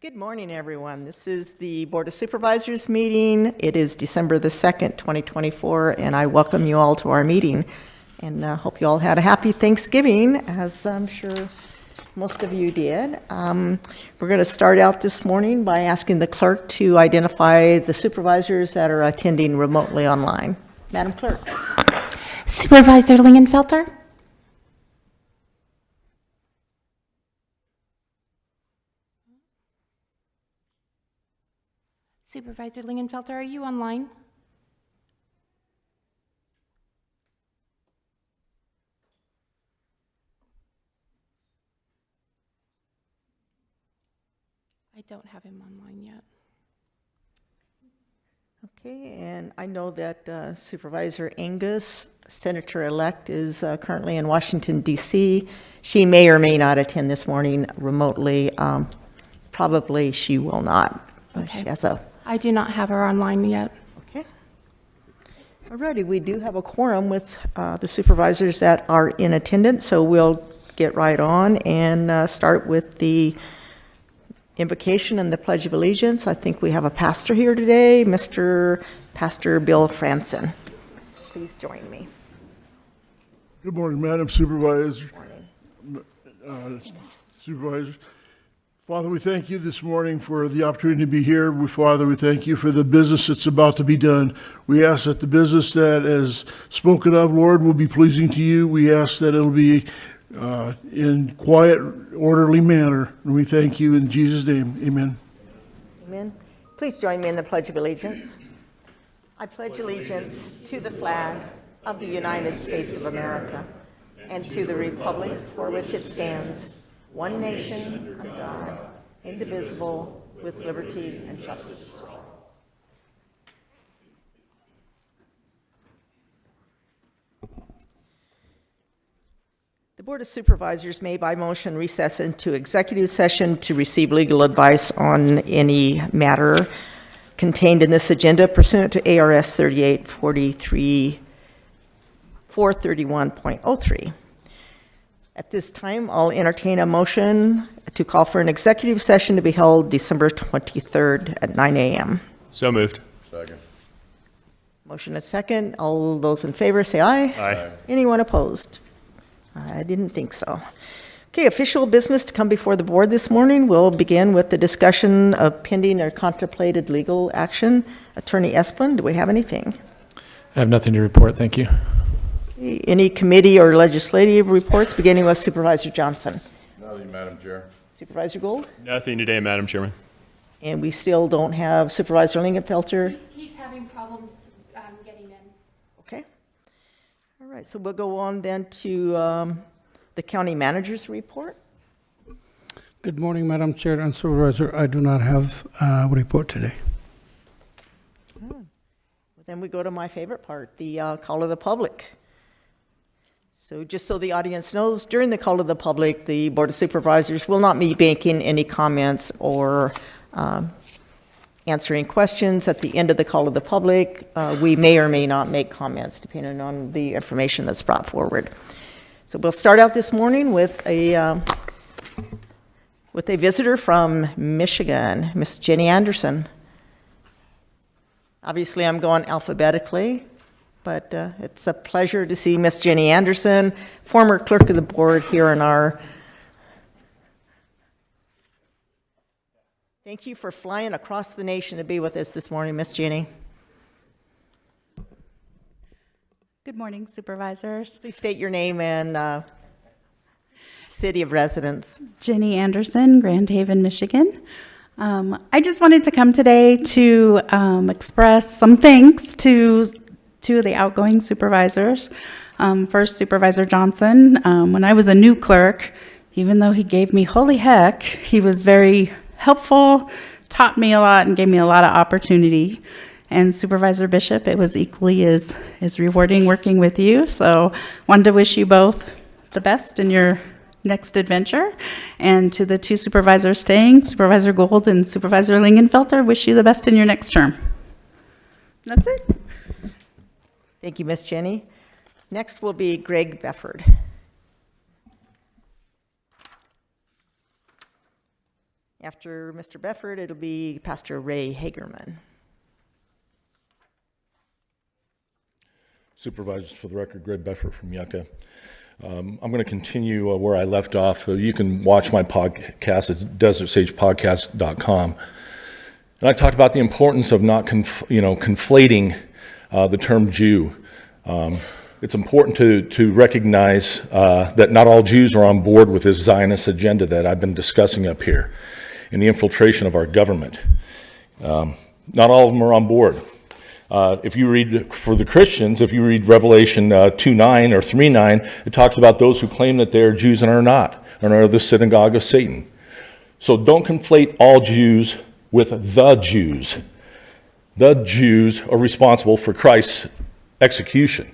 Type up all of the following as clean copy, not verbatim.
Good morning, everyone. This is the Board of Supervisors meeting. It is December the 2nd, 2024, and I welcome you all to our meeting. And hope you all had a happy Thanksgiving, as I'm sure most of you did. We're going to start out this morning by asking the clerk to identify the supervisors that are attending remotely online. Madam Clerk. Supervisor Lingenfelter? Supervisor Lingenfelter, are you online? I don't have him online yet. Okay, and I know that Supervisor Angus, Senator-elect, is currently in Washington, D.C. She may or may not attend this morning remotely. Probably she will not. Okay. She has a I do not have her online yet. Okay. Alrighty, we do have a quorum with the supervisors that are in attendance, so we'll get right on and start with the invocation and the Pledge of Allegiance. I think we have a pastor here today, Mr. Pastor Bill Franson. Please join me. Good morning, Madam Supervisor. Morning. Supervisors. Father, we thank you this morning for the opportunity to be here. Father, we thank you for the business that's about to be done. We ask that the business that is spoken of, Lord, will be pleasing to you. We ask that it'll be in quiet, orderly manner. And we thank you in Jesus' name. Amen. Amen. Please join me in the Pledge of Allegiance. I pledge allegiance to the flag of the United States of America and to the republic for which it stands, one nation, under God, indivisible, with liberty and justice for all. The Board of Supervisors may by motion recess into executive session to receive legal advice on any matter contained in this agenda pursuant to ARS 3843-431.03. At this time, I'll entertain a motion to call for an executive session to be held December 23rd at 9 a.m. So moved. Second. Motion is second. All those in favor say aye. Aye. Anyone opposed? I didn't think so. Okay, official business to come before the board this morning. We'll begin with the discussion of pending or contemplated legal action. Attorney Esplin, do we have anything? I have nothing to report, thank you. Any committee or legislative reports, beginning with Supervisor Johnson? Nothing, Madam Chair. Supervisor Gould? Nothing today, Madam Chairman. And we still don't have Supervisor Lingenfelter? He's having problems getting in. Okay. All right, so we'll go on then to the county manager's report. Good morning, Madam Chair and Supervisor. I do not have a report today. Then we go to my favorite part, the call of the public. So just so the audience knows, during the call of the public, the Board of Supervisors will not be making any comments or answering questions at the end of the call of the public. We may or may not make comments depending on the information that's brought forward. So we'll start out this morning with a visitor from Michigan, Miss Jenny Anderson. Obviously, I'm going alphabetically, but it's a pleasure to see Miss Jenny Anderson, former clerk of the board here in our. Thank you for flying across the nation to be with us this morning, Miss Jenny. Good morning, Supervisors. Please state your name and city of residence. Jenny Anderson, Grand Haven, Michigan. I just wanted to come today to express some thanks to two of the outgoing supervisors. First, Supervisor Johnson. When I was a new clerk, even though he gave me holy heck, he was very helpful, taught me a lot, and gave me a lot of opportunity. And Supervisor Bishop, it was equally as rewarding working with you. So wanted to wish you both the best in your next adventure. And to the two supervisors staying, Supervisor Gould and Supervisor Lingenfelter, wish you the best in your next term. That's it. Thank you, Miss Jenny. Next will be Greg Befford. After Mr. Befford, it'll be Pastor Ray Hagerman. Supervisors, for the record, Greg Beffert from Yucca. I'm going to continue where I left off. You can watch my podcast. It's desertsagepodcast.com. And I talked about the importance of not conflating the term Jew. It's important to recognize that not all Jews are on board with this Zionist agenda that I've been discussing up here in the infiltration of our government. Not all of them are on board. If you read, for the Christians, if you read Revelation 2:9 or 3:9, it talks about those who claim that they're Jews and are not, and are the synagogue of Satan. So don't conflate all Jews with the Jews. The Jews are responsible for Christ's execution.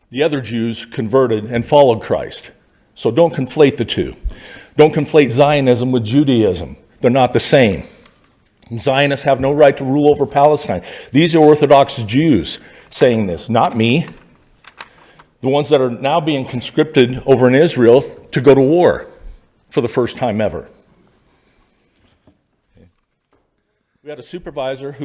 The other Jews converted and followed Christ. So don't conflate the two. Don't conflate Zionism with Judaism. They're not the same. Zionists have no right to rule over Palestine. These are Orthodox Jews saying this, not me. The ones that are now being conscripted over in Israel to go to war for the first time ever. We had a Supervisor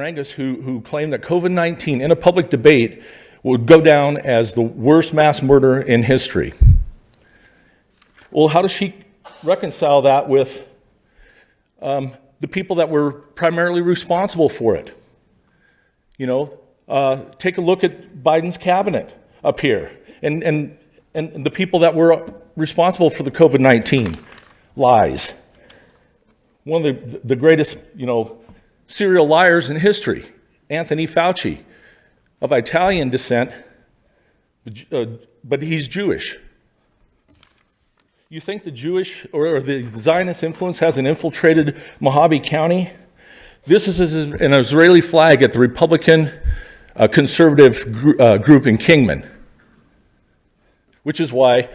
Angus, who claimed that COVID-19 in a public debate would go down as the worst mass murder in history. Well, how does she reconcile that with the people that were primarily responsible for it? Take a look at Biden's cabinet up here and the people that were responsible for the COVID-19 lies. One of the greatest, serial liars in history, Anthony Fauci, of Italian descent, but he's Jewish. You think the Jewish or the Zionist influence hasn't infiltrated Mojave County? This is an Israeli flag at the Republican conservative group in Kingman, which is why,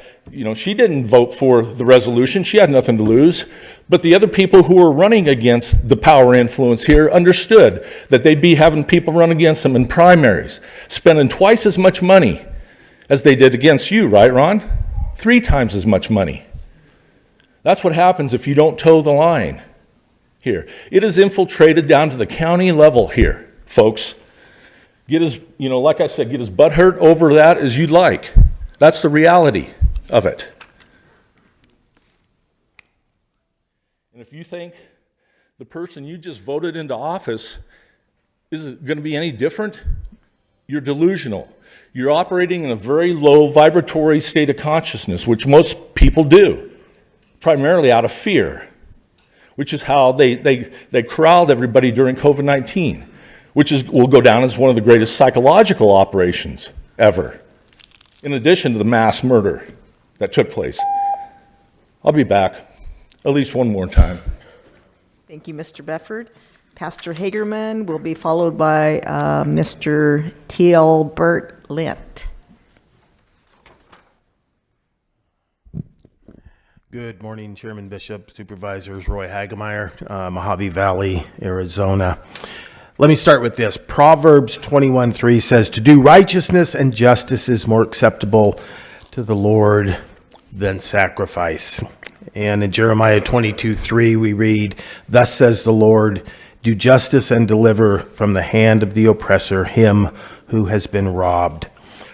she didn't vote for the resolution. She had nothing to lose. But the other people who were running against the power influence here understood that they'd be having people run against them in primaries, spending twice as much money as they did against you, right, Ron? 3 times as much money. That's what happens if you don't toe the line here. It is infiltrated down to the county level here, folks. Get as, like I said, get as butthurt over that as you'd like. That's the reality of it. And if you think the person you just voted into office is going to be any different, you're delusional. You're operating in a very low vibratory state of consciousness, which most people do, primarily out of fear, which is how they corralled everybody during COVID-19, which will go down as one of the greatest psychological operations ever, in addition to the mass murder that took place. I'll be back at least one more time. Thank you, Mr. Befford. Pastor Hagerman will be followed by Mr. T.L. Burt Lint. Good morning, Chairman Bishop, Supervisors, Roy Hagemeyer, Mojave Valley, Arizona. Let me start with this. Proverbs 21:3 says, "To do righteousness and justice is more acceptable to the Lord than sacrifice." And in Jeremiah 22:3 we read, "Thus says the Lord, do justice and deliver from the hand of the oppressor him who has been robbed."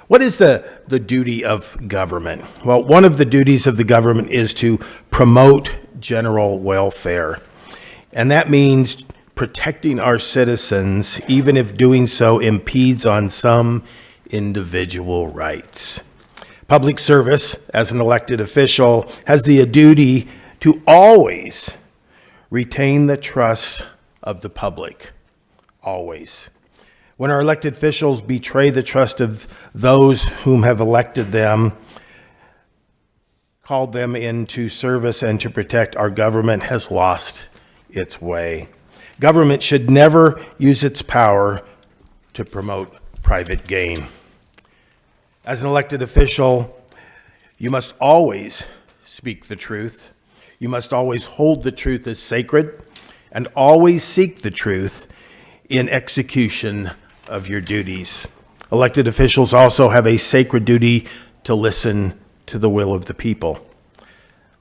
What is the duty of government? Well, one of the duties of the government is to promote general welfare. And that means protecting our citizens, even if doing so impedes on some individual rights. Public service, as an elected official, has the duty to always retain the trust of the public. Always. When our elected officials betray the trust of those whom have elected them, called them into service and to protect, our government has lost its way. Government should never use its power to promote private gain. As an elected official, you must always speak the truth. You must always hold the truth as sacred and always seek the truth in execution of your duties. Elected officials also have a sacred duty to listen to the will of the people.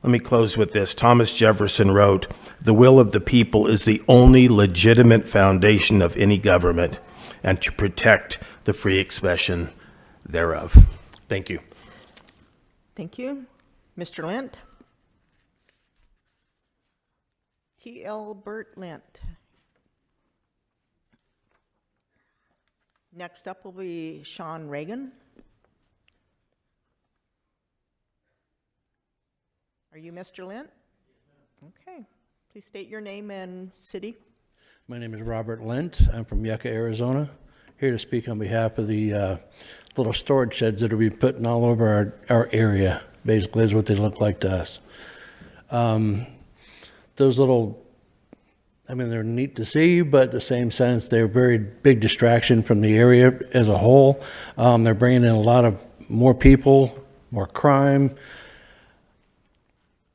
Let me close with this. Thomas Jefferson wrote, "The will of the people is the only legitimate foundation of any government, and to protect the free expression thereof." Thank you. Thank you. Mr. Lent? T.L. Burt Lent. Next up will be Sean Reagan. Are you Mr. Lent? Okay. Please state your name and city. My name is Robert Lent. I'm from Yucca, Arizona. Here to speak on behalf of the little storage sheds that will be putting all over our area. Basically is what they look like to us. Those little, I mean, they're neat to see, but at the same sense, they're a very big distraction from the area as a whole. They're bringing in a lot of more people, more crime.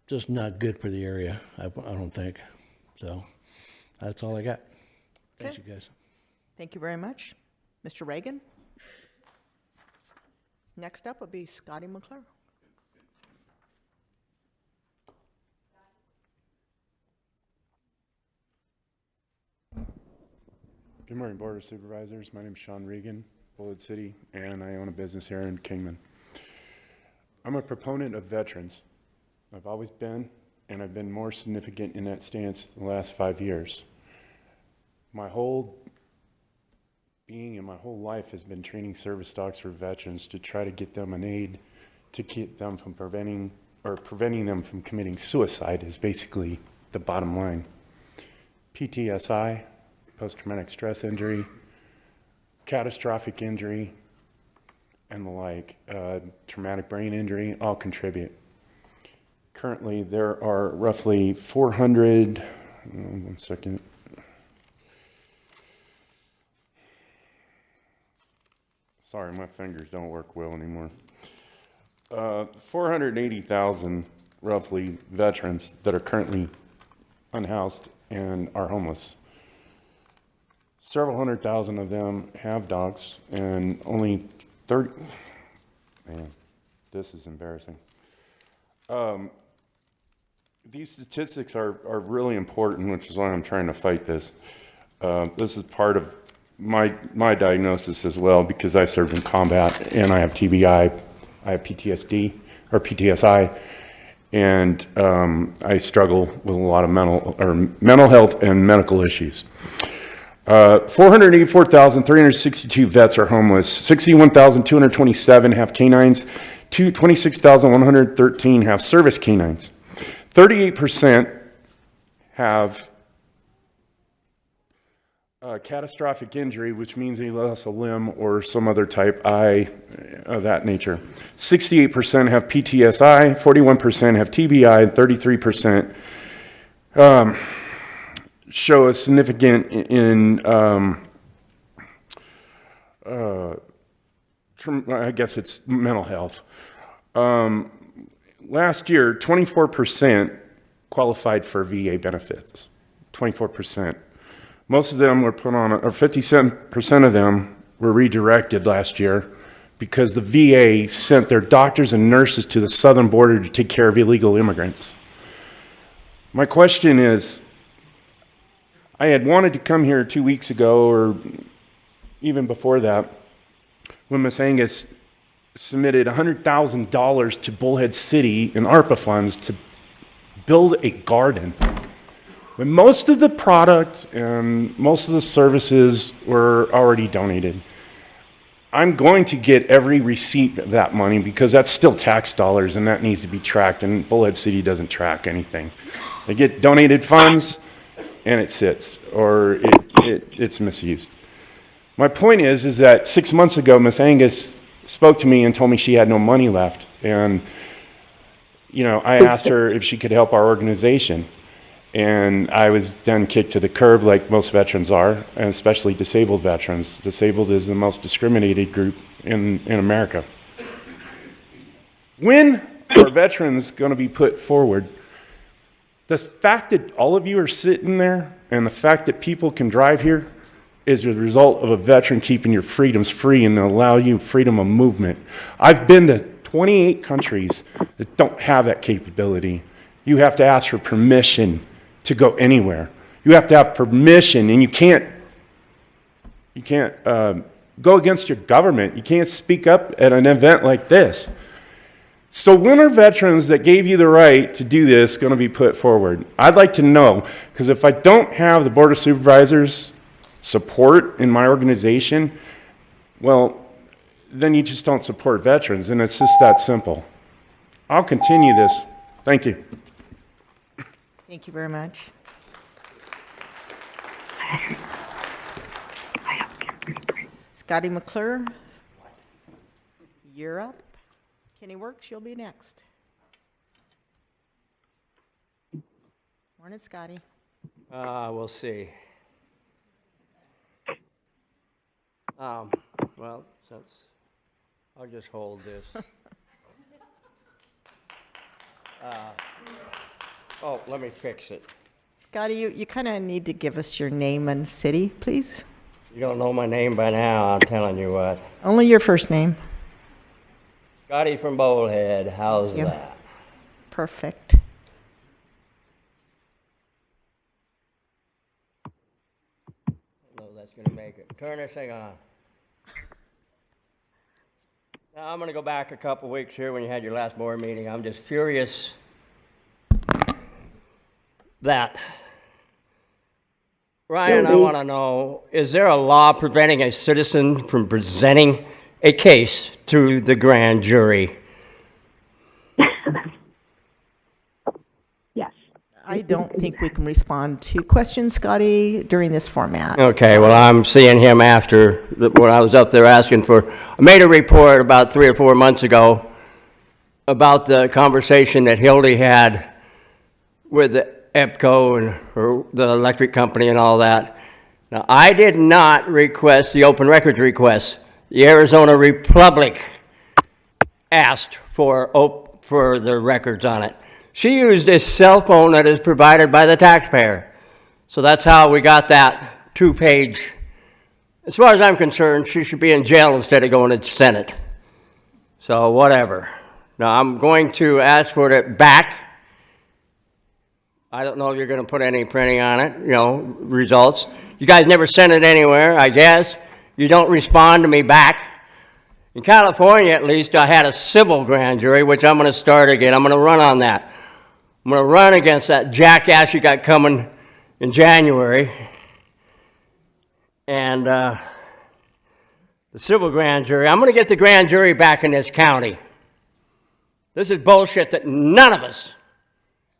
Just not good for the area, I don't think. So that's all I got. Thanks, Okay. you guys. Thank you very much. Mr. Reagan? Next up will be Scotty McClure. Good morning, Board of Supervisors. My name is Sean Regan, Bullitt City, and I own a business here in Kingman. I'm a proponent of veterans. I've always been, and I've been more significant in that stance the last 5 years. My whole being and my whole life has been training service dogs for veterans to try to get them an aid to keep them from preventing them from committing suicide is basically the bottom line. PTSI, post-traumatic stress injury, catastrophic injury, and the like, traumatic brain injury, all contribute. Currently, there are roughly 400, one second. Sorry, my fingers don't work well anymore. 480,000, roughly, veterans that are currently unhoused and are homeless. Several hundred thousand of them have dogs, and only 30, man, this is embarrassing. These statistics are really important, which is why I'm trying to fight this. This is part of my diagnosis as well, because I served in combat and I have TBI, I have PTSD or PTSI, and I struggle with a lot of mental health and medical issues. 484,362 vets are homeless. 61,227 have canines. 26,113 have service canines. 38% have catastrophic injury, which means they lost a limb or some other type eye of that nature. 68% have PTSI, 41% have TBI, and 33% show a significant I guess it's mental health. Last year, 24% qualified for VA benefits. 24%. Most of them were put on, or 57% of them were redirected last year because the VA sent their doctors and nurses to the southern border to take care of illegal immigrants. My question is, I had wanted to come here 2 weeks ago, or even before that, when Ms. Angus submitted $100,000 to Bullhead City in ARPA funds to build a garden. When most of the product and most of the services were already donated. I'm going to get every receipt of that money because that's still tax dollars and that needs to be tracked, and Bullhead City doesn't track anything. They get donated funds and it sits, or it's misused. My point is that 6 months ago, Ms. Angus spoke to me and told me she had no money left. And, I asked her if she could help our organization. And I was then kicked to the curb like most veterans are, and especially disabled veterans. Disabled is the most discriminated group in America. When are veterans going to be put forward? The fact that all of you are sitting there and the fact that people can drive here is the result of a veteran keeping your freedoms free and allow you freedom of movement. I've been to 28 countries that don't have that capability, you have to ask for permission to go anywhere. You have to have permission, and you can't go against your government. You can't speak up at an event like this. So when are veterans that gave you the right to do this going to be put forward? I'd like to know, because if I don't have the Board of Supervisors support in my organization, well, then you just don't support veterans, and it's just that simple. I'll continue this. Thank you. Thank you very much. Scotty McClure, you're up. Kenny Works, you'll be next. Morning, Scotty. We'll see. Well, since I'll just hold this. Oh, let me fix it. Scotty, you kind of need to give us your name and city, please. You don't know my name by now, I'm telling you what. Only your first name. Scotty from Bullhead, how's Thank you. that? Perfect. No, that's gonna make it. Turn this thing on. Now, I'm gonna go back a couple weeks here when you had your last board meeting. I'm just furious that, Ryan, I want to know, is there a law preventing a citizen from presenting a case to the grand jury? Yes. I don't think we can respond to questions, Scotty, during this format. Okay, well, I'm seeing him after when I was up there asking for, I made a report about 3 or 4 months ago about the conversation that Hildy had with the EPCO and the electric company and all that. Now, I did not request the open records request. The Arizona Republic asked for the records on it. She used a cell phone that is provided by the taxpayer. So that's how we got that 2-page. As far as I'm concerned, she should be in jail instead of going to the Senate. So whatever. Now, I'm going to ask for it back. I don't know if you're going to put any printing on it, results. You guys never sent it anywhere, I guess. You don't respond to me back. In California, at least, I had a civil grand jury, which I'm going to start again. I'm going to run on that. I'm going to run against that jackass you got coming in January. And the civil grand jury, I'm going to get the grand jury back in this county. This is bullshit that none of us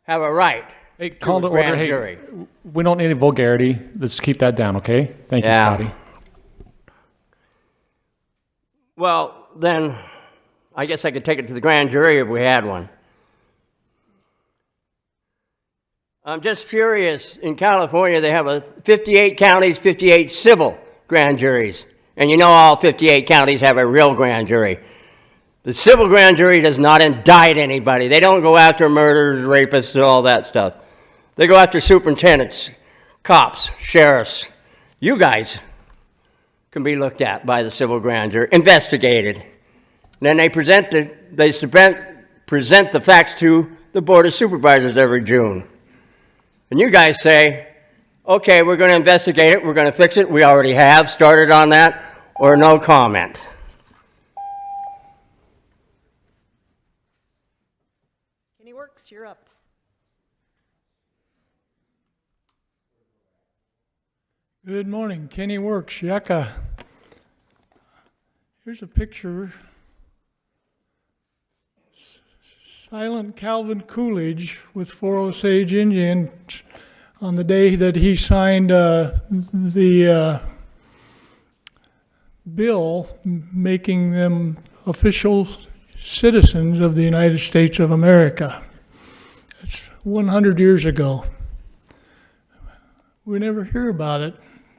have a right. Hey, call to order. Grand Hey, jury. we don't need any vulgarity. Let's keep that down, okay? Thank you, Yeah. Scotty. Well, then, I guess I could take it to the grand jury if we had one. I'm just furious. In California, they have 58 counties, 58 civil grand juries. And you know all 58 counties have a real grand jury. The civil grand jury does not indict anybody. They don't go after murderers, rapists, and all that stuff. They go after superintendents, cops, sheriffs. You guys can be looked at by the civil grand jury, investigated. And then they present the facts to the Board of Supervisors every June. And you guys say, okay, we're going to investigate it, we're going to fix it, we already have started on that, or no comment. Kenny Works, you're up. Good morning, Kenny Works, Yucca. Here's a picture. Silent Calvin Coolidge with 4 Osage Indians on the day that he signed the bill making them official citizens of the United States of America. It's 100 years ago. We never hear about it.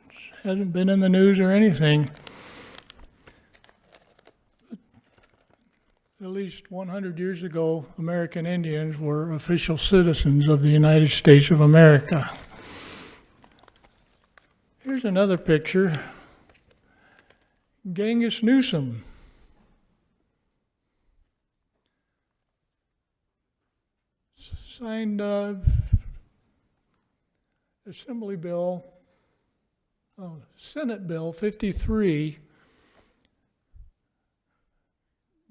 It hasn't been in the news or anything. At least 100 years ago, American Indians were official citizens of the United States of America. Here's another picture. Genghis Newsom. signed Senate Bill 53,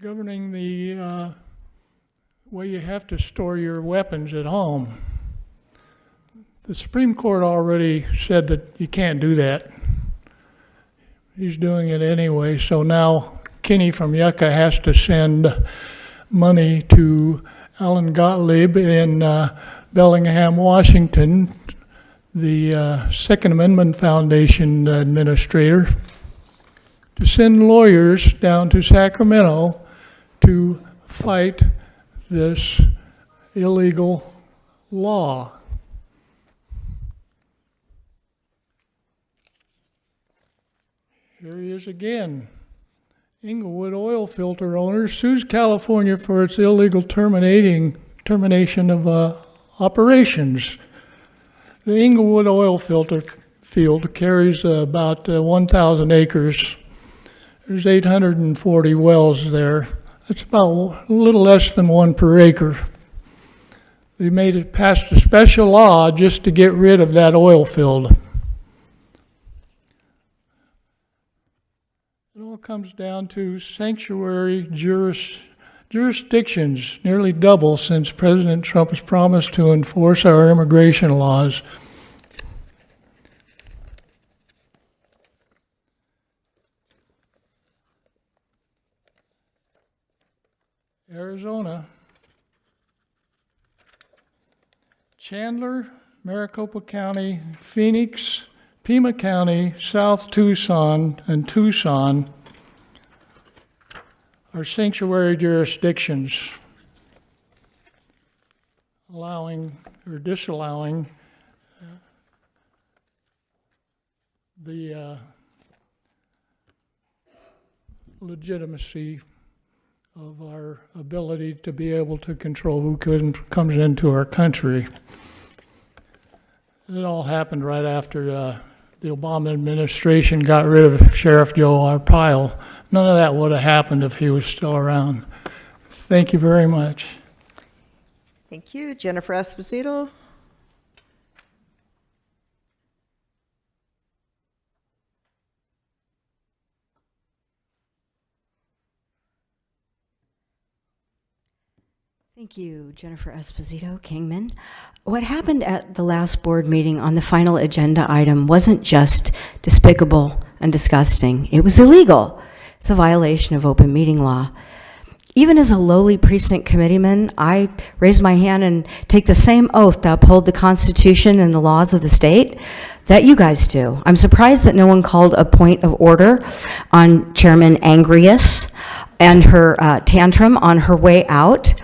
governing the way you have to store your weapons at home. The Supreme Court already said that you can't do that. He's doing it anyway, so now Kenny from Yucca has to send money to Alan Gottlieb in Bellingham, Washington, the Second Amendment Foundation administrator, to send lawyers down to Sacramento to fight this illegal law. Here he is again. Inglewood oil filter owner sues California for its illegal termination of operations. The Inglewood oil filter field carries about 1,000 acres. There's 840 wells there. That's about a little less than one per acre. They made it past a special law just to get rid of that oil field. It all comes down to sanctuary jurisdictions, nearly double since President Trump has promised to enforce our immigration laws. Arizona, Chandler, Maricopa County, Phoenix, Pima County, South Tucson, and Tucson are sanctuary jurisdictions, allowing or disallowing the legitimacy of our ability to be able to control who comes into our country. It all happened right after the Obama administration got rid of Sheriff Joe Arpaio. None of that would have happened if he was still around. Thank you very much. Thank you. Jennifer Esposito. Thank you, Jennifer Esposito, Kingman. What happened at the last board meeting on the final agenda item wasn't just despicable and disgusting. It was illegal. It's a violation of open meeting law. Even as a lowly precinct committeeman, I raise my hand and take the same oath to uphold the Constitution and the laws of the state that you guys do. I'm surprised that no one called a point of order on Chairman Angrius and her tantrum on her way out.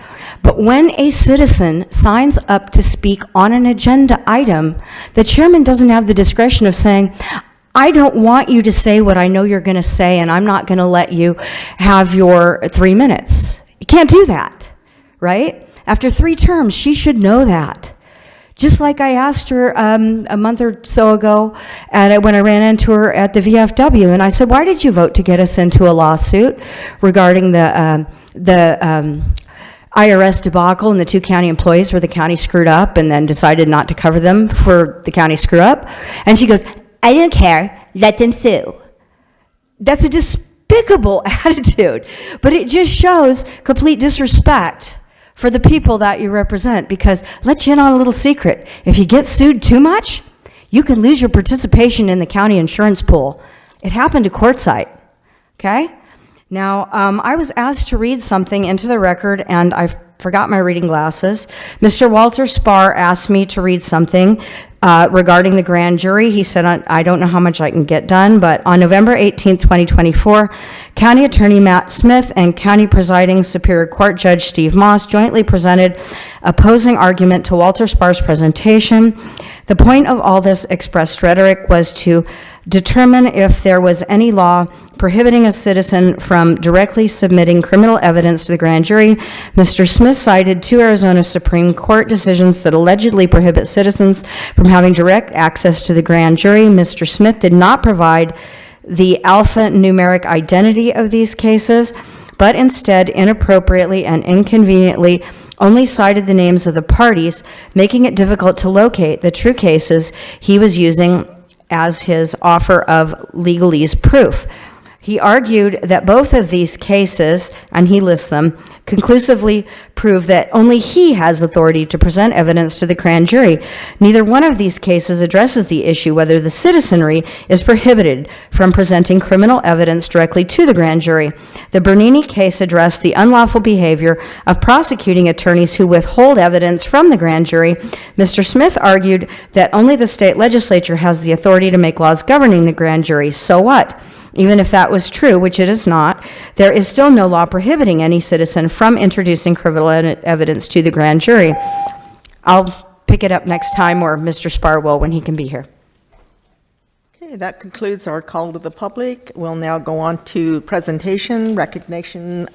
But when a citizen signs up to speak on an agenda item, the chairman doesn't have the discretion of saying, I don't want you to say what I know you're going to say, and I'm not going to let you have your 3 minutes. You can't do that, right? After 3 terms, she should know that. Just like I asked her a month or so ago when I ran into her at the VFW, and I said, why did you vote to get us into a lawsuit regarding the IRS debacle and the 2 county employees where the county screwed up and then decided not to cover them for the county screw up? And she goes, I don't care, let them sue. That's a despicable attitude, but it just shows complete disrespect for the people that you represent, because let you in on a little secret. If you get sued too much, you can lose your participation in the county insurance pool. It happened to Quartzsite, okay? Now, I was asked to read something into the record, and I forgot my reading glasses. Mr. Walter Spar asked me to read something regarding the grand jury. He said, I don't know how much I can get done, but on November 18th, 2024, County Attorney Matt Smith and County Presiding Superior Court Judge Steve Moss jointly presented opposing argument to Walter Spar's presentation. The point of all this expressed rhetoric was to determine if there was any law prohibiting a citizen from directly submitting criminal evidence to the grand jury. Mr. Smith cited 2 Arizona Supreme Court decisions that allegedly prohibit citizens from having direct access to the grand jury. Mr. Smith did not provide the alphanumeric identity of these cases, but instead inappropriately and inconveniently only cited the names of the parties, making it difficult to locate the true cases he was using as his offer of legalese proof. He argued that both of these cases, and he lists them, conclusively prove that only he has authority to present evidence to the grand jury. Neither one of these cases addresses the issue whether the citizenry is prohibited from presenting criminal evidence directly to the grand jury. The Bernini case addressed the unlawful behavior of prosecuting attorneys who withhold evidence from the grand jury. Mr. Smith argued that only the state legislature has the authority to make laws governing the grand jury. So what? Even if that was true, which it is not, there is still no law prohibiting any citizen from introducing criminal evidence to the grand jury. I'll pick it up next time, or Mr. Spar will when he can be here. Okay, that concludes our call to the public. We'll now go on to presentation, recognition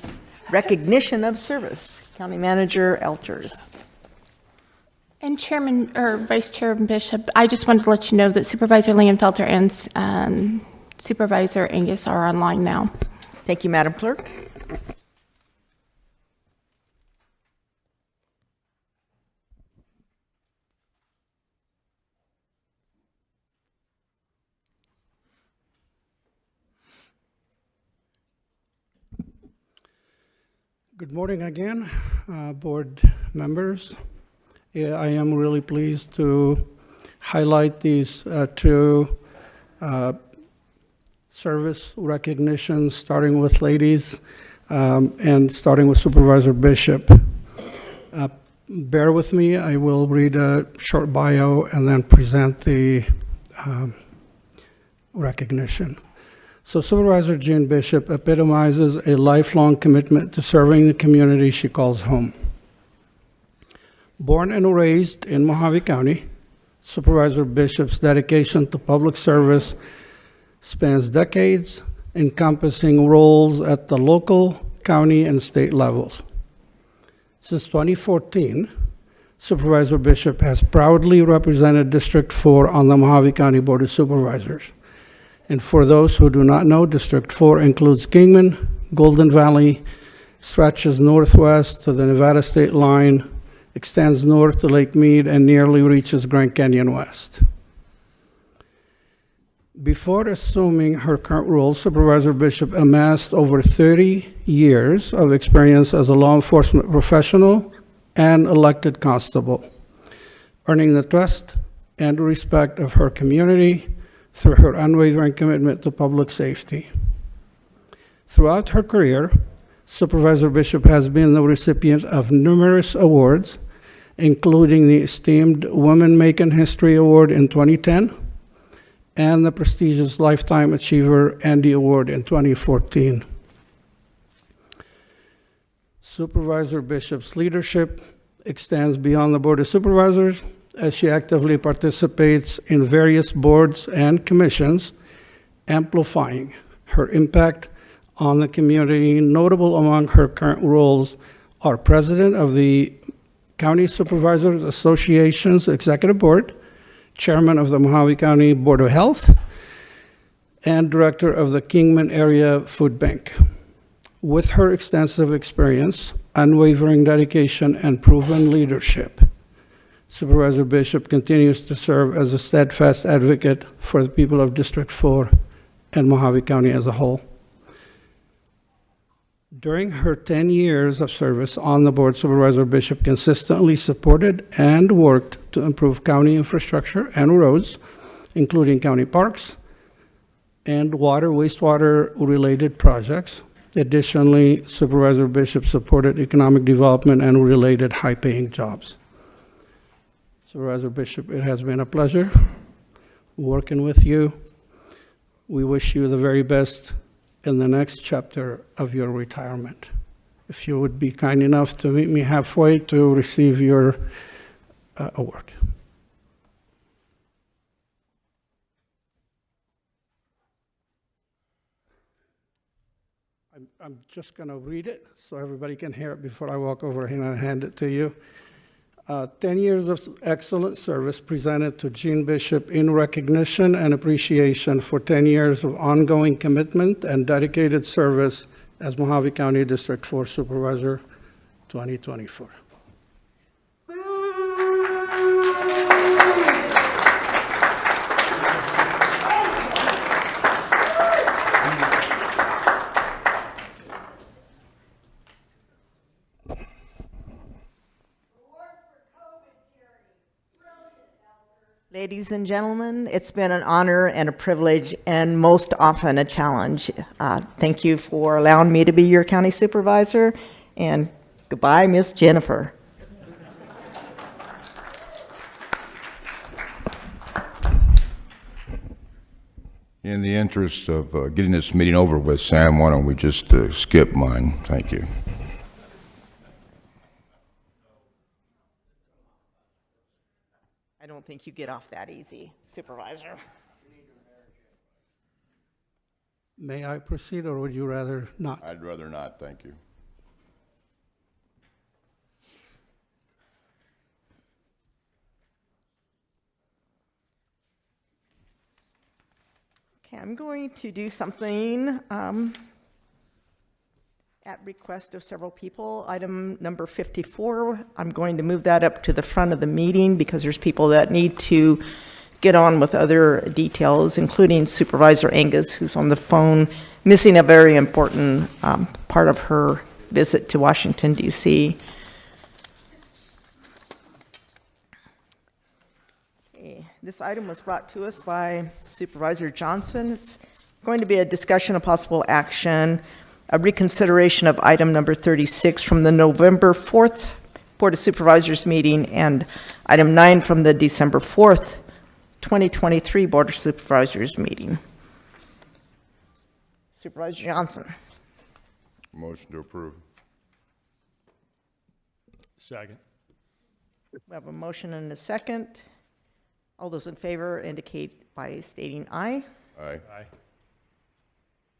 of service. County Manager Elters. And Chairman, or Vice Chairman Bishop, I just wanted to let you know that Supervisor Lingenfelter and Supervisor Angus are online now. Thank you, Madam Clerk. Good morning again, board members. I am really pleased to highlight these two service recognitions, starting with ladies and starting with Supervisor Bishop. Bear with me, I will read a short bio and then present the recognition. So Supervisor Jean Bishop epitomizes a lifelong commitment to serving the community she calls home. Born and raised in Mojave County, Supervisor Bishop's dedication to public service spans decades, encompassing roles at the local, county, and state levels. Since 2014, Supervisor Bishop has proudly represented District 4 on the Mojave County Board of Supervisors. And for those who do not know, District 4 includes Kingman, Golden Valley, stretches northwest to the Nevada state line, extends north to Lake Mead, and nearly reaches Grand Canyon West. Before assuming her current role, Supervisor Bishop amassed over 30 years of experience as a law enforcement professional and elected constable, earning the trust and respect of her community through her unwavering commitment to public safety. Throughout her career, Supervisor Bishop has been the recipient of numerous awards, including the esteemed Women Making History Award in 2010 and the prestigious Lifetime Achiever Andy Award in 2014. Supervisor Bishop's leadership extends beyond the Board of Supervisors as she actively participates in various boards and commissions, amplifying her impact on the community. Notable among her current roles are President of the County Supervisors Association's Executive Board, Chairman of the Mojave County Board of Health, and Director of the Kingman Area Food Bank. With her extensive experience, unwavering dedication, and proven leadership, Supervisor Bishop continues to serve as a steadfast advocate for the people of District 4 and Mojave County as a whole. During her 10 years of service on the board, Supervisor Bishop consistently supported and worked to improve county infrastructure and roads, including county parks and wastewater-related projects. Additionally, Supervisor Bishop supported economic development and related high-paying jobs. Supervisor Bishop, it has been a pleasure working with you. We wish you the very best in the next chapter of your retirement. If you would be kind enough to meet me halfway to receive your award. I'm just going to read it so everybody can hear it before I walk over here and hand it to you. 10 years of excellent service presented to Jean Bishop in recognition and appreciation for 10 years of ongoing commitment and dedicated service as Mojave County District 4 Supervisor 2024. Ladies and gentlemen, it's been an honor and a privilege and most often a challenge. Thank you for allowing me to be your county supervisor, and goodbye, Miss Jennifer. In the interest of getting this meeting over with, Sam, why don't we just skip mine? Thank you. I don't think you get off that easy, Supervisor. May I proceed, or would you rather not? I'd rather not, thank you. Okay, I'm going to do something at request of several people. Item number 54, I'm going to move that up to the front of the meeting because there's people that need to get on with other details, including Supervisor Angus, who's on the phone, missing a very important part of her visit to Washington, D.C. This item was brought to us by Supervisor Johnson. It's going to be a discussion of possible action, a reconsideration of item number 36 from the November 4th Board of Supervisors meeting and item 9 from the December 4th, 2023 Board of Supervisors meeting. Supervisor Johnson. Motion to approve. Second. We have a motion and a second. All those in favor indicate by stating aye. Aye. Aye.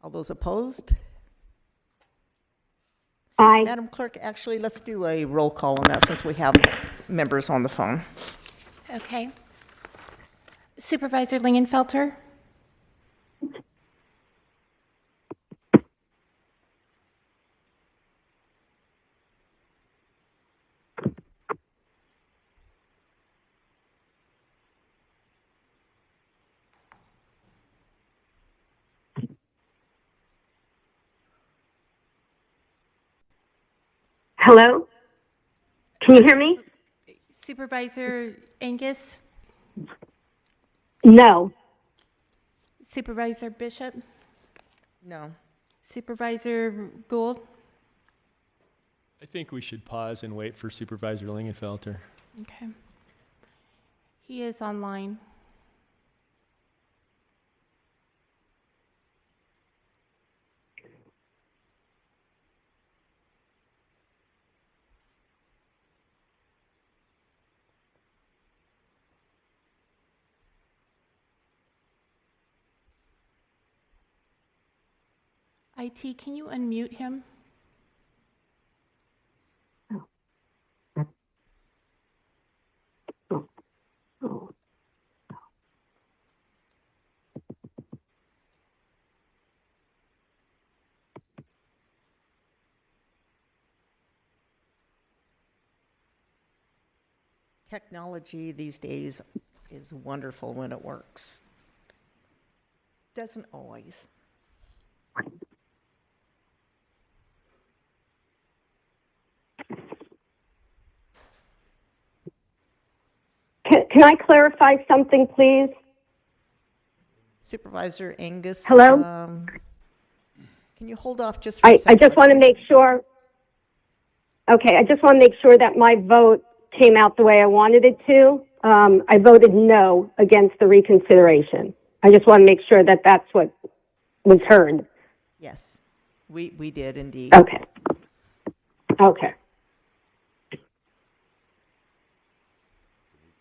All those opposed? Aye. Madam Clerk, actually, let's do a roll call on that since we have members on the phone. Okay. Supervisor Lingenfelter? Hello? Can you hear me? Supervisor Angus? No. Supervisor Bishop? No. Supervisor Gould? I think we should pause and wait for Supervisor Lingenfelter. Okay. He is online. IT, can you unmute him? Technology these days is wonderful when it works. Doesn't always. Can I clarify something, please? Supervisor Angus. Hello? Can you hold off just for a I second? just want to make sure. Okay, I just want to make sure that my vote came out the way I wanted it to. I voted no against the reconsideration. I just want to make sure that that's what was heard. Yes, we did indeed. Okay. Okay.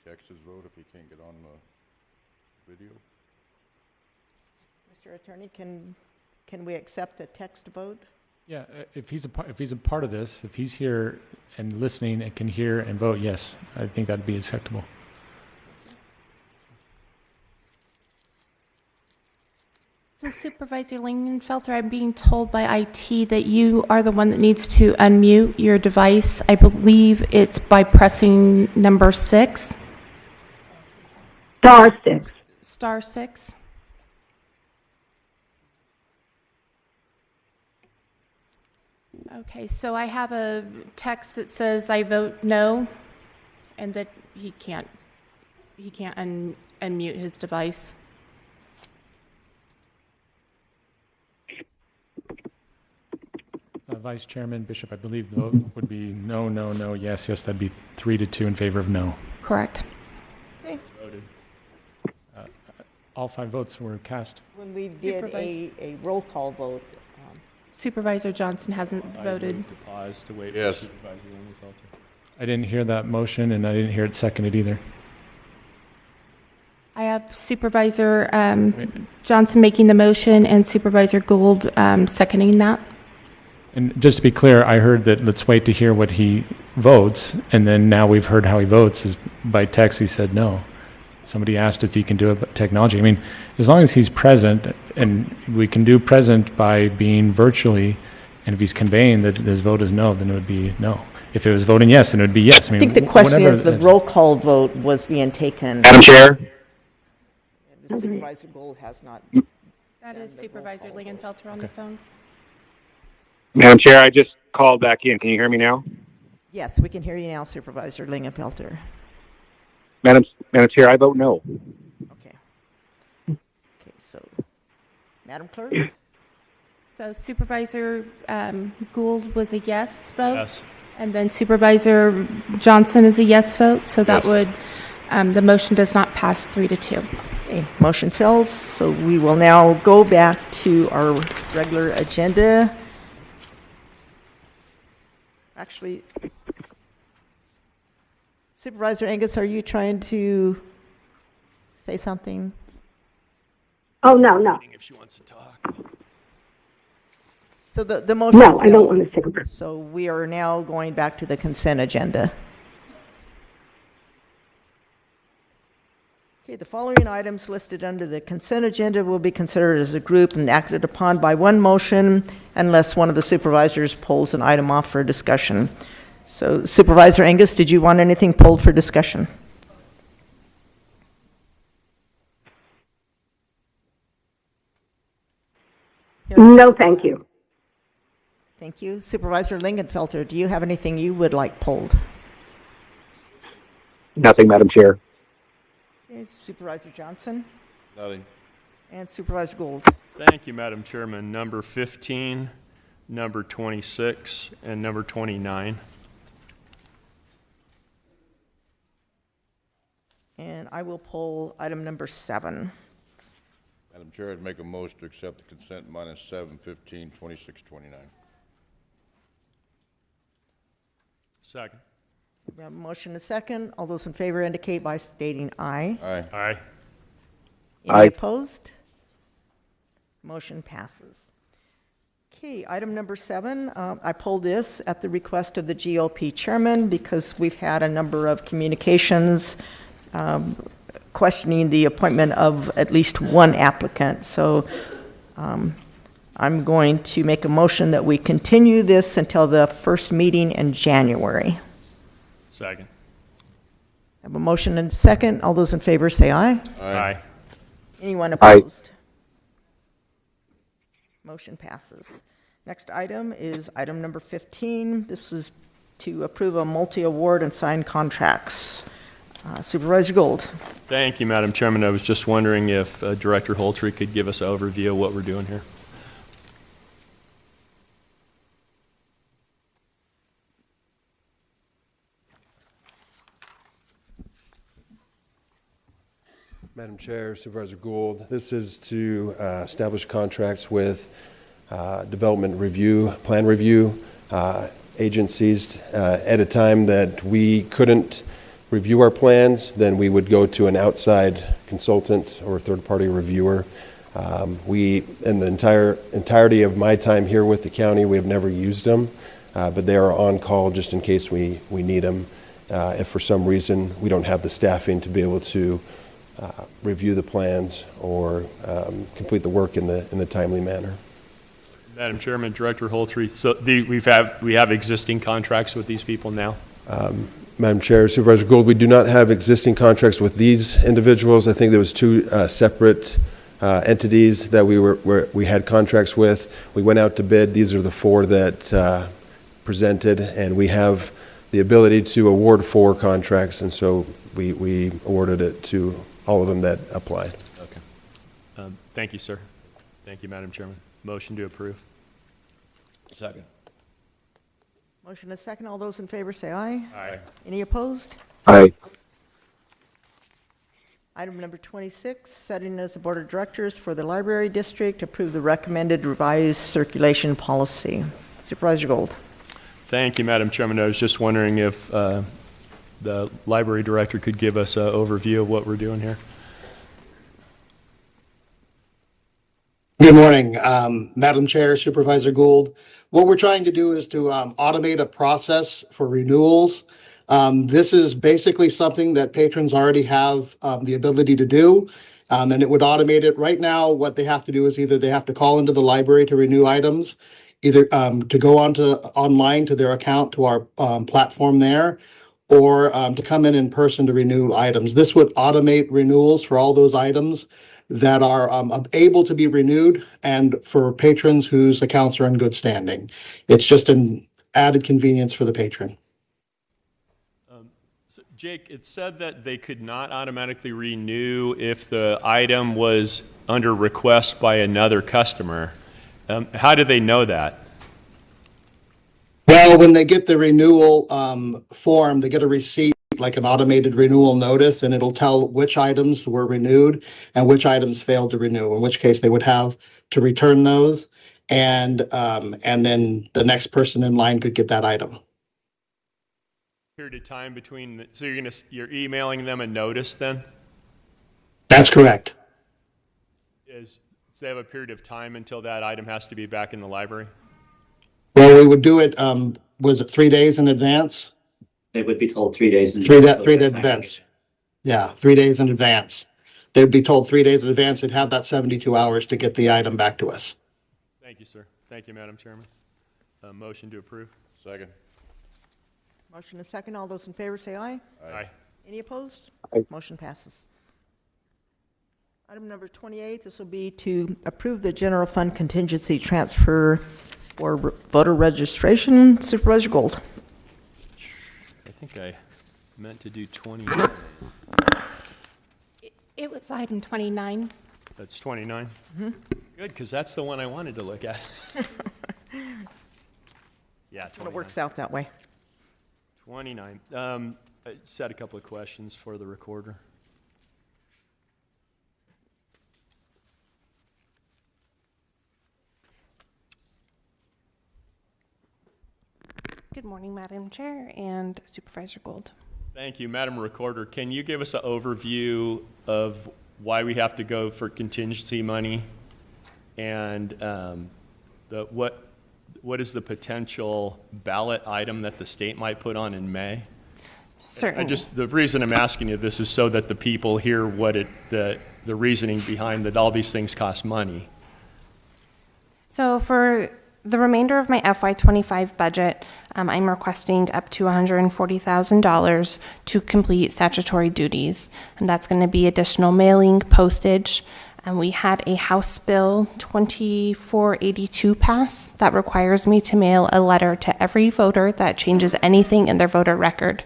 Text his vote if he can't get on the video. Mr. Attorney, can we accept a text vote? Yeah, if he's a part of this, if he's here and listening and can hear and vote, yes, I think that'd be acceptable. So Supervisor Lingenfelter, I'm being told by IT that you are the one that needs to unmute your device. I believe it's by pressing number 6. Star 6. Star 6. Okay, so I have a text that says I vote no, and that he can't He can't unmute his device. Vice Chairman Bishop, I believe the vote would be no, no, no, yes, yes. That'd be 3-2 in favor of no. Correct. Voted. All 5 votes were cast. When we did a roll call vote, Supervisor Johnson hasn't I voted. moved to pause to wait Yes. for Supervisor Lingenfelter. I didn't hear that motion, and I didn't hear it seconded either. I have Supervisor Johnson making the motion and Supervisor Gould seconding that. And just to be clear, I heard that let's wait to hear what he votes, and then now we've heard how he votes. Is by text, he said no. Somebody asked if he can do it by technology. I mean, as long as he's present, and we can do present by being virtually, and if he's conveying that his vote is no, then it would be no. If it was voting yes, then it would be yes. I think the question whatever is the it- roll call vote was being taken. Madam Chair? The Supervisor Gould has not. That is Supervisor Lingenfelter on the phone. Madam Chair, I just called back in. Can you hear me now? Yes, we can hear you now, Supervisor Lingenfelter. Madam Chair, I vote no. Okay. Okay, so, Madam Clerk? So Supervisor Gould was a yes vote? Yes. And then Supervisor Johnson is a yes vote, so that Yes. would, the motion does not pass 3-2. Okay, motion fails, so we will now go back to our regular agenda. Actually, Supervisor Angus, are you trying to say something? Oh, no. If she wants to talk. So the motion No, I don't failed. want to say that. So we are now going back to the consent agenda. Okay, the following items listed under the consent agenda will be considered as a group and acted upon by one motion unless one of the supervisors pulls an item off for discussion. So Supervisor Angus, did you want anything pulled for discussion? No, thank you. Thank you. Supervisor Lingenfelter, do you have anything you would like pulled? Nothing, Madam Chair. Okay, Supervisor Johnson Nothing. and Supervisor Gould. Thank you, Madam Chairman. Number 15, number 26, and number 29. And I will pull item number 7. Madam Chair, I'd make a motion to accept the consent minus 7, 15, 26, 29. Second. We have a motion and a second. All those in favor indicate by stating aye. Aye. Aye. Any Aye. opposed? Motion passes. Okay, item number 7, I pulled this at the request of the GOP chairman because we've had a number of communications questioning the appointment of at least one applicant. So I'm going to make a motion that we continue this until the first meeting in January. Second. I have a motion and a second. All those in favor say aye. Aye. Anyone Aye. opposed? Motion passes. Next item is item number 15. This is to approve a multi-award and sign contracts. Supervisor Gould. Thank you, Madam Chairman. I was just wondering if Director Holtry could give us an overview of what we're doing here. Madam Chair, Supervisor Gould, this is to establish contracts with development review, plan review agencies. At a time that we couldn't review our plans, then we would go to an outside consultant or third-party reviewer. In the entirety of my time here with the county, we have never used them, but they are on call just in case we need them. If for some reason we don't have the staffing to be able to review the plans or complete the work in the timely manner. Madam Chairman, Director Holtry, so we have existing contracts with these people now? Madam Chair, Supervisor Gould, we do not have existing contracts with these individuals. I think there was 2 separate entities that we had contracts with. We went out to bid. These are the 4 that presented, and we have the ability to award 4 contracts, and so we awarded it to all of them that applied. Okay. Thank you, sir. Thank you, Madam Chairman. Motion to approve. Second. Motion is second. All those in favor say aye. Aye. Any opposed? Aye. Item number 26, setting as the Board of Directors for the Library District, approve the recommended revised circulation policy. Supervisor Gold. Thank you, Madam Chairman. I was just wondering if the library director could give us an overview of what we're doing here. Good morning, Madam Chair, Supervisor Gould. What we're trying to do is to automate a process for renewals. This is basically something that patrons already have the ability to do, and it would automate it. Right now, what they have to do is either they have to call into the library to renew items, either to go online to their account to our platform there, or to come in person to renew items. This would automate renewals for all those items that are able to be renewed and for patrons whose accounts are in good standing. It's just an added convenience for the patron. So Jake, it said that they could not automatically renew if the item was under request by another customer. How do they know that? Well, when they get the renewal form, they get a receipt, like an automated renewal notice, and it'll tell which items were renewed and which items failed to renew, in which case they would have to return those, and then the next person in line could get that item. Period of time between, so you're emailing them a notice then? That's correct. So they have a period of time until that item has to be back in the library? Well, we would do it, was it 3 days in advance? They would be told 3 days in Three days in advance. Yeah, 3 days in advance. They'd be told 3 days in advance. They'd have that 72 hours to get the item back to us. Thank you, sir. Thank you, Madam Chairman. Motion to approve. Second. Motion is second. All those in favor say aye. Aye. Any opposed? Aye. Motion passes. Item number 28, this will be to approve the general fund contingency transfer for voter registration. Supervisor Gold. I think I meant to do 20. It was item 29. That's 29? Good, because that's the one I wanted to look at. Yeah, 29. It works out that way. 29. I just had a couple of questions for the recorder. Good morning, Madam Chair and Supervisor Gould. Thank you. Madam Recorder, can you give us an overview of why we have to go for contingency money and what is the potential ballot item that the state might put on in May? Certainly. The reason I'm asking you this is so that the people hear what the reasoning behind that all these things cost money. So for the remainder of my FY25 budget, I'm requesting up to $140,000 to complete statutory duties. And that's going to be additional mailing, postage. And we had a House Bill 2482 pass that requires me to mail a letter to every voter that changes anything in their voter record.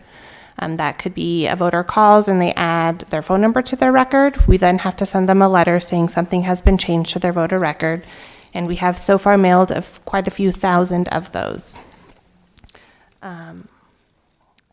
That could be a voter calls and they add their phone number to their record. We then have to send them a letter saying something has been changed to their voter record. And we have so far mailed quite a few thousand of those.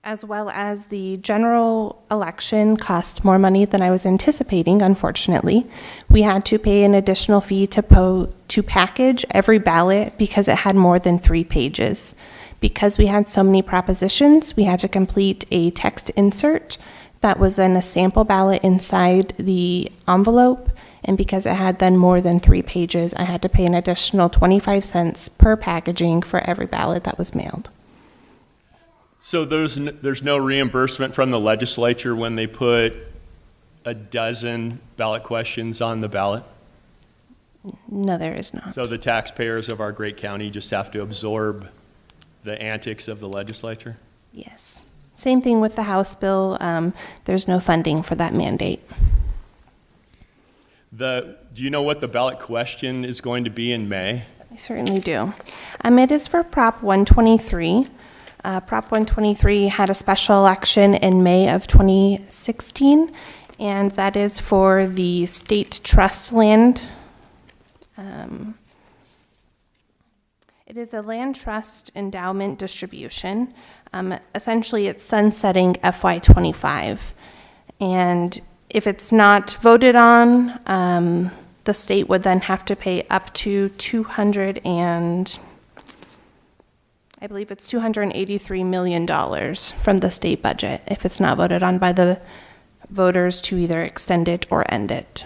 As well as the general election cost more money than I was anticipating, unfortunately. We had to pay an additional fee to package every ballot because it had more than 3 pages. Because we had so many propositions, we had to complete a text insert that was then a sample ballot inside the envelope. And because it had then more than 3 pages, I had to pay an additional 25 cents per packaging for every ballot that was mailed. So there's no reimbursement from the legislature when they put a dozen ballot questions on the ballot? No, there is not. So the taxpayers of our great county just have to absorb the antics of the legislature? Yes. Same thing with the House bill. There's no funding for that mandate. Do you know what the ballot question is going to be in May? I certainly do. It is for Prop 123, Prop 123 had a special election in May of 2016, and that is for the state trust land. It is a land trust endowment distribution. Essentially, it's sunsetting FY25. And if it's not voted on, the state would then have to pay up to $283 million from the state budget if it's not voted on by the voters to either extend it or end it.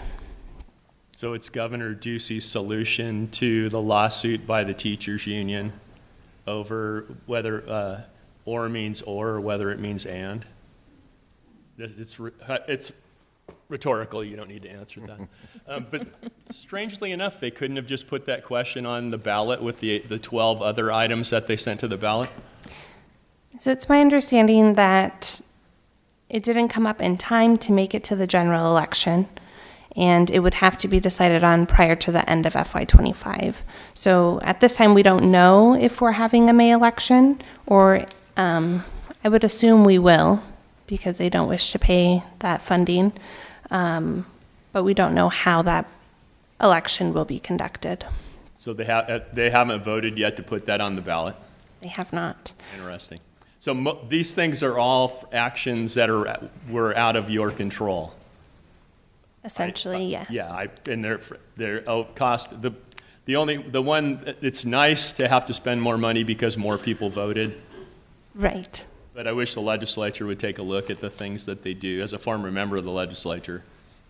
So it's Governor Ducey's solution to the lawsuit by the teachers union over whether or means or whether it means and? It's rhetorical, you don't need to answer that. But strangely enough, they couldn't have just put that question on the ballot with the 12 other items that they sent to the ballot? So it's my understanding that it didn't come up in time to make it to the general election, and it would have to be decided on prior to the end of FY25. So at this time, we don't know if we're having a May election, or I would assume we will, because they don't wish to pay that funding. But we don't know how that election will be conducted. So they haven't voted yet to put that on the ballot? They have not. Interesting. So these things are all actions that were out of your control? Essentially, yes. Yeah, and they're cost, the one, it's nice to have to spend more money because more people voted. Right. But I wish the legislature would take a look at the things that they do. As a former member of the legislature,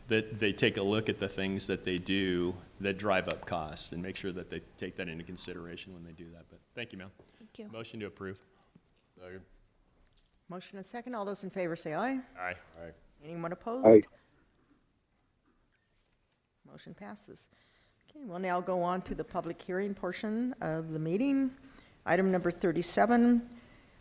that they take a look at the things that they do that drive up costs and make sure that they take that into consideration when they do that. But thank you, ma'am. Thank you. Motion to approve. Motion and second. All those in favor say aye. Aye. Anyone opposed? Aye. Motion passes. Okay, we'll now go on to the public hearing portion of the meeting. Item number 37.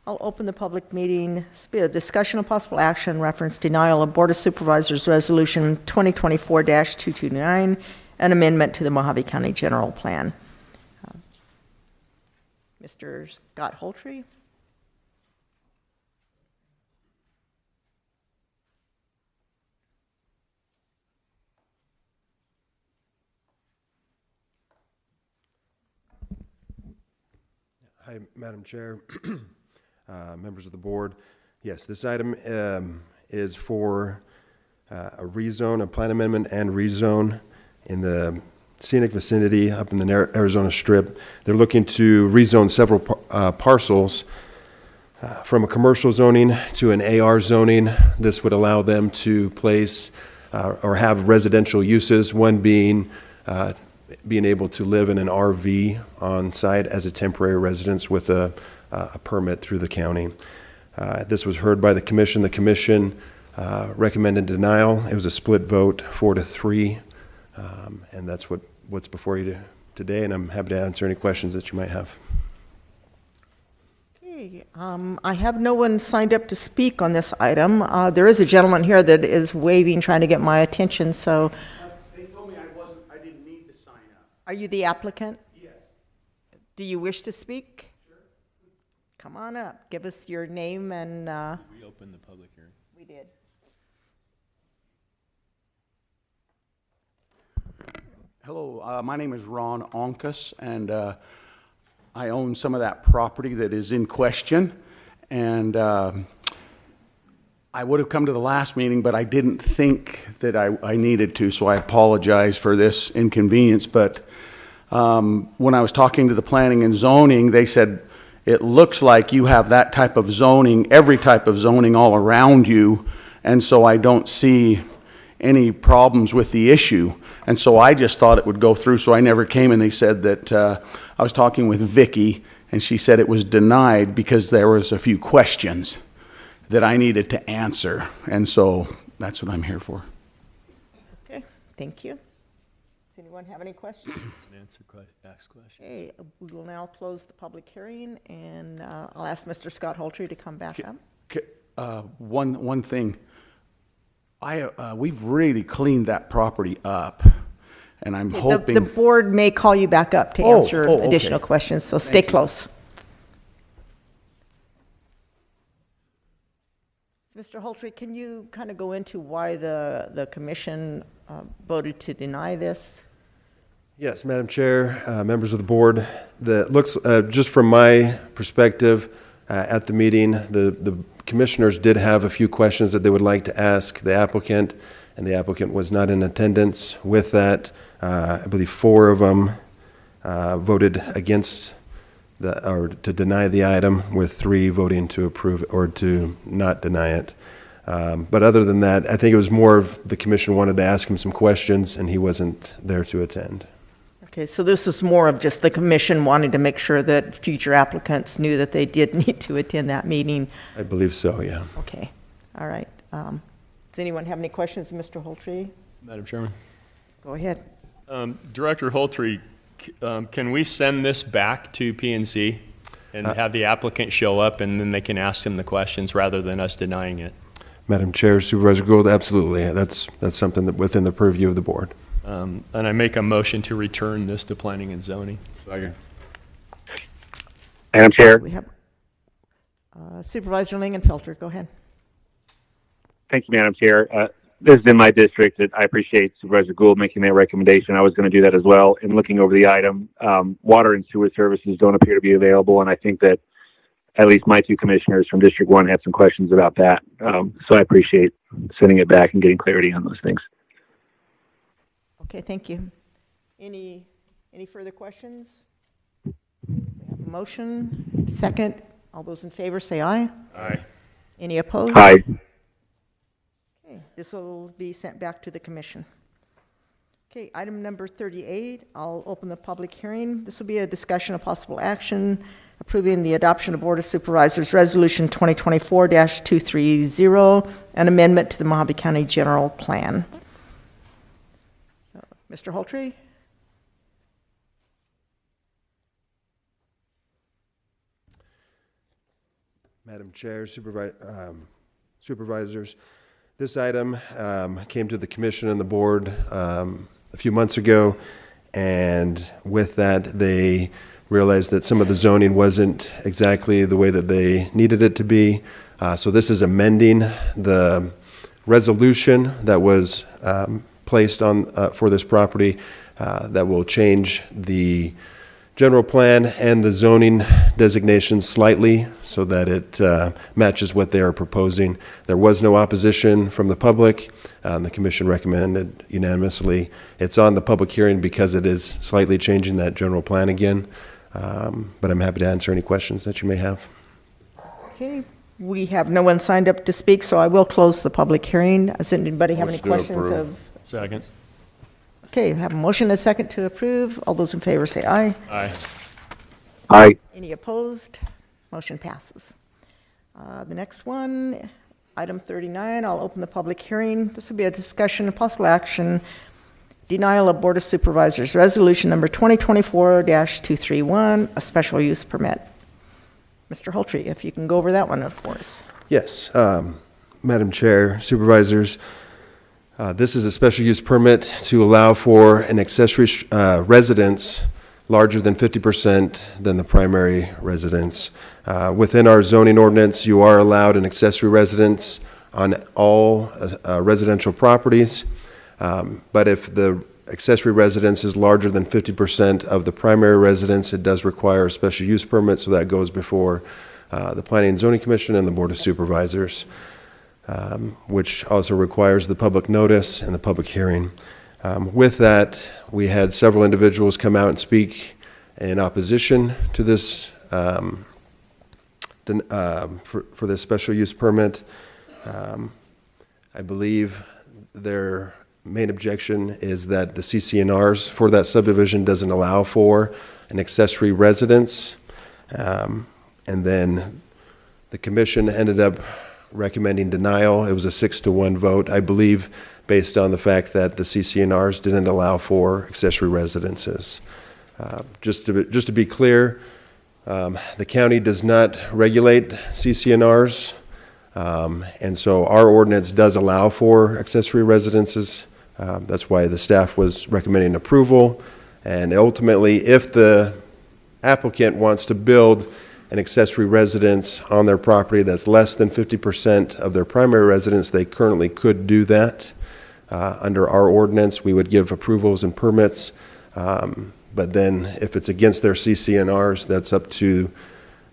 I'll open the public meeting. This will be a discussion of possible action reference denial of Board of Supervisors Resolution 2024-229, an amendment to the Mojave County General Plan. Mr. Scott Holtree. Hi, Madam Chair, members of the board. Yes, this item is for a rezone, a plan amendment and rezone in the scenic vicinity up in the Arizona Strip. They're looking to rezone several parcels from a commercial zoning to an AR zoning. This would allow them to place or have residential uses, one being able to live in an RV on site as a temporary residence with a permit through the county. This was heard by the commission. The commission recommended denial. It was a split vote, 4-3, and that's what's before you today, and I'm happy to answer any questions that you might have. Okay, I have no one signed up to speak on this item. There is a gentleman here that is waving, trying to get my attention, so. They told me I didn't need to sign up. Are you the applicant? Yes. Do you wish to speak? Sure. Come on up. Give us your name and. We opened the public hearing. We did. Hello, my name is Ron Onkus, and I own some of that property that is in question. And I would have come to the last meeting, but I didn't think that I needed to, so I apologize for this inconvenience. But when I was talking to the planning and zoning, they said, it looks like you have that type of zoning, every type of zoning all around you, and so I don't see any problems with the issue. And so I just thought it would go through, so I never came, and they said that, I was talking with Vicky, and she said it was denied because there was a few questions that I needed to answer, and so that's what I'm here for. Okay, thank you. Does anyone have any questions? Ask questions. Okay, we will now close the public hearing, and I'll ask Mr. Scott Holtree to come back up. One thing. We've really cleaned that property up, and I'm hoping. The board may call you back up to answer additional questions, so stay close. So, Mr. Holtry, can you kind of go into why the commission voted to deny this? Yes, Madam Chair, members of the board, looks, just from my perspective at the meeting, the commissioners did have a few questions that they would like to ask the applicant, and the applicant was not in attendance. With that, I believe 4 of them voted against or to deny the item, with 3 voting to approve or to not deny it. But other than that, I think it was more of the commission wanted to ask him some questions, and he wasn't there to attend. Okay, so this is more of just the commission wanting to make sure that future applicants knew that they did need to attend that meeting. I believe so, yeah. Okay, all right. Does anyone have any questions, Mr. Holtry? Madam Chairman. Go ahead. Director Holtry, can we send this back to P&Z and have the applicant show up, and then they can ask them the questions rather than us denying it? Madam Chair, Supervisor Gould, absolutely. That's something that within the purview of the board. And I make a motion to return this to planning and zoning. Second. Madam Chair, We have Supervisor Lingenfelter, go ahead. thank you, Madam Chair. This is in my district. I appreciate Supervisor Gould making that recommendation. I was going to do that as well. In looking over the item, water and sewer services don't appear to be available, and I think that at least my 2 commissioners from District 1 had some questions about that. So I appreciate sending it back and getting clarity on those things. Okay, thank you. Any further questions? We have a motion, second. All those in favor say aye. Aye. Any opposed? Aye. Okay, this will be sent back to the commission. Okay, item number 38, I'll open the public hearing. This will be a discussion of possible action approving the adoption of Board of Supervisors Resolution 2024-230, an amendment to the Mojave County General Plan. So, Mr. Holtry? Madam Chair, Supervisors, this item came to the commission and the board a few months ago, and with that, they realized that some of the zoning wasn't exactly the way that they needed it to be. So this is amending the resolution that was placed on for this property that will change the general plan and the zoning designations slightly so that it matches what they are proposing. There was no opposition from the public. The commission recommended unanimously. It's on the public hearing because it is slightly changing that general plan again. But I'm happy to answer any questions that you may have. Okay, we have no one signed up to speak, so I will close the public hearing. Does anybody have any Motion to questions approve. of? Second. Okay, we have a motion and a second to approve. All those in favor say aye. Aye. Aye. Any opposed? Motion passes. The next one, item 39, I'll open the public hearing. This will be a discussion of possible action, denial of Board of Supervisors Resolution number 2024-231, a special use permit. Mr. Holtry, if you can go over that one for us. Yes, Madam Chair, Supervisors, this is a special use permit to allow for an accessory residence larger than 50% than the primary residence. Within our zoning ordinance, you are allowed an accessory residence on all residential properties, but if the accessory residence is larger than 50% of the primary residence, it does require a special use permit, so that goes before the Planning and Zoning Commission and the Board of Supervisors, which also requires the public notice and the public hearing. With that, we had several individuals come out and speak in opposition to this for this special use permit. I believe their main objection is that the CCNRs for that subdivision doesn't allow for an accessory residence. And then the commission ended up recommending denial. It was a 6-1 vote, I believe, based on the fact that the CCNRs didn't allow for accessory residences. Just to be clear, the county does not regulate CCNRs, and so our ordinance does allow for accessory residences. That's why the staff was recommending approval. And ultimately, if the applicant wants to build an accessory residence on their property that's less than 50% of their primary residence, they currently could do that. Under our ordinance, we would give approvals and permits, but then if it's against their CCNRs, that's up to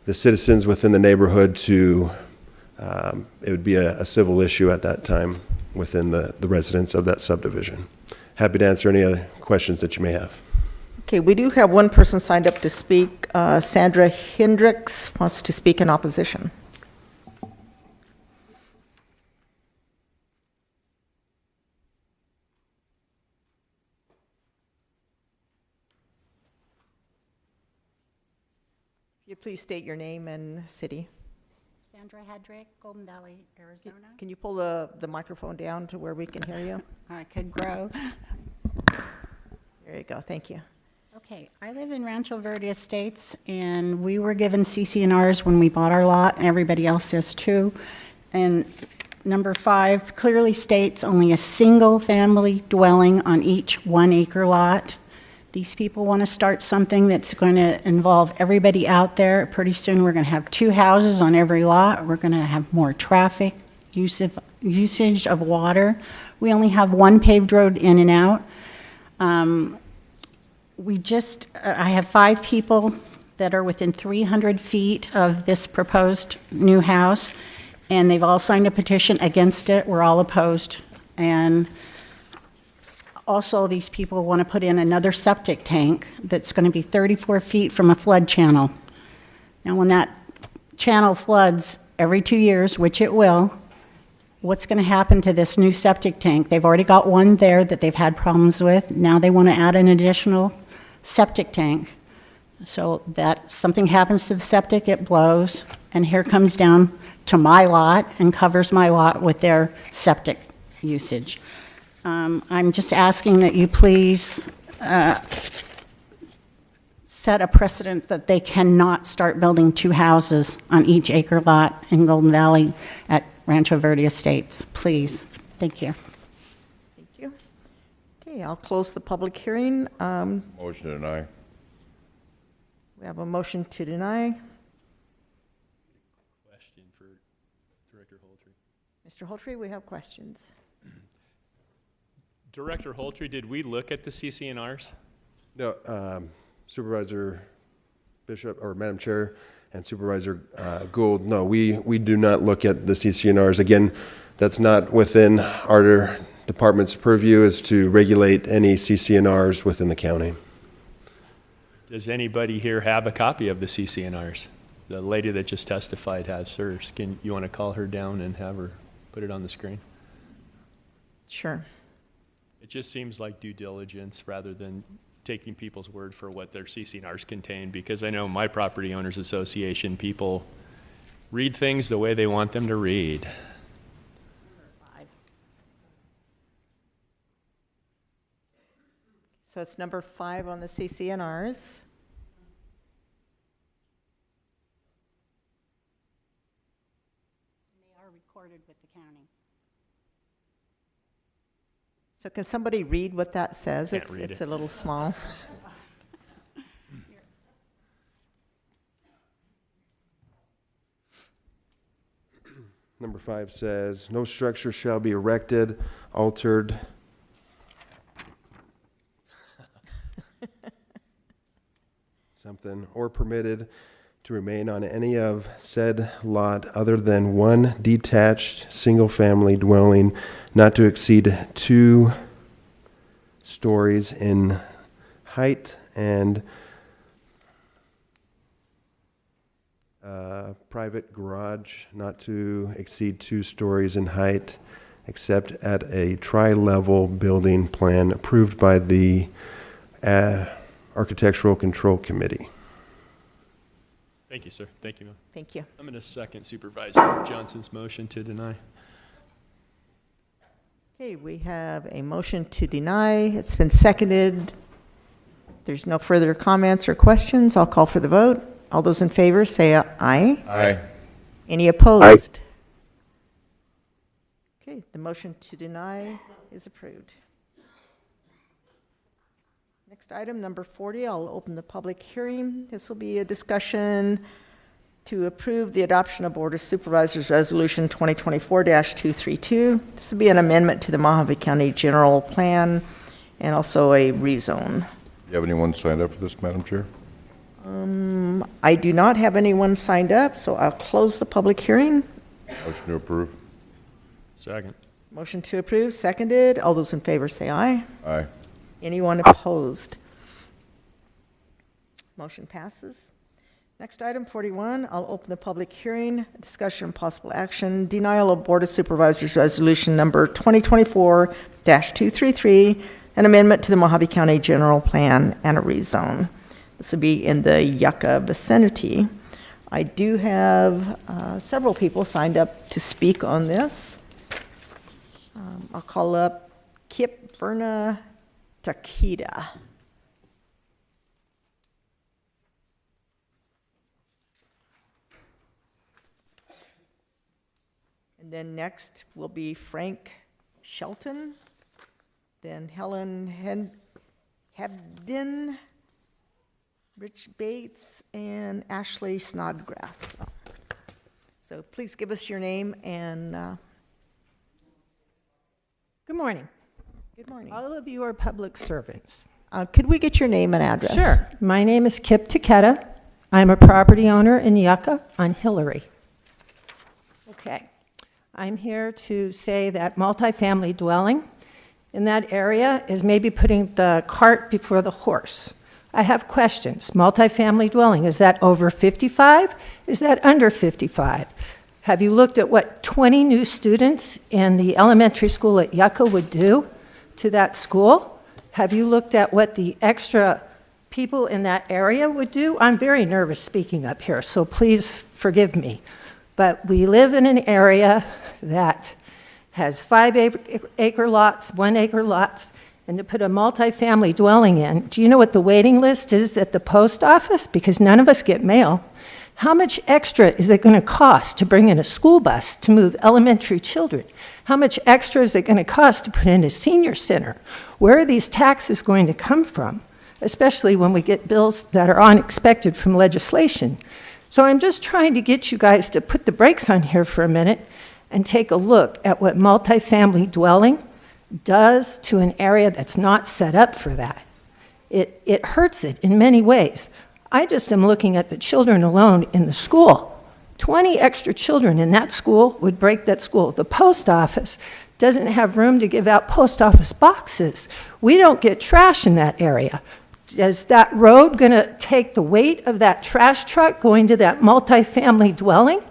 the citizens within the neighborhood to, it would be a civil issue at that time within the residents of that subdivision. Happy to answer any other questions that you may have. Okay, we do have one person signed up to speak. Sandra Hendricks wants to speak in opposition. Could you please state your name and city? Sandra Hedrick, Golden Valley, Arizona. Can you pull the microphone down to where we can hear you? I could grow. There you go, thank you. Okay, I live in Rancho Verde Estates, and we were given CCNRs when we bought our lot, and everybody else is too. And number 5 clearly states only a single-family dwelling on each 1-acre lot. These people want to start something that's going to involve everybody out there. Pretty soon, we're going to have 2 houses on every lot. We're going to have more traffic, usage of water. We only have 1 paved road in and out. I have 5 people that are within 300 feet of this proposed new house, and they've all signed a petition against it. We're all opposed. And also, these people want to put in another septic tank that's going to be 34 feet from a flood channel. Now, when that channel floods every 2 years, which it will, what's going to happen to this new septic tank? They've already got one there that they've had problems with. Now they want to add an additional septic tank. So that something happens to the septic, it blows, and here comes down to my lot and covers my lot with their septic usage. I'm just asking that you please set a precedent that they cannot start building 2 houses on each acre lot in Golden Valley at Rancho Verde Estates, please. Thank you. Thank you. Okay, I'll close the public hearing. Motion to deny. We have a motion to deny. Question for Director Holtry. Mr. Holtry, we have questions. Director Holtry, did we look at the CCNRs? No, Supervisor Bishop, or Madam Chair, and Supervisor Gould, no, we do not look at the CCNRs. Again, that's not within our department's purview, is to regulate any CCNRs within the county. Does anybody here have a copy of the CCNRs? The lady that just testified has hers. You want to call her down and have her put it on the screen? Sure. It just seems like due diligence rather than taking people's word for what their CCNRs contain, because I know my property owners association people read things the way they want them to read. So it's number 5 on the CCNRs. They are recorded with the county. So can somebody read what that says? Can't read It's it. a little small. Number 5 says, no structure shall be erected, altered, something, or permitted to remain on any of said lot other than one detached, single-family dwelling not to exceed 2 stories in height and private garage not to exceed 2 stories in height, except at a tri-level building plan approved by the Architectural Control Committee. Thank you, sir. Thank you, ma'am. Thank you. I'm going to second Supervisor Johnson's motion to deny. Okay, we have a motion to deny. It's been seconded. There's no further comments or questions. I'll call for the vote. All those in favor say aye. Aye. Any opposed? Okay, the motion to deny is approved. Next item, number 40, I'll open the public hearing. This will be a discussion to approve the adoption of Board of Supervisors Resolution 2024-232. This would be an amendment to the Mojave County General Plan and also a rezone. Do you have anyone signed up for this, Madam Chair? I do not have anyone signed up, so I'll close the public hearing. Motion to approve. Second. Motion to approve, seconded. All those in favor say aye. Aye. Anyone opposed? Motion passes. Next item, 41, I'll open the public hearing. Discussion and possible action, denial of Board of Supervisors Resolution number 2024-233, an amendment to the Mojave County General Plan and a rezone. This would be in the Yucca vicinity. I do have several people signed up to speak on this. I'll call up Kip Verna Takeda. And then next will be Frank Shelton, then Helen Hebden, Rich Bates, and Ashley Snodgrass. So please give us your name and... Good morning. Good morning. All of you are public servants. Could we get your name and address? Sure. My name is Kip Takeda. I'm a property owner in Yucca on Hillary. Okay. I'm here to say that multifamily dwelling in that area is maybe putting the cart before the horse. I have questions. Multifamily dwelling, is that over 55? Is that under 55? Have you looked at what 20 new students in the elementary school at Yucca would do to that school? Have you looked at what the extra people in that area would do? I'm very nervous speaking up here, so please forgive me. But we live in an area that has 5-acre lots, 1-acre lots, and to put a multifamily dwelling in, do you know what the waiting list is at the post office? Because none of us get mail. How much extra is it going to cost to bring in a school bus to move elementary children? How much extra is it going to cost to put in a senior center? Where are these taxes going to come from? Especially when we get bills that are unexpected from legislation. So I'm just trying to get you guys to put the brakes on here for a minute and take a look at what multifamily dwelling does to an area that's not set up for that. It hurts it in many ways. I just am looking at the children alone in the school. 20 extra children in that school would break that school. The post office doesn't have room to give out post office boxes. We don't get trash in that area. Is that road going to take the weight of that trash truck going to that multifamily dwelling?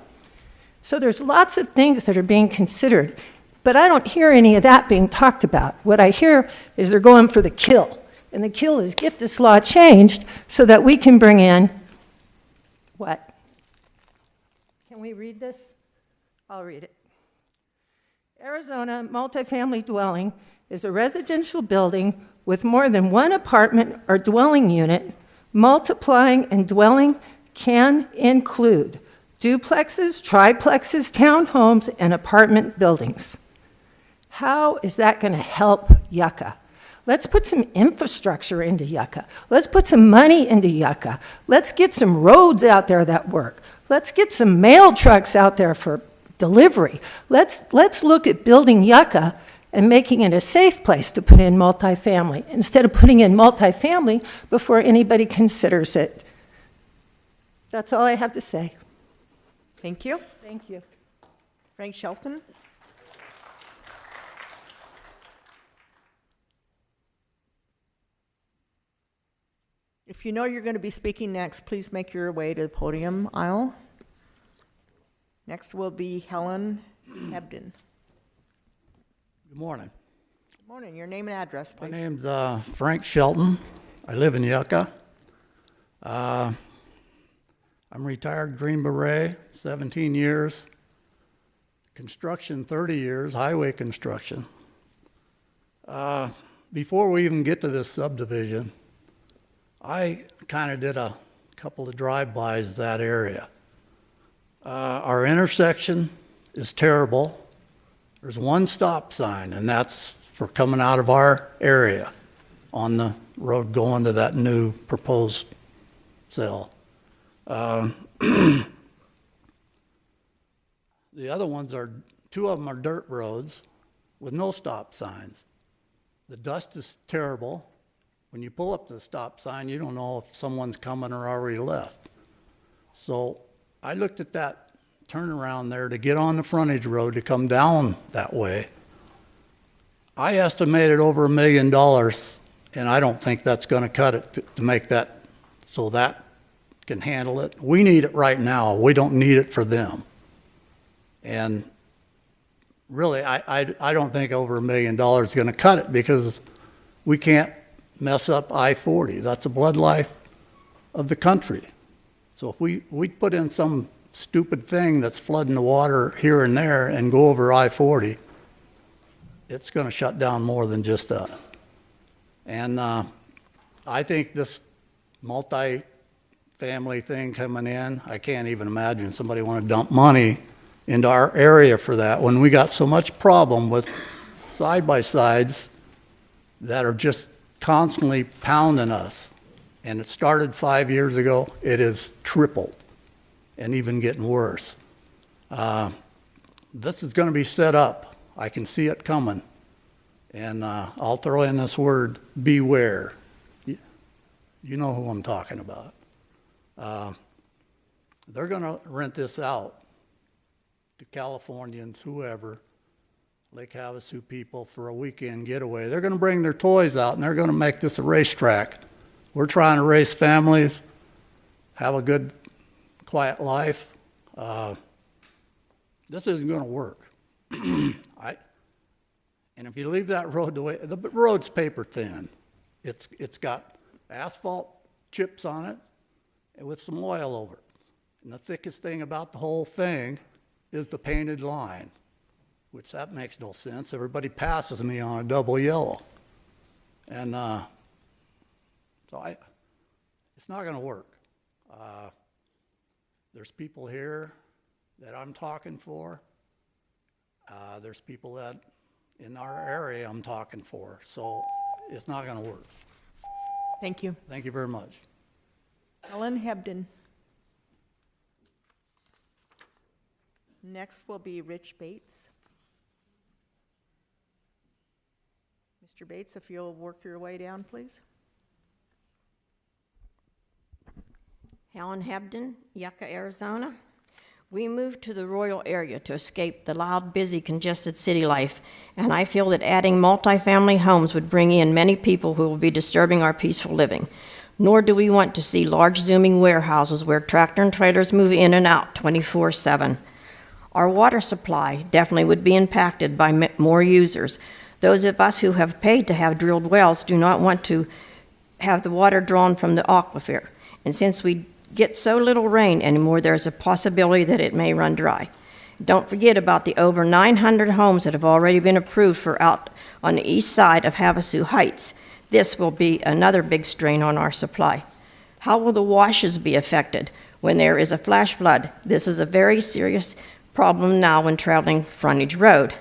So there's lots of things that are being considered, but I don't hear any of that being talked about. What I hear is they're going for the kill, and the kill is get this law changed so that we can bring in, what? Can we read this? I'll read it. Arizona multifamily dwelling is a residential building with more than one apartment or dwelling unit. Multiplying and dwelling can include duplexes, triplexes, townhomes, and apartment buildings. How is that going to help Yucca? Let's put some infrastructure into Yucca. Let's put some money into Yucca. Let's get some roads out there that work. Let's get some mail trucks out there for delivery. Let's look at building Yucca and making it a safe place to put in multifamily, instead of putting in multifamily before anybody considers it. That's all I have to say. Thank you. Thank you. Frank Shelton. If you know you're going to be speaking next, please make your way to the podium aisle. Next will be Helen Hebden. Good morning. Good morning. Your name and address, please. My name's Frank Shelton. I live in Yucca. I'm retired Green Beret, 17 years. Construction, 30 years, highway construction. Before we even get to this subdivision, I kind of did a couple of drive-bys that area. Our intersection is terrible. There's one stop sign, and that's for coming out of our area on the road going to that new proposed cell. The other ones are, two of them are dirt roads with no stop signs. The dust is terrible. When you pull up to the stop sign, you don't know if someone's coming or already left. So I looked at that turnaround there to get on the frontage road to come down that way. I estimated over $1 million, and I don't think that's going to cut it to make that so that can handle it. We need it right now. We don't need it for them. And really, I don't think over $1 million is going to cut it because we can't mess up I-40. That's a blood life of the country. So if we put in some stupid thing that's flooding the water here and there and go over I-40, it's going to shut down more than just us. And I think this multi-family thing coming in, I can't even imagine somebody want to dump money into our area for that when we got so much problem with side-by-sides that are just constantly pounding us. And it started 5 years ago. It has tripled and even getting worse. This is going to be set up. I can see it coming. And I'll throw in this word, beware. You know who I'm talking about. They're going to rent this out to Californians, whoever, Lake Havasu people for a weekend getaway. They're going to bring their toys out and they're going to make this a racetrack. We're trying to raise families, have a good, quiet life. This isn't going to work. And if you leave that road the way, the road's paper thin. It's got asphalt chips on it and with some oil over it. And the thickest thing about the whole thing is the painted line, which that makes no sense. Everybody passes me on a double yellow. And so it's not going to work. There's people here that I'm talking for. There's people that in our area I'm talking for. So it's not going to work. Thank you. Thank you very much. Ellen Hebden. Next will be Rich Bates. Mr. Bates, if you'll work your way down, please. Helen Hebden, Yucca, Arizona. We moved to the Royal area to escape the loud, busy, congested city life, and I feel that adding multifamily homes would bring in many people who will be disturbing our peaceful living. Nor do we want to see large zooming warehouses where tractor and trailers move in and out 24/7. Our water supply definitely would be impacted by more users. Those of us who have paid to have drilled wells do not want to have the water drawn from the aquifer. And since we get so little rain anymore, there's a possibility that it may run dry. Don't forget about the over 900 homes that have already been approved for out on the east side of Havasu Heights. This will be another big strain on our supply. How will the washes be affected when there is a flash flood? This is a very serious problem now when traveling frontage road.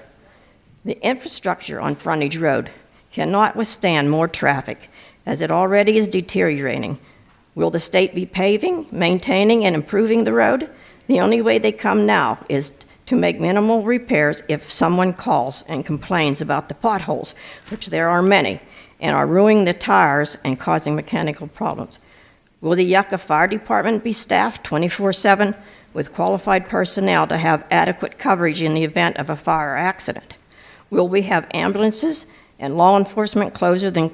The infrastructure on frontage road cannot withstand more traffic as it already is deteriorating. Will the state be paving, maintaining, and improving the road? The only way they come now is to make minimal repairs if someone calls and complains about the potholes, which there are many, and are ruining the tires and causing mechanical problems. Will the Yucca Fire Department be staffed 24/7 with qualified personnel to have adequate coverage in the event of a fire accident? Will we have ambulances and law enforcement closer than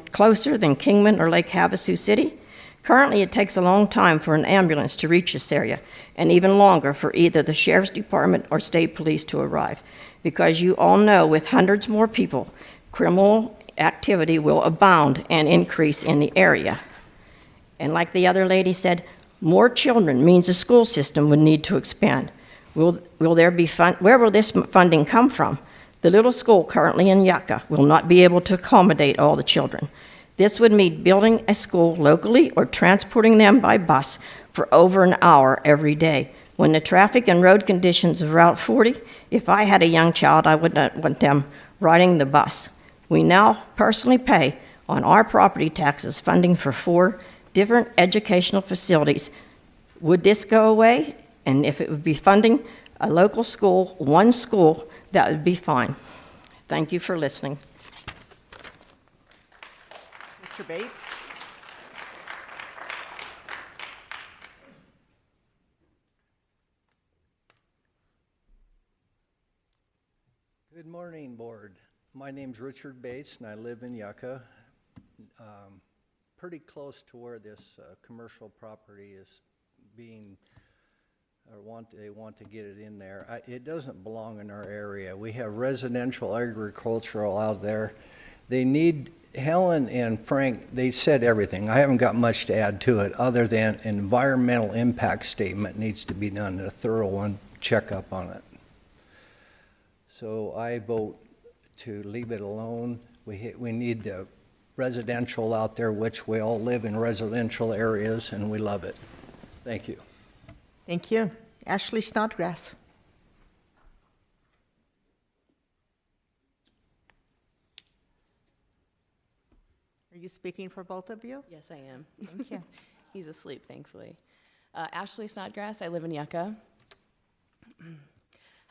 Kingman or Lake Havasu City? Currently, it takes a long time for an ambulance to reach this area, and even longer for either the Sheriff's Department or state police to arrive. Because you all know, with hundreds more people, criminal activity will abound and increase in the area. And like the other lady said, more children means the school system would need to expand. Will there be where will this funding come from? The little school currently in Yucca will not be able to accommodate all the children. This would mean building a school locally or transporting them by bus for over an hour every day. When the traffic and road conditions of Route 40, if I had a young child, I would not want them riding the bus. We now personally pay on our property taxes funding for 4 different educational facilities. Would this go away? And if it would be funding a local school, one school, that would be fine. Thank you for listening. Mr. Bates? Good morning, Board. My name's Richard Bates, and I live in Yucca, pretty close to where this commercial property is being, they want to get it in there. It doesn't belong in our area. We have residential agricultural out there. They need, Helen and Frank, they said everything. I haven't got much to add to it, other than an environmental impact statement needs to be done, a thorough one, checkup on it. So I vote to leave it alone. We need the residential out there, which we all live in residential areas, and we love it. Thank you. Thank you. Ashley Snodgrass. Are you speaking for both of you? Yes, I am. Thank you. He's asleep, thankfully. Ashley Snodgrass, I live in Yucca.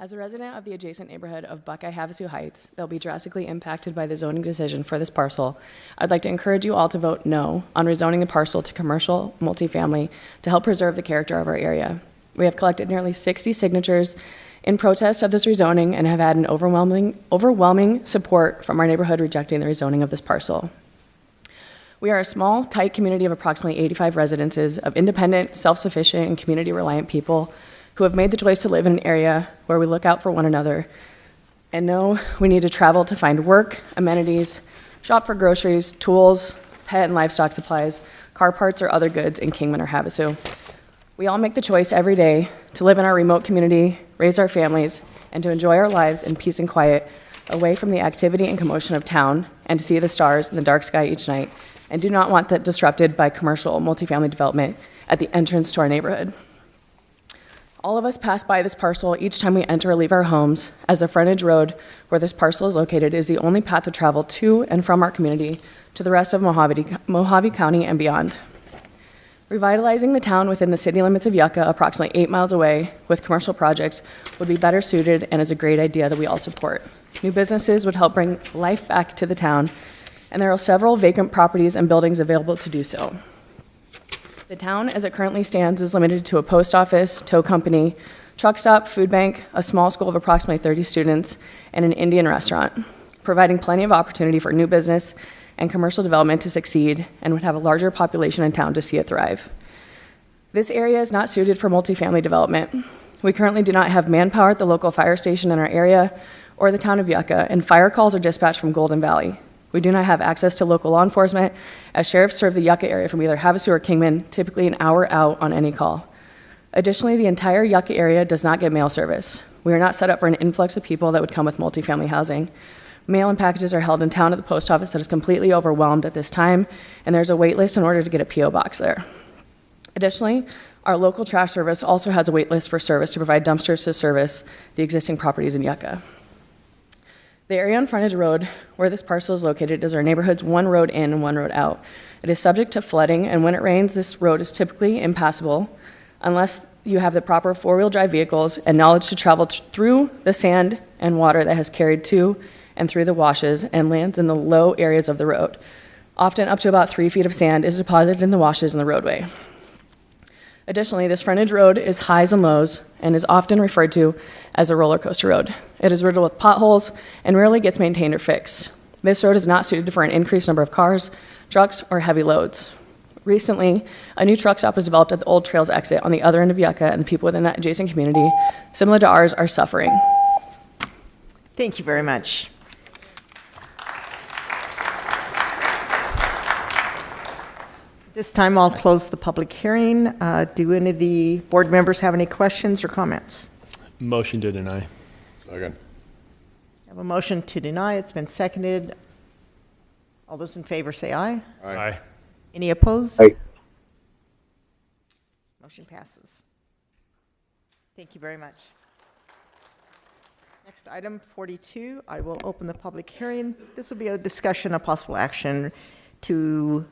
As a resident of the adjacent neighborhood of Buckeye Havasu Heights, they'll be drastically impacted by the zoning decision for this parcel. I'd like to encourage you all to vote no on rezoning the parcel to commercial multifamily to help preserve the character of our area. We have collected nearly 60 signatures in protest of this rezoning and have had an overwhelming support from our neighborhood rejecting the rezoning of this parcel. We are a small, tight community of approximately 85 residences of independent, self-sufficient, and community-reliant people who have made the choice to live in an area where we look out for one another and know we need to travel to find work, amenities, shop for groceries, tools, pet and livestock supplies, car parts, or other goods in Kingman or Havasu. We all make the choice every day to live in our remote community, raise our families, and to enjoy our lives in peace and quiet, away from the activity and commotion of town, and to see the stars in the dark sky each night, and do not want that disrupted by commercial multifamily development at the entrance to our neighborhood. All of us pass by this parcel each time we enter or leave our homes, as the frontage road where this parcel is located is the only path of travel to and from our community to the rest of Mojave County and beyond. Revitalizing the town within the city limits of Yucca, approximately 8 miles away, with commercial projects would be better suited and is a great idea that we all support. New businesses would help bring life back to the town, and there are several vacant properties and buildings available to do so. The town, as it currently stands, is limited to a post office, tow company, truck stop, food bank, a small school of approximately 30 students, and an Indian restaurant, providing plenty of opportunity for new business and commercial development to succeed, and would have a larger population in town to see it thrive. This area is not suited for multifamily development. We currently do not have manpower at the local fire station in our area or the town of Yucca, and fire calls are dispatched from Golden Valley. We do not have access to local law enforcement, as sheriffs serve the Yucca area from either Havasu or Kingman, typically an hour out on any call. Additionally, the entire Yucca area does not get mail service. We are not set up for an influx of people that would come with multifamily housing. Mail and packages are held in town at the post office that is completely overwhelmed at this time, and there's a wait list in order to get a P.O. box there. Additionally, our local trash service also has a wait list for service to provide dumpsters to service the existing properties in Yucca. The area on Frontage Road, where this parcel is located, is our neighborhood's one road in and one road out. It is subject to flooding, and when it rains, this road is typically impassable unless you have the proper four-wheel drive vehicles and knowledge to travel through the sand and water that has carried to and through the washes and lands in the low areas of the road. Often up to about 3 feet of sand is deposited in the washes in the roadway. Additionally, this frontage road is highs and lows and is often referred to as a roller coaster road. It is riddled with potholes and rarely gets maintained or fixed. This road is not suited for an increased number of cars, trucks, or heavy loads. Recently, a new truck stop was developed at the Old Trails exit on the other end of Yucca, and the people within that adjacent community, similar to ours, are suffering. Thank you very much. This time I'll close the public hearing. Do any of the board members have any questions or comments? Motion to deny. Second. I have a motion to deny. It's been seconded. All those in favor say aye. Aye. Any opposed? Aye. Motion passes. Thank you very much. Next item, 42, I will open the public hearing. This will be a discussion of possible action to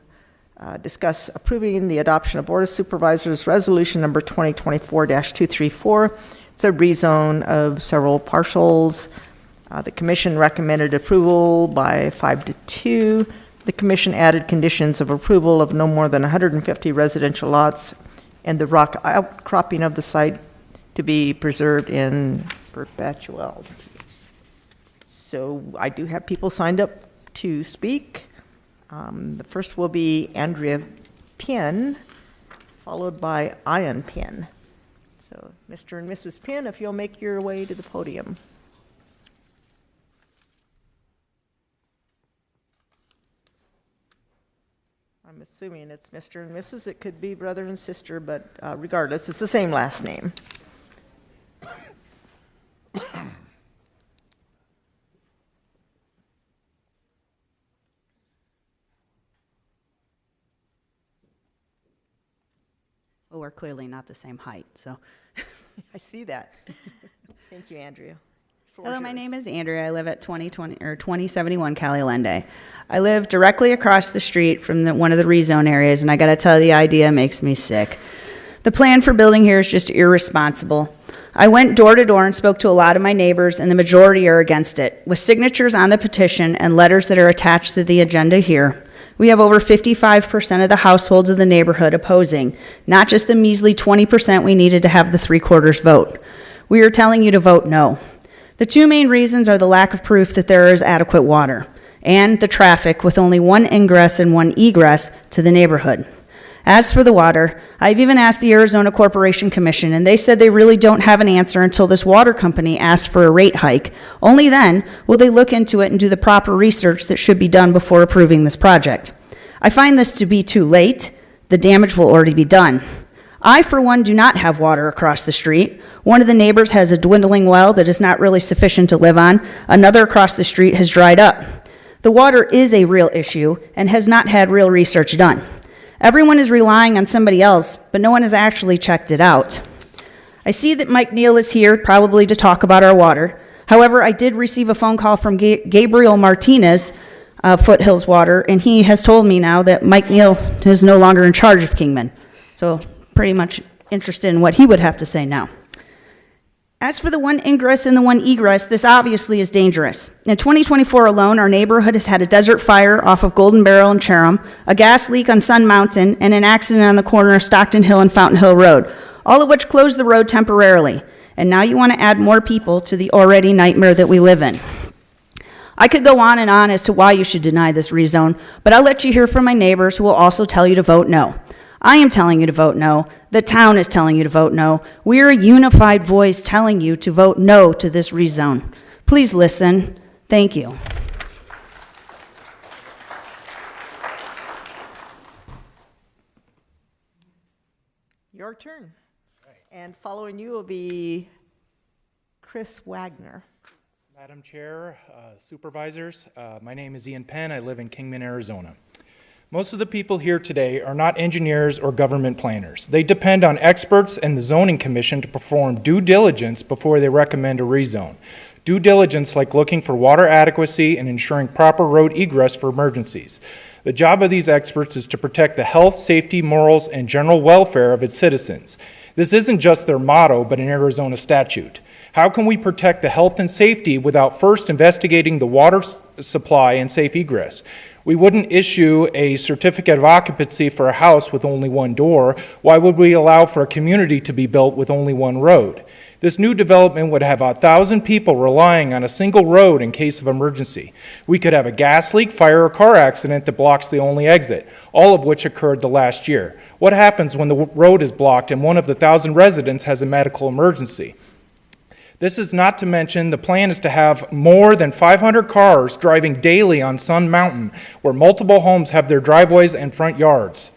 discuss approving the adoption of Board of Supervisors Resolution Number 2024-234. It's a rezone of several parcels. The commission recommended approval by 5-2. The commission added conditions of approval of no more than 150 residential lots and the rock outcropping of the site to be preserved in perpetuity. So I do have people signed up to speak. The first will be Andrea Pinn, followed by Ian Pinn. So Mr. and Mrs. Pinn, if you'll make your way to the podium. I'm assuming it's Mr. and Mrs. It could be brother and sister, but regardless, it's the same last name. Well, we're clearly not the same height, so. I see that. Thank you, Andrea. Hello, my name is Andrea. I live at 2071 Caliolende. I live directly across the street from one of the rezone areas, and I gotta tell you, the idea makes me sick. The plan for building here is just irresponsible. I went door to door and spoke to a lot of my neighbors, and the majority are against it. With signatures on the petition and letters that are attached to the agenda here, we have over 55% of the households of the neighborhood opposing, not just the measly 20% we needed to have the 3/4 vote. We are telling you to vote no. The two main reasons are the lack of proof that there is adequate water, and the traffic with only one ingress and one egress to the neighborhood. As for the water, I've even asked the Arizona Corporation Commission, and they said they really don't have an answer until this water company asks for a rate hike. Only then will they look into it and do the proper research that should be done before approving this project. I find this to be too late. The damage will already be done. I, for one, do not have water across the street. One of the neighbors has a dwindling well that is not really sufficient to live on. Another across the street has dried up. The water is a real issue and has not had real research done. Everyone is relying on somebody else, but no one has actually checked it out. I see that Mike Neal is here, probably to talk about our water. However, I did receive a phone call from Gabriel Martinez, Foothills Water, and he has told me now that Mike Neal is no longer in charge of Kingman. So pretty much interested in what he would have to say now. As for the one ingress and the one egress, this obviously is dangerous. In 2024 alone, our neighborhood has had a desert fire off of Golden Barrel and Chatham, a gas leak on Sun Mountain, and an accident on the corner of Stockton Hill and Fountain Hill Road, all of which closed the road temporarily. And now you want to add more people to the already nightmare that we live in. I could go on and on as to why you should deny this rezone, but I'll let you hear from my neighbors who will also tell you to vote no. I am telling you to vote no. The town is telling you to vote no. We are a unified voice telling you to vote no to this rezone. Please listen. Thank you. Your turn. And following you will be Chris Wagner. Madam Chair, Supervisors, my name is Ian Penn. I live in Kingman, Arizona. Most of the people here today are not engineers or government planners. They depend on experts and the Zoning Commission to perform due diligence before they recommend a rezone. Due diligence like looking for water adequacy and ensuring proper road egress for emergencies. The job of these experts is to protect the health, safety, morals, and general welfare of its citizens. This isn't just their motto, but an Arizona statute. How can we protect the health and safety without first investigating the water supply and safe egress? We wouldn't issue a certificate of occupancy for a house with only one door. Why would we allow for a community to be built with only one road? This new development would have 1,000 people relying on a single road in case of emergency. We could have a gas leak, fire, or car accident that blocks the only exit, all of which occurred the last year. What happens when the road is blocked and one of the 1,000 residents has a medical emergency? This is not to mention the plan is to have more than 500 cars driving daily on Sun Mountain, where multiple homes have their driveways and front yards.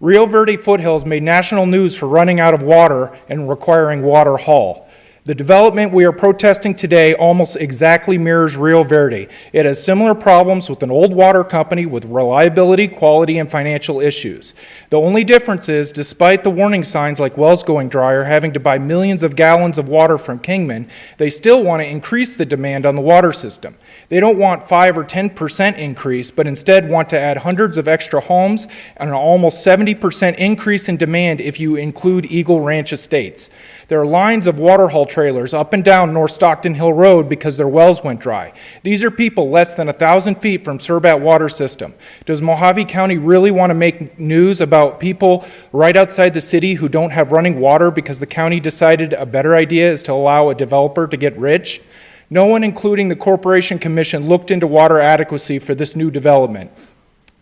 Rio Verde Foothills made national news for running out of water and requiring water haul. The development we are protesting today almost exactly mirrors Rio Verde. It has similar problems with an old water company with reliability, quality, and financial issues. The only difference is, despite the warning signs like wells going dry or having to buy millions of gallons of water from Kingman, they still want to increase the demand on the water system. They don't want 5 or 10% increase, but instead want to add hundreds of extra homes and an almost 70% increase in demand if you include Eagle Ranch Estates. There are lines of water haul trailers up and down North Stockton Hill Road because their wells went dry. These are people less than 1,000 feet from Surbat water system. Does Mojave County really want to make news about people right outside the city who don't have running water because the county decided a better idea is to allow a developer to get rich? No one, including the Corporation Commission, looked into water adequacy for this new development.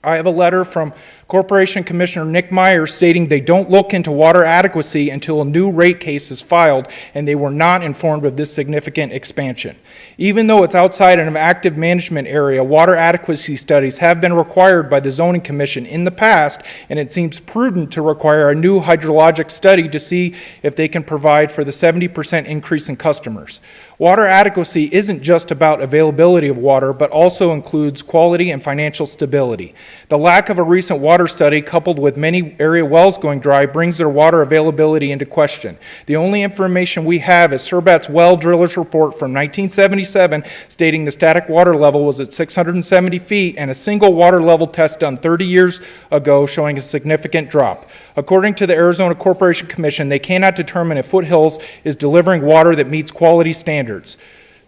I have a letter from Corporation Commissioner Nick Myers stating they don't look into water adequacy until a new rate case is filed, and they were not informed of this significant expansion. Even though it's outside an active management area, water adequacy studies have been required by the Zoning Commission in the past, and it seems prudent to require a new hydrologic study to see if they can provide for the 70% increase in customers. Water adequacy isn't just about availability of water, but also includes quality and financial stability. The lack of a recent water study, coupled with many area wells going dry, brings their water availability into question. The only information we have is Surbat's well driller's report from 1977 stating the static water level was at 670 feet and a single water level test done 30 years ago showing a significant drop. According to the Arizona Corporation Commission, they cannot determine if Foothills is delivering water that meets quality standards.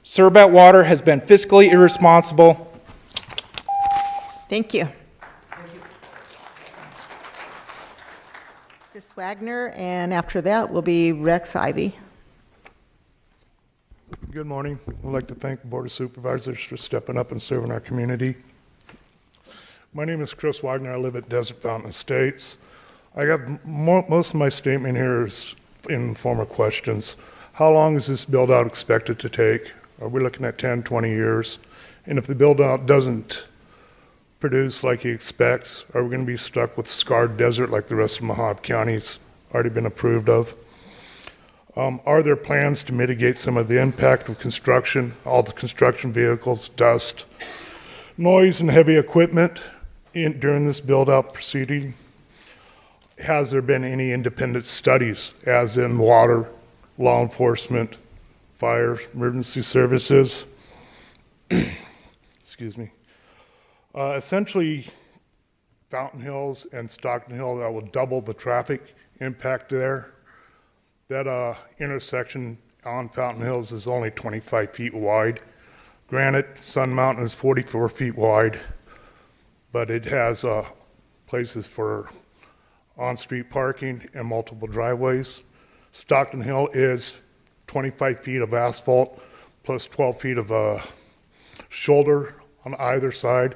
Surbat Water has been fiscally irresponsible. Thank you. Chris Wagner, and after that will be Rex Ivy. Good morning. I'd like to thank the Board of Supervisors for stepping up and serving our community. My name is Chris Wagner. I live at Desert Fountain Estates. I got most of my statement here is in the form of questions. How long is this build out expected to take? Are we looking at 10, 20 years? And if the build out doesn't produce like he expects, are we going to be stuck with scarred desert like the rest of Mojave County's already been approved of? Are there plans to mitigate some of the impact of construction, all the construction vehicles, dust, noise, and heavy equipment during this build out proceeding? Has there been any independent studies, as in water, law enforcement, fire, emergency services? Excuse me. Essentially, Fountain Hills and Stockton Hill, that will double the traffic impact there. That intersection on Fountain Hills is only 25 feet wide. Granted, Sun Mountain is 44 feet wide, but it has places for on-street parking and multiple driveways. Stockton Hill is 25 feet of asphalt plus 12 feet of shoulder on either side.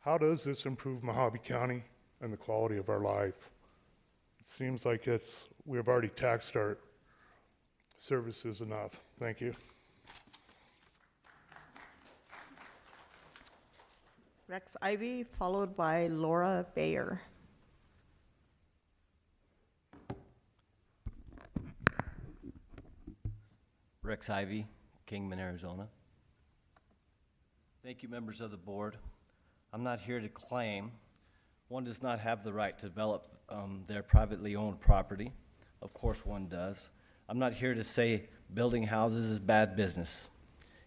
How does this improve Mojave County and the quality of our life? It seems like we've already taxed our services enough. Thank you. Rex Ivy, followed by Laura Bayer. Rex Ivy, Kingman, Arizona. Thank you, members of the board. I'm not here to claim. One does not have the right to develop their privately owned property. Of course one does. I'm not here to say building houses is bad business.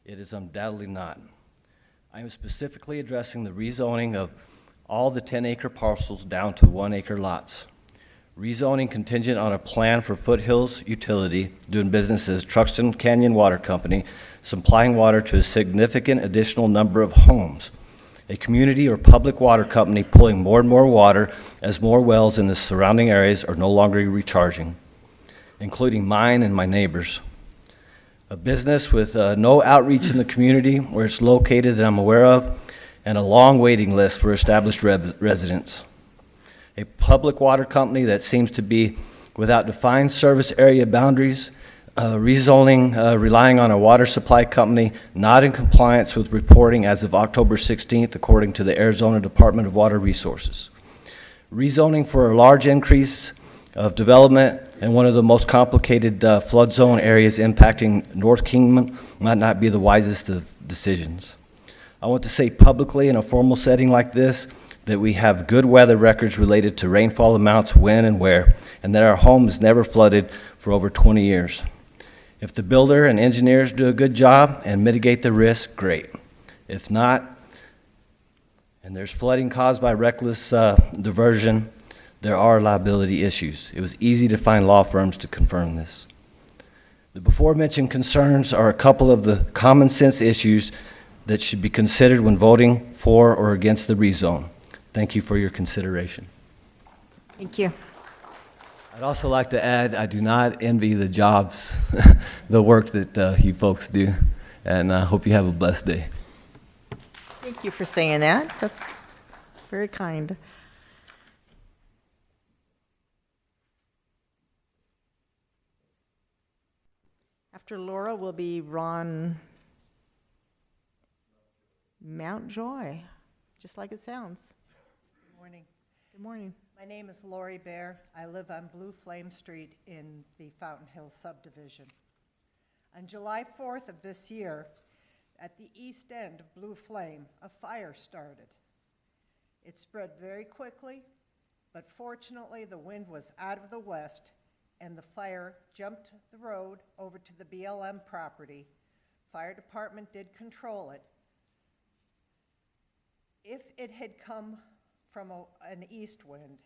It is undoubtedly not. I am specifically addressing the rezoning of all the 10-acre parcels down to 1-acre lots. Rezoning contingent on a plan for Foothills Utility doing business as Truxton Canyon Water Company, supplying water to a significant additional number of homes. A community or public water company pulling more and more water as more wells in the surrounding areas are no longer recharging, including mine and my neighbors. A business with no outreach in the community where it's located that I'm aware of, and a long waiting list for established residents. A public water company that seems to be without defined service area boundaries, rezoning, relying on a water supply company not in compliance with reporting as of October 16th, according to the Arizona Department of Water Resources. Rezoning for a large increase of development and one of the most complicated flood zone areas impacting North Kingman might not be the wisest of decisions. I want to say publicly in a formal setting like this that we have good weather records related to rainfall amounts, when and where, and that our home is never flooded for over 20 years. If the builder and engineers do a good job and mitigate the risk, great. If not, and there's flooding caused by reckless diversion, there are liability issues. It was easy to find law firms to confirm this. The before-mentioned concerns are a couple of the common sense issues that should be considered when voting for or against the rezone. Thank you for your consideration. Thank you. I'd also like to add, I do not envy the jobs, the work that you folks do, and I hope you have a blessed day. Thank you for saying that. That's very kind. After Laura will be Ron Mountjoy, just like it sounds. Good morning. Good morning. My name is Lori Bear. I live on Blue Flame Street in the Fountain Hills subdivision. On July 4th of this year, at the east end of Blue Flame, a fire started. It spread very quickly, but fortunately the wind was out of the west and the fire jumped the road over to the BLM property. Fire department did control it. If it had come from an east wind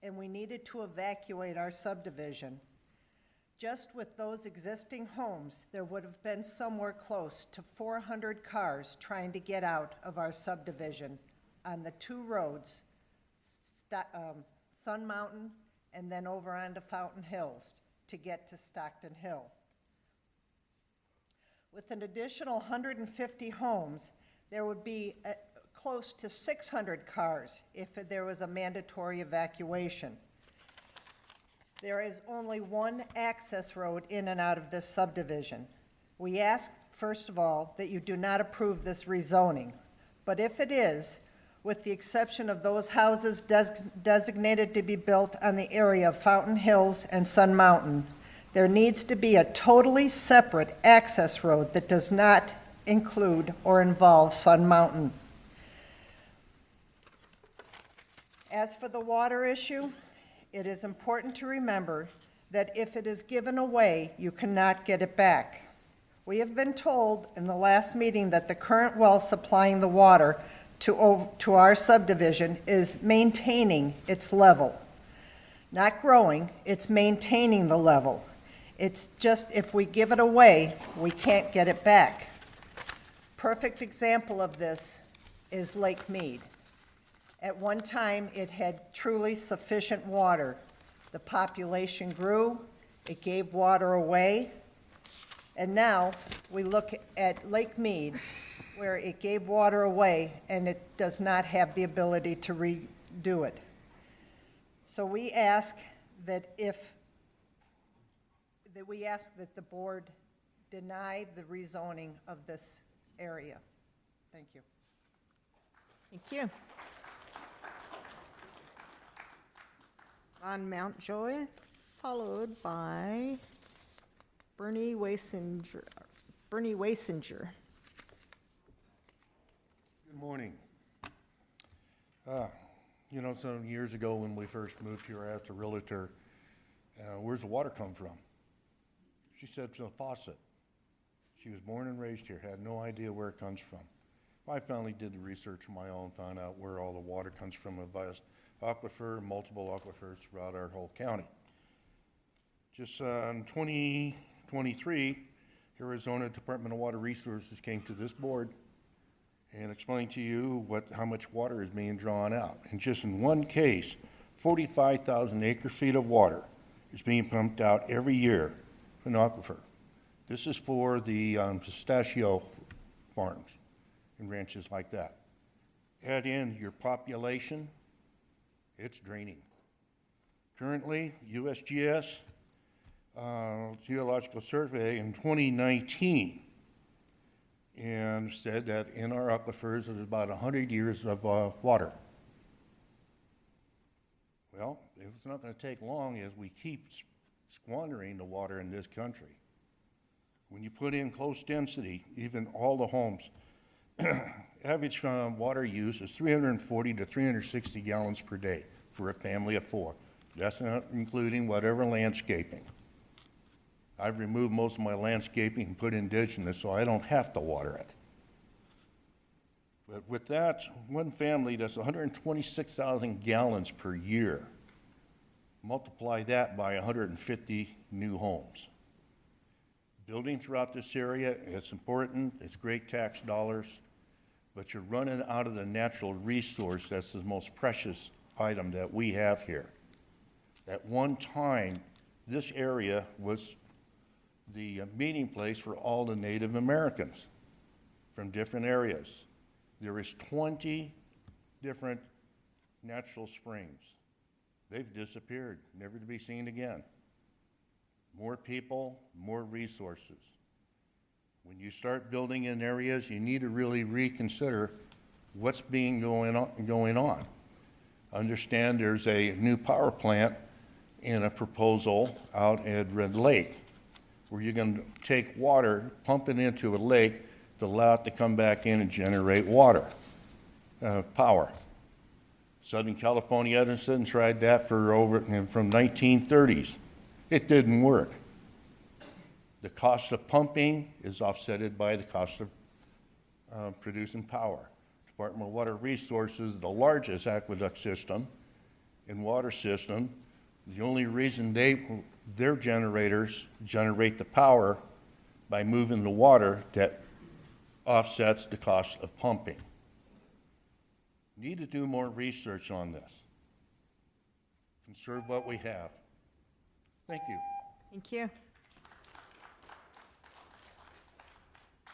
and we needed to evacuate our subdivision, just with those existing homes, there would have been somewhere close to 400 cars trying to get out of our subdivision on the two roads, Sun Mountain and then over onto Fountain Hills to get to Stockton Hill. With an additional 150 homes, there would be close to 600 cars if there was a mandatory evacuation. There is only one access road in and out of this subdivision. We ask, first of all, that you do not approve this rezoning. But if it is, with the exception of those houses designated to be built on the area of Fountain Hills and Sun Mountain, there needs to be a totally separate access road that does not include or involve Sun Mountain. As for the water issue, it is important to remember that if it is given away, you cannot get it back. We have been told in the last meeting that the current well supplying the water to our subdivision is maintaining its level. Not growing, it's maintaining the level. It's just if we give it away, we can't get it back. Perfect example of this is Lake Mead. At one time, it had truly sufficient water. The population grew, it gave water away, and now we look at Lake Mead, where it gave water away and it does not have the ability to redo it. So we ask that that the board deny the rezoning of this area. Thank you. Thank you. Ron Mountjoy, followed by Bernie Wasinger. Good morning. Some years ago when we first moved here, I asked a realtor, where's the water come from? She said it's a faucet. She was born and raised here, had no idea where it comes from. I finally did the research on my own, found out where all the water comes from, a vast aquifer, multiple aquifers throughout our whole county. Just in 2023, Arizona Department of Water Resources came to this board and explained to you how much water is being drawn out. And just in one case, 45,000 acre-feet of water is being pumped out every year from an aquifer. This is for the pistachio farms and ranches like that. Add in your population, it's draining. Currently, USGS Geological Survey in 2019 and said that in our aquifers there's about 100 years of water. Well, it's not going to take long as we keep squandering the water in this country. When you put in close density, even all the homes, average water use is 340 to 360 gallons per day for a family of 4. That's not including whatever landscaping. I've removed most of my landscaping and put indigenous so I don't have to water it. But with that, one family, that's 126,000 gallons per year. Multiply that by 150 new homes. Building throughout this area, it's important, it's great tax dollars, but you're running out of the natural resource that's the most precious item that we have here. At one time, this area was the meeting place for all the Native Americans from different areas. There is 20 different natural springs. They've disappeared, never to be seen again. More people, more resources. When you start building in areas, you need to really reconsider what's going on. Understand there's a new power plant in a proposal out at Red Lake, where you're going to take water, pump it into a lake to allow it to come back in and generate water, power. Southern California Edison tried that from 1930s. It didn't work. The cost of pumping is offset by the cost of producing power. Department of Water Resources, the largest aqueduct system and water system, the only reason their generators generate the power by moving the water that offsets the cost of pumping. Need to do more research on this. Conserve what we have. Thank you. Thank you.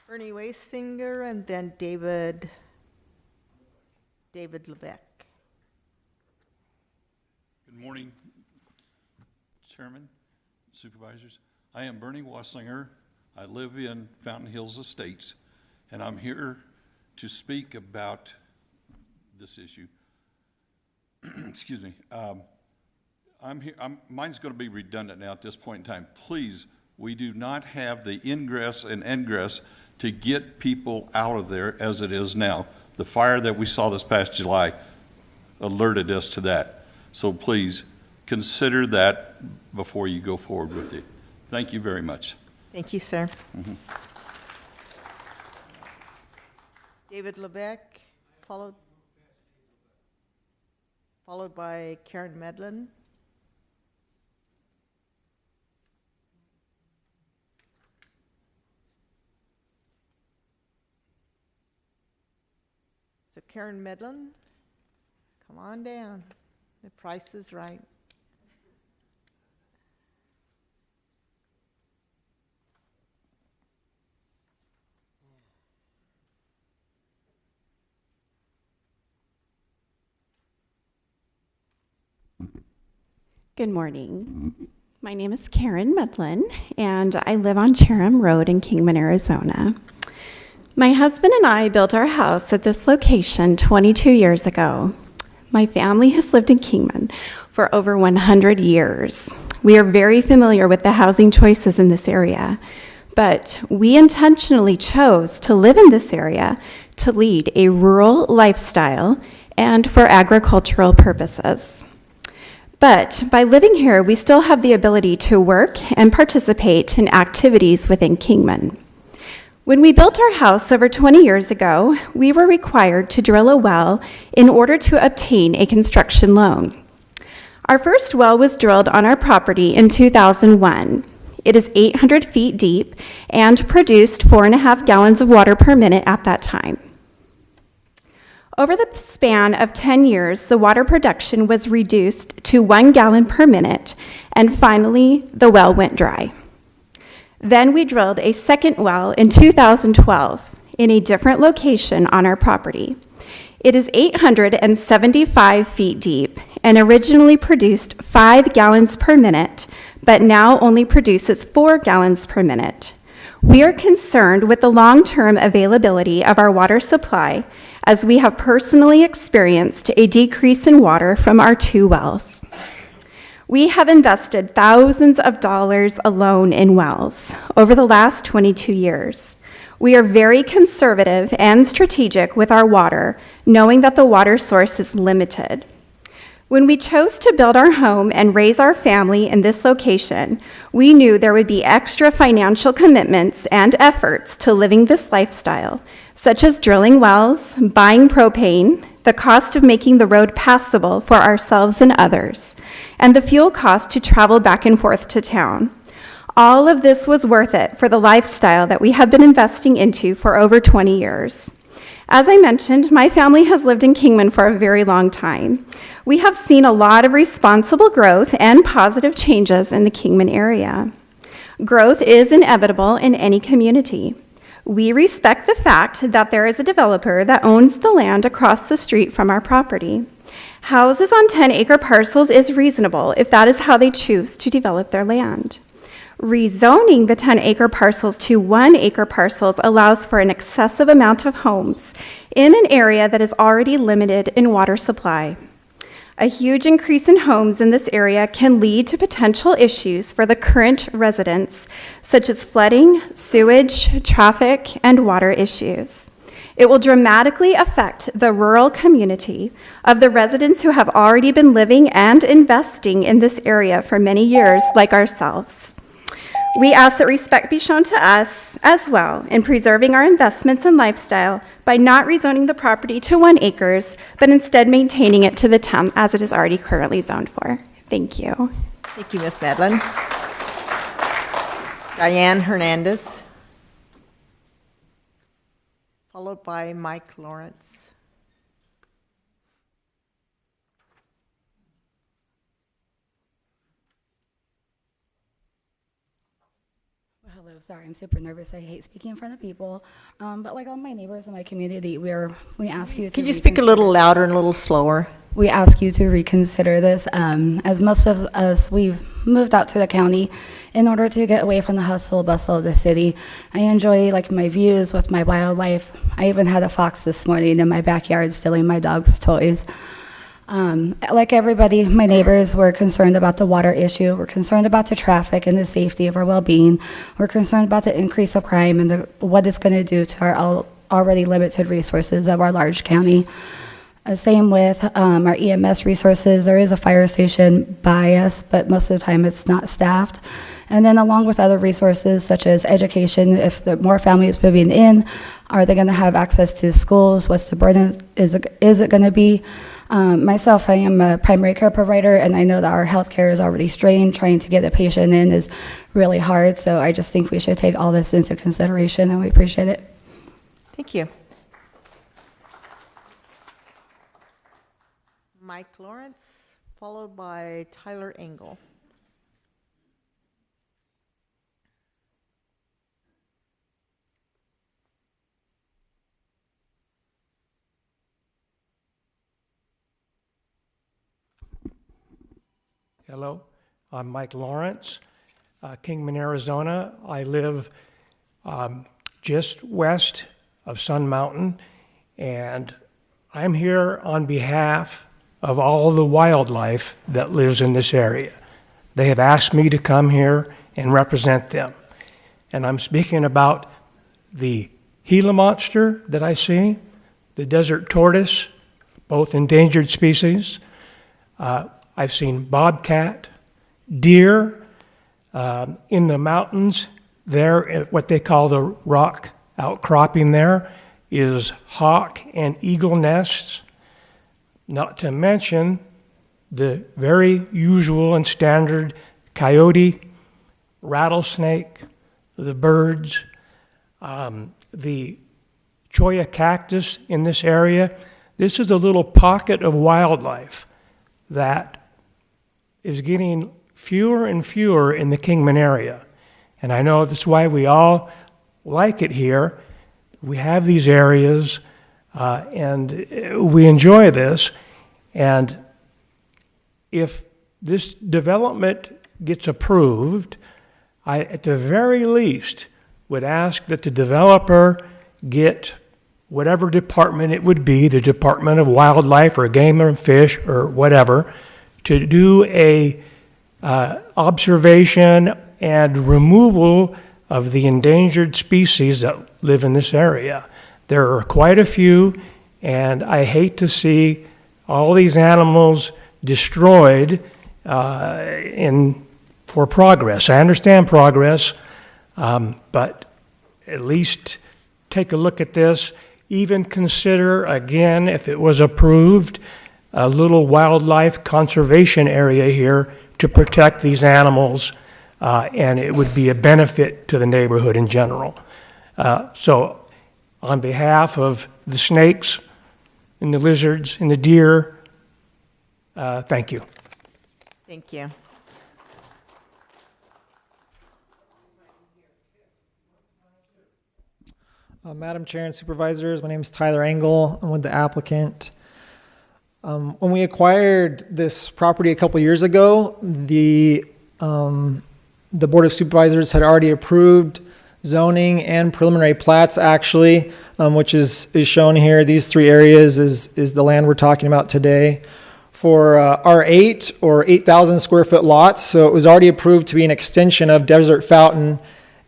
Bernie Wasinger and then David Lebec. Good morning, Chairman, Supervisors. I am Bernie Wassinger. I live in Fountain Hills Estates, and I'm here to speak about this issue. Excuse me. Mine's going to be redundant now at this point in time. Please, we do not have the ingress and egress to get people out of there as it is now. The fire that we saw this past July alerted us to that. So please, consider that before you go forward with it. Thank you very much. Thank you, sir. Mm-hmm. David Lebec, followed by Karen Medlin. So Karen Medlin, come on down. The price is right. Good morning. My name is Karen Medlin, and I live on Cherem Road in Kingman, Arizona. My husband and I built our house at this location 22 years ago. My family has lived in Kingman for over 100 years. We are very familiar with the housing choices in this area, but we intentionally chose to live in this area to lead a rural lifestyle and for agricultural purposes. But by living here, we still have the ability to work and participate in activities within Kingman. When we built our house over 20 years ago, we were required to drill a well in order to obtain a construction loan. Our first well was drilled on our property in 2001. It is 800 feet deep and produced 4.5 gallons of water per minute at that time. Over the span of 10 years, the water production was reduced to 1 gallon per minute, and finally, the well went dry. Then we drilled a second well in 2012 in a different location on our property. It is 875 feet deep and originally produced 5 gallons per minute, but now only produces 4 gallons per minute. We are concerned with the long-term availability of our water supply, as we have personally experienced a decrease in water from our 2 wells. We have invested thousands of dollars alone in wells over the last 22 years. We are very conservative and strategic with our water, knowing that the water source is limited. When we chose to build our home and raise our family in this location, we knew there would be extra financial commitments and efforts to living this lifestyle, such as drilling wells, buying propane, the cost of making the road passable for ourselves and others, and the fuel cost to travel back and forth to town. All of this was worth it for the lifestyle that we have been investing into for over 20 years. As I mentioned, my family has lived in Kingman for a very long time. We have seen a lot of responsible growth and positive changes in the Kingman area. Growth is inevitable in any community. We respect the fact that there is a developer that owns the land across the street from our property. Houses on 10-acre parcels is reasonable if that is how they choose to develop their land. Rezoning the 10-acre parcels to 1-acre parcels allows for an excessive amount of homes in an area that is already limited in water supply. A huge increase in homes in this area can lead to potential issues for the current residents, such as flooding, sewage, traffic, and water issues. It will dramatically affect the rural community of the residents who have already been living and investing in this area for many years, like ourselves. We ask that respect be shown to us as well in preserving our investments and lifestyle by not rezoning the property to 1 acre, but instead maintaining it to the 10 as it is already currently zoned for. Thank you. Thank you, Ms. Medlin. Diane Hernandez, followed by Mike Lawrence. Hello, sorry, I'm super nervous. I hate speaking in front of people. But like all my neighbors in my community, we ask you to Can you speak a little louder and a little slower? We ask you to reconsider this. As most of us, we've moved out to the county in order to get away from the hustle bustle of the city. I enjoy like my views with my wildlife. I even had a fox this morning in my backyard stealing my dog's toys. Like everybody, my neighbors, we're concerned about the water issue. We're concerned about the traffic and the safety of our well-being. We're concerned about the increase of crime and what it's going to do to our already limited resources of our large county. Same with our EMS resources. There is a fire station by us, but most of the time it's not staffed. And then along with other resources such as education, if there are more families moving in, are they going to have access to schools? What's the burden? Is it going to be? Myself, I am a primary care provider, and I know that our healthcare is already strained. Trying to get a patient in is really hard, so I just think we should take all this into consideration, and we appreciate it. Thank you. Mike Lawrence, followed by Tyler Engel. Hello, I'm Mike Lawrence, Kingman, Arizona. I live just west of Sun Mountain, and I'm here on behalf of all the wildlife that lives in this area. They have asked me to come here and represent them. And I'm speaking about the Gila monster that I see, the desert tortoise, both endangered species. I've seen bobcat, deer, in the mountains there, what they call the rock outcropping there is hawk and eagle nests, not to mention the very usual and standard coyote, rattlesnake, the birds, the cholla cactus in this area. This is a little pocket of wildlife that is getting fewer and fewer in the Kingman area. And I know that's why we all like it here. We have these areas and we enjoy this. And if this development gets approved, I, at the very least, would ask that the developer get whatever department it would be, the Department of Wildlife or Game and Fish or whatever, to do a observation and removal of the endangered species that live in this area. There are quite a few, and I hate to see all these animals destroyed for progress. I understand progress, but at least take a look at this. Even consider, again, if it was approved, a little wildlife conservation area here to protect these animals, and it would be a benefit to the neighborhood in general. So on behalf of the snakes and the lizards and the deer, thank you. Thank you. Madam Chair and Supervisors, my name is Tyler Engel. I'm with the applicant. When we acquired this property a couple years ago, the Board of Supervisors had already approved zoning and preliminary plats, actually, which is shown here. These three areas is the land we're talking about today for R8 or 8,000 square foot lots. So it was already approved to be an extension of Desert Fountain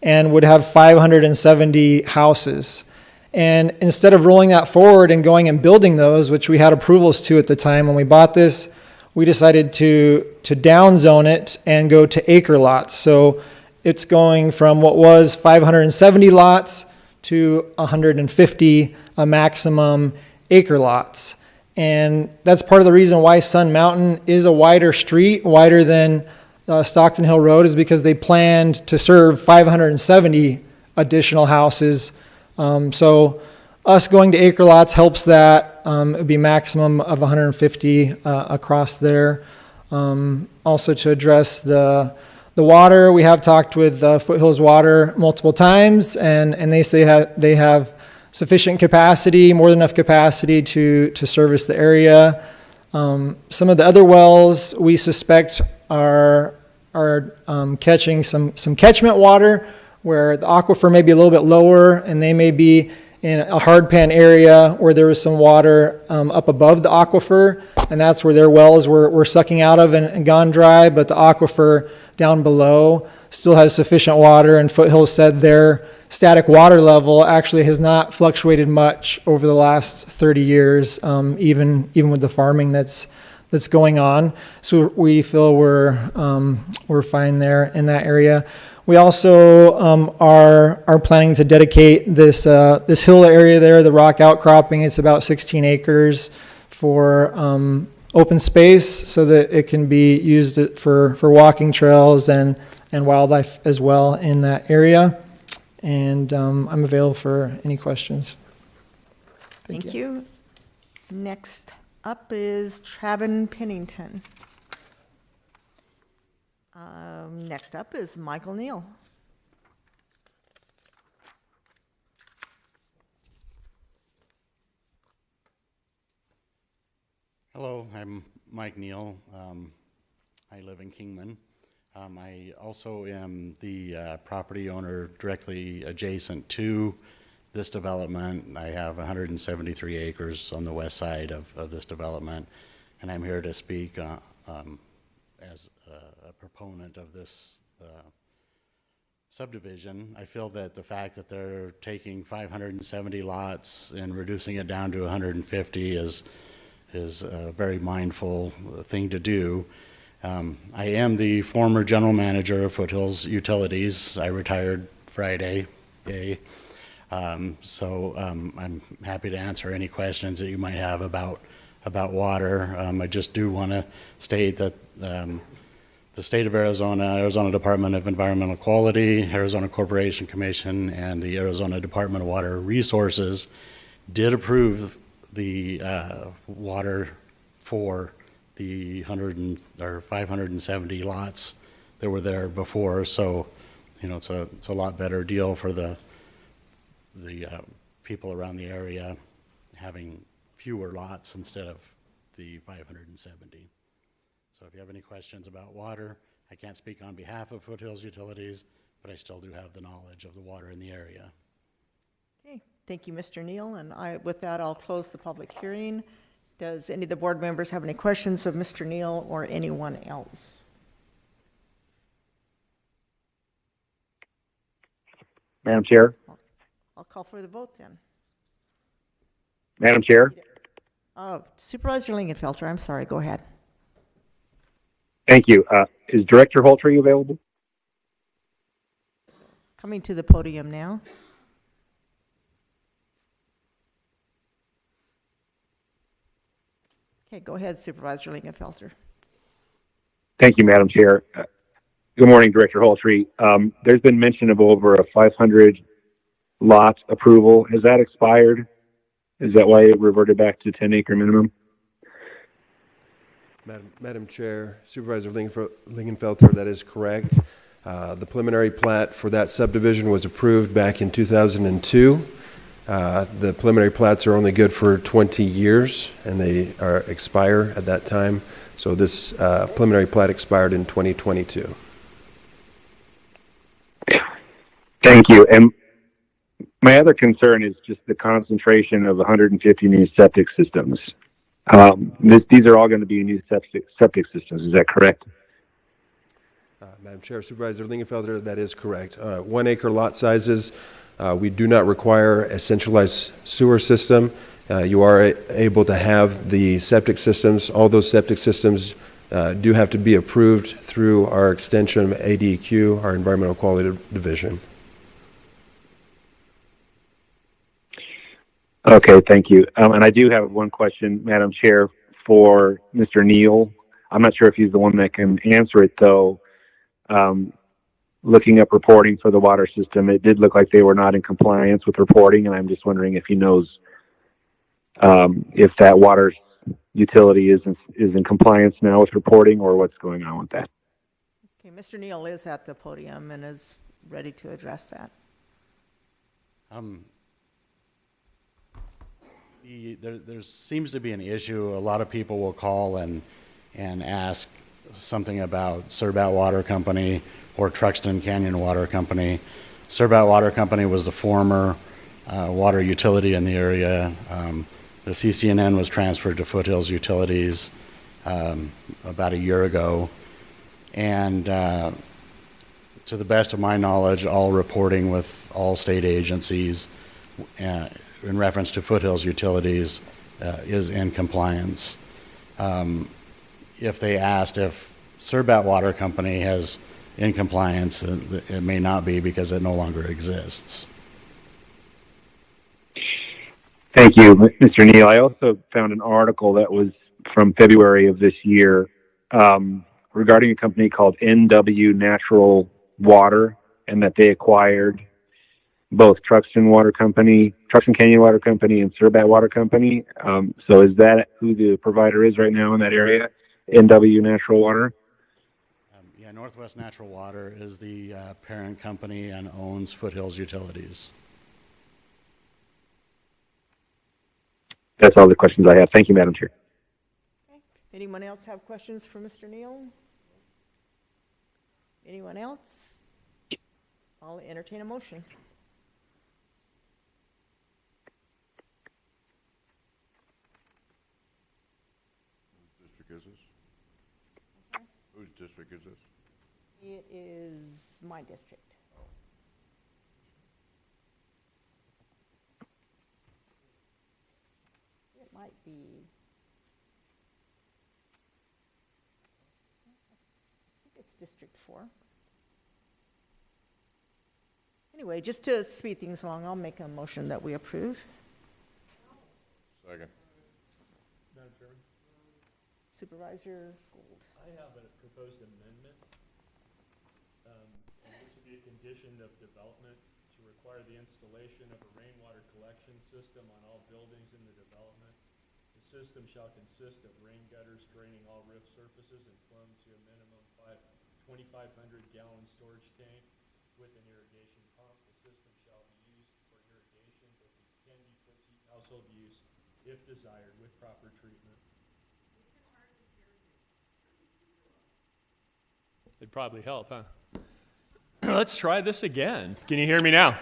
and would have 570 houses. And instead of rolling that forward and going and building those, which we had approvals to at the time when we bought this, we decided to downzone it and go to acre lots. So it's going from what was 570 lots to 150 maximum acre lots. And that's part of the reason why Sun Mountain is a wider street, wider than Stockton Hill Road, is because they planned to serve 570 additional houses. So us going to acre lots helps that. It would be maximum of 150 across there. Also to address the water, we have talked with Foothills Water multiple times, and they say they have sufficient capacity, more than enough capacity to service the area. Some of the other wells we suspect are catching some catchment water where the aquifer may be a little bit lower, and they may be in a hard pan area where there was some water up above the aquifer, and that's where their wells were sucking out of and gone dry, but the aquifer down below still has sufficient water, and Foothills said their static water level actually has not fluctuated much over the last 30 years, even with the farming that's going on. So we feel we're fine there in that area. We also are planning to dedicate this hill area there, the rock outcropping. It's about 16 acres for open space, so that it can be used for walking trails and wildlife as well in that area. And I'm available for any questions. Thank you. Next up is Travin Pennington. Next up is Michael Neal. Hello, I'm Mike Neal. I live in Kingman. I also am the property owner directly adjacent to this development. I have 173 acres on the west side of this development, and I'm here to speak as a proponent of this subdivision. I feel that the fact that they're taking 570 lots and reducing it down to 150 is a very mindful thing to do. I am the former general manager of Foothills Utilities. I retired Friday. Yay. So I'm happy to answer any questions that you might have about water. I just do want to state that the state of Arizona, Arizona Department of Environmental Quality, Arizona Corporation Commission, and the Arizona Department of Water Resources did approve the water for the 570 lots that were there before. So, you know, it's a lot better deal for the people around the area having fewer lots instead of the 570. So if you have any questions about water, I can't speak on behalf of Foothills Utilities, but I still do have the knowledge of the water in the area. Okay, thank you, Mr. Neal, and with that, I'll close the public hearing. Does any of the board members have any questions of Mr. Neal or anyone else? Madam Chair? I'll call for the vote then. Madam Chair? Supervisor Lingenfelter, I'm sorry, go ahead. Thank you. Is Director Holtry available? Coming to the podium now. Okay, go ahead, Supervisor Lingenfelter. Thank you, Madam Chair. Good morning, Director Holtry. There's been mention of over a 500 lot approval. Has that expired? Is that why it reverted back to 10-acre minimum? Madam Chair, Supervisor Lingenfelter, that is correct. The preliminary plat for that subdivision was approved back in 2002. The preliminary plats are only good for 20 years, and they expire at that time. So this preliminary plat expired in 2022. Thank you. And my other concern is just the concentration of 150 new septic systems. These are all going to be new septic systems. Is that correct? Madam Chair, Supervisor Lingenfelter, that is correct. 1 acre lot sizes, we do not require a centralized sewer system. You are able to have the septic systems. All those septic systems do have to be approved through our extension of ADQ, our Environmental Quality Division. Okay, thank you. And I do have one question, Madam Chair, for Mr. Neal. I'm not sure if he's the one that can answer it, though. Looking up reporting for the water system, it did look like they were not in compliance with reporting, and I'm just wondering if he knows if that water utility is in compliance now with reporting, or what's going on with that. Okay, Mr. Neal is at the podium and is ready to address that. There seems to be an issue. A lot of people will call and ask something about Surbat Water Company or Truxton Canyon Water Company. Surbat Water Company was the former water utility in the area. The CCNN was transferred to Foothills Utilities about a year ago. And to the best of my knowledge, all reporting with all state agencies in reference to Foothills Utilities is in compliance. If they asked if Surbat Water Company has in compliance, it may not be because it no longer exists. Thank you, Mr. Neal. I also found an article that was from February of this year regarding a company called NW Natural Water, and that they acquired both Truxton Canyon Water Company, and Surbat Water Company. So is that who the provider is right now in that area, NW Natural Water? Yeah, Northwest Natural Water is the parent company and owns Foothills Utilities. That's all the questions I have. Thank you, Madam Chair. Anyone else have questions for Mr. Neal? Anyone else? I'll entertain a motion. Whose district is this? Whose district is this? It is my district. It might be. I think it's District 4. Anyway, just to speed things along, I'll make a motion that we approve. Second. Supervisor Gould. I have a proposed amendment, and this would be a condition of development to require the installation of a rainwater collection system on all buildings in the development. The system shall consist of rain gutters draining all roof surfaces and plumbed to a minimum 2,500-gallon storage tank with an irrigation pump. The system shall be used for irrigation, but it can be put to household use if desired with proper treatment. It'd probably help, huh? Let's try this again. Can you hear me now?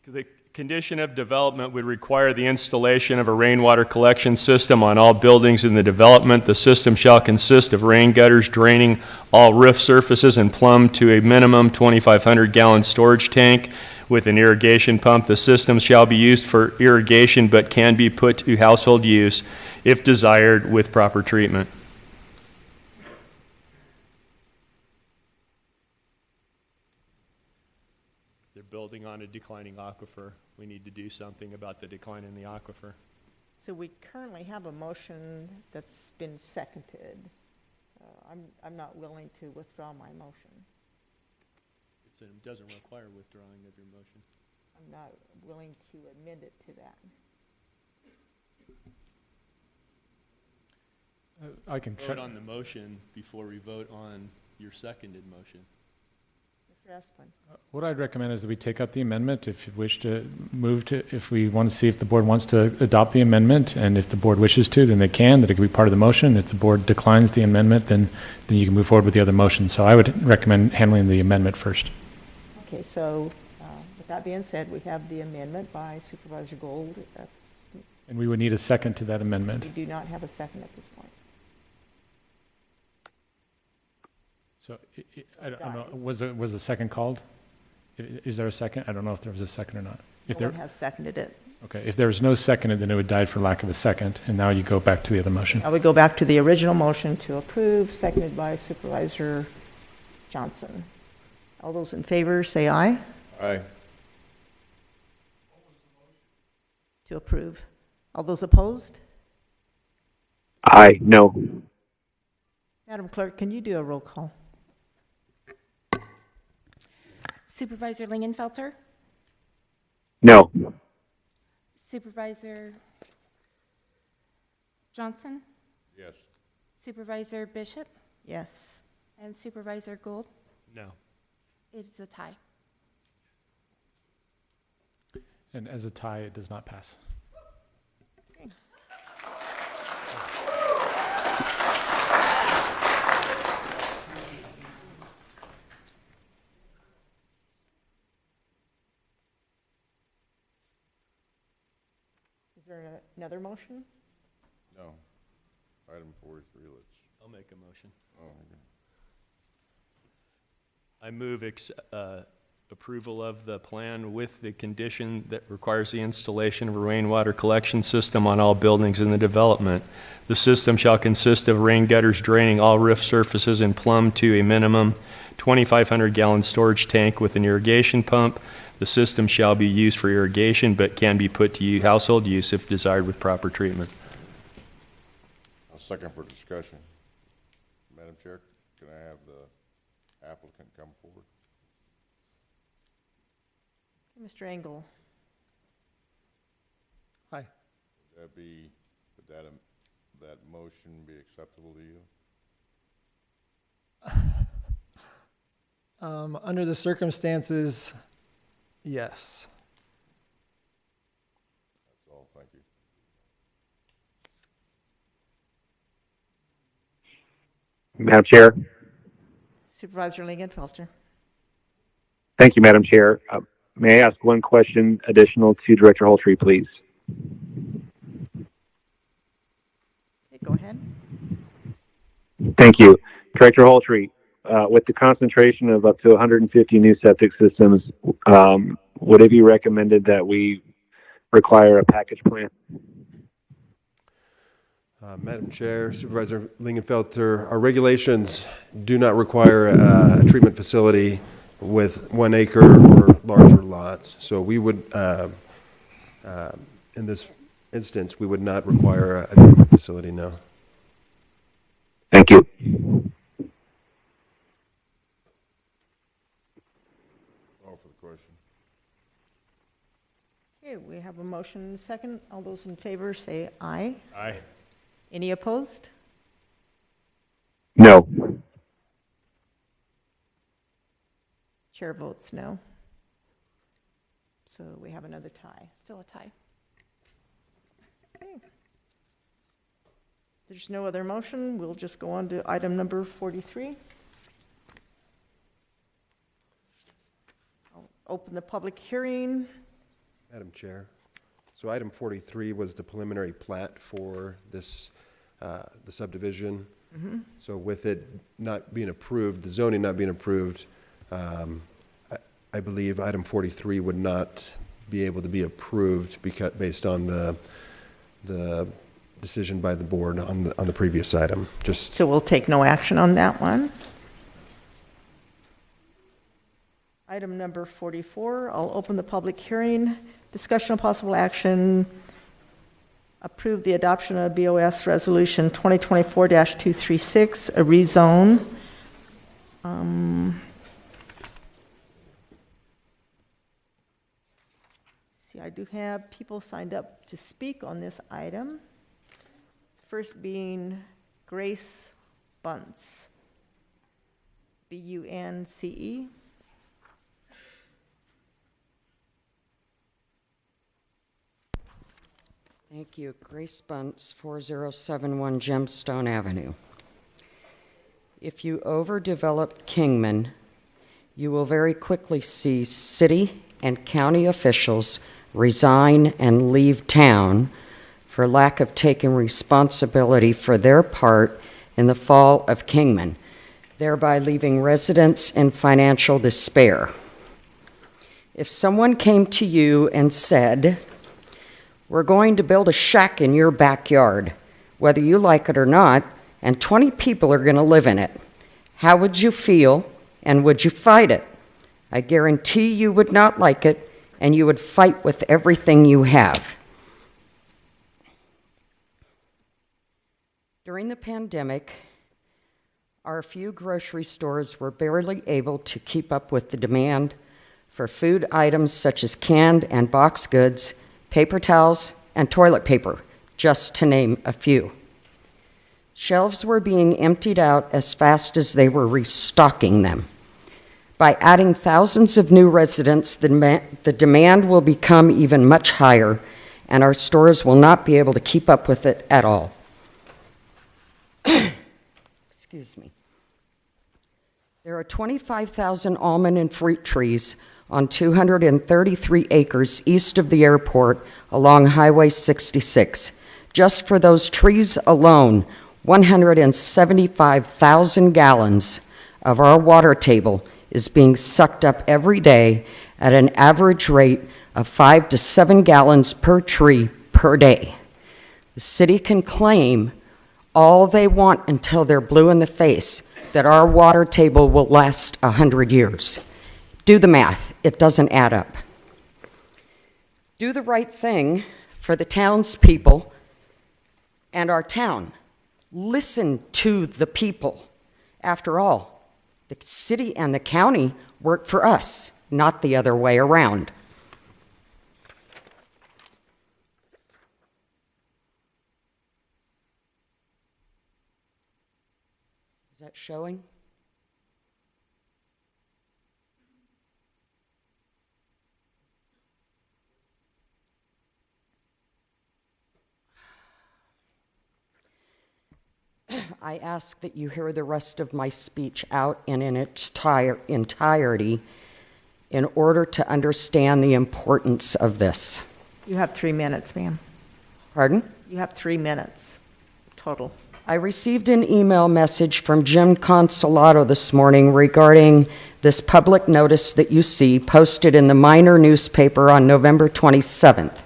The condition of development would require the installation of a rainwater collection system on all buildings in the development. The system shall consist of rain gutters draining all roof surfaces and plumbed to a minimum 2,500-gallon storage tank with an irrigation pump. The system shall be used for irrigation but can be put to household use if desired with proper treatment. They're building on a declining aquifer. We need to do something about the decline in the aquifer. So we currently have a motion that's been seconded. I'm not willing to withdraw my motion. It doesn't require withdrawing of your motion. I'm not willing to amend it to that. I can Vote on the motion before we vote on your seconded motion. Mr. Esplin. What I'd recommend is that we take up the amendment if you wish to move to, if we want to see if the board wants to adopt the amendment, and if the board wishes to, then they can, that it can be part of the motion. If the board declines the amendment, then you can move forward with the other motion. So I would recommend handling the amendment first. Okay, so with that being said, we have the amendment by Supervisor Gould. And we would need a second to that amendment. We do not have a second at this point. So I don't know, was a second called? Is there a second? I don't know if there was a second or not. If No one has seconded it. Okay, if there was no second, then it would die for lack of a second, and now you go back to the other motion. I would go back to the original motion to approve, seconded by Supervisor Johnson. All those in favor, say aye. Aye. To approve. All those opposed? Aye, no. Madam Clerk, can you do a roll call? Supervisor Lingenfelter? No. Supervisor Johnson? Yes. Supervisor Bishop? Yes. And Supervisor Gould? No. It is a tie. And as a tie, it does not pass. Is there another motion? No. Item 43, let's. I'll make a motion. Oh, okay. I move approval of the plan with the condition that requires the installation of a rainwater collection system on all buildings in the development. The system shall consist of rain gutters draining all roof surfaces and plumbed to a minimum 2,500-gallon storage tank with an irrigation pump. The system shall be used for irrigation but can be put to household use if desired with proper treatment. I'll second for discussion. Madam Chair, can I have the applicant come forward? Mr. Engel. Hi. Would that motion be acceptable to you? Under the circumstances, yes. That's all, thank you. Madam Chair. Supervisor Lingenfelter. Thank you, Madam Chair. May I ask one question additional to Director Holtree, please? Okay, go ahead. Thank you. Director Holtree, with the concentration of up to 150 new septic systems, would it be recommended that we require a package plan? Madam Chair, Supervisor Lingenfelter, our regulations do not require a treatment facility with 1 acre or larger lots. So we would, in this instance, we would not require a treatment facility, no. Thank you. All for the question. Okay, we have a motion and a second. All those in favor say aye. Aye. Any opposed? No. Chair votes no. So we have another tie. Still a tie. Okay. There's no other motion. We'll just go on to item number 43. I'll open the public hearing. Madam Chair, so item 43 was the preliminary plat for this, the subdivision. So with it not being approved, the zoning not being approved, I believe item 43 would not be able to be approved because, based on the decision by the board on the previous item. Just So we'll take no action on that one. Item number 44, I'll open the public hearing. Discussion of possible action, approve the adoption of BOS Resolution 2024-236, a rezone. See, I do have people signed up to speak on this item. First being Grace Bunce, B-U-N-C-E. Thank you. Grace Bunce, 4071 Gemstone Avenue. If you overdevelop Kingman, you will very quickly see city and county officials resign and leave town for lack of taking responsibility for their part in the fall of Kingman, thereby leaving residents in financial despair. If someone came to you and said, "We're going to build a shack in your backyard, whether you like it or not, and 20 people are going to live in it," how would you feel, and would you fight it? I guarantee you would not like it, and you would fight with everything you have. During the pandemic, our few grocery stores were barely able to keep up with the demand for food items such as canned and boxed goods, paper towels, and toilet paper, just to name a few. Shelves were being emptied out as fast as they were restocking them. By adding thousands of new residents, the demand will become even much higher, and our stores will not be able to keep up with it at all. Excuse me. There are 25,000 almond and fruit trees on 233 acres east of the airport along Highway 66. Just for those trees alone, 175,000 gallons of our water table is being sucked up every day at an average rate of 5 to 7 gallons per tree per day. The city can claim all they want until they're blue in the face that our water table will last 100 years. Do the math. It doesn't add up. Do the right thing for the townspeople and our town. Listen to the people. After all, the city and the county work for us, not the other way around. Is that showing? I ask that you hear the rest of my speech out and in its entirety in order to understand the importance of this. You have 3 minutes, ma'am. Pardon? You have 3 minutes total. I received an email message from Jim Consolato this morning regarding this public notice that you see posted in the Minor newspaper on November 27th.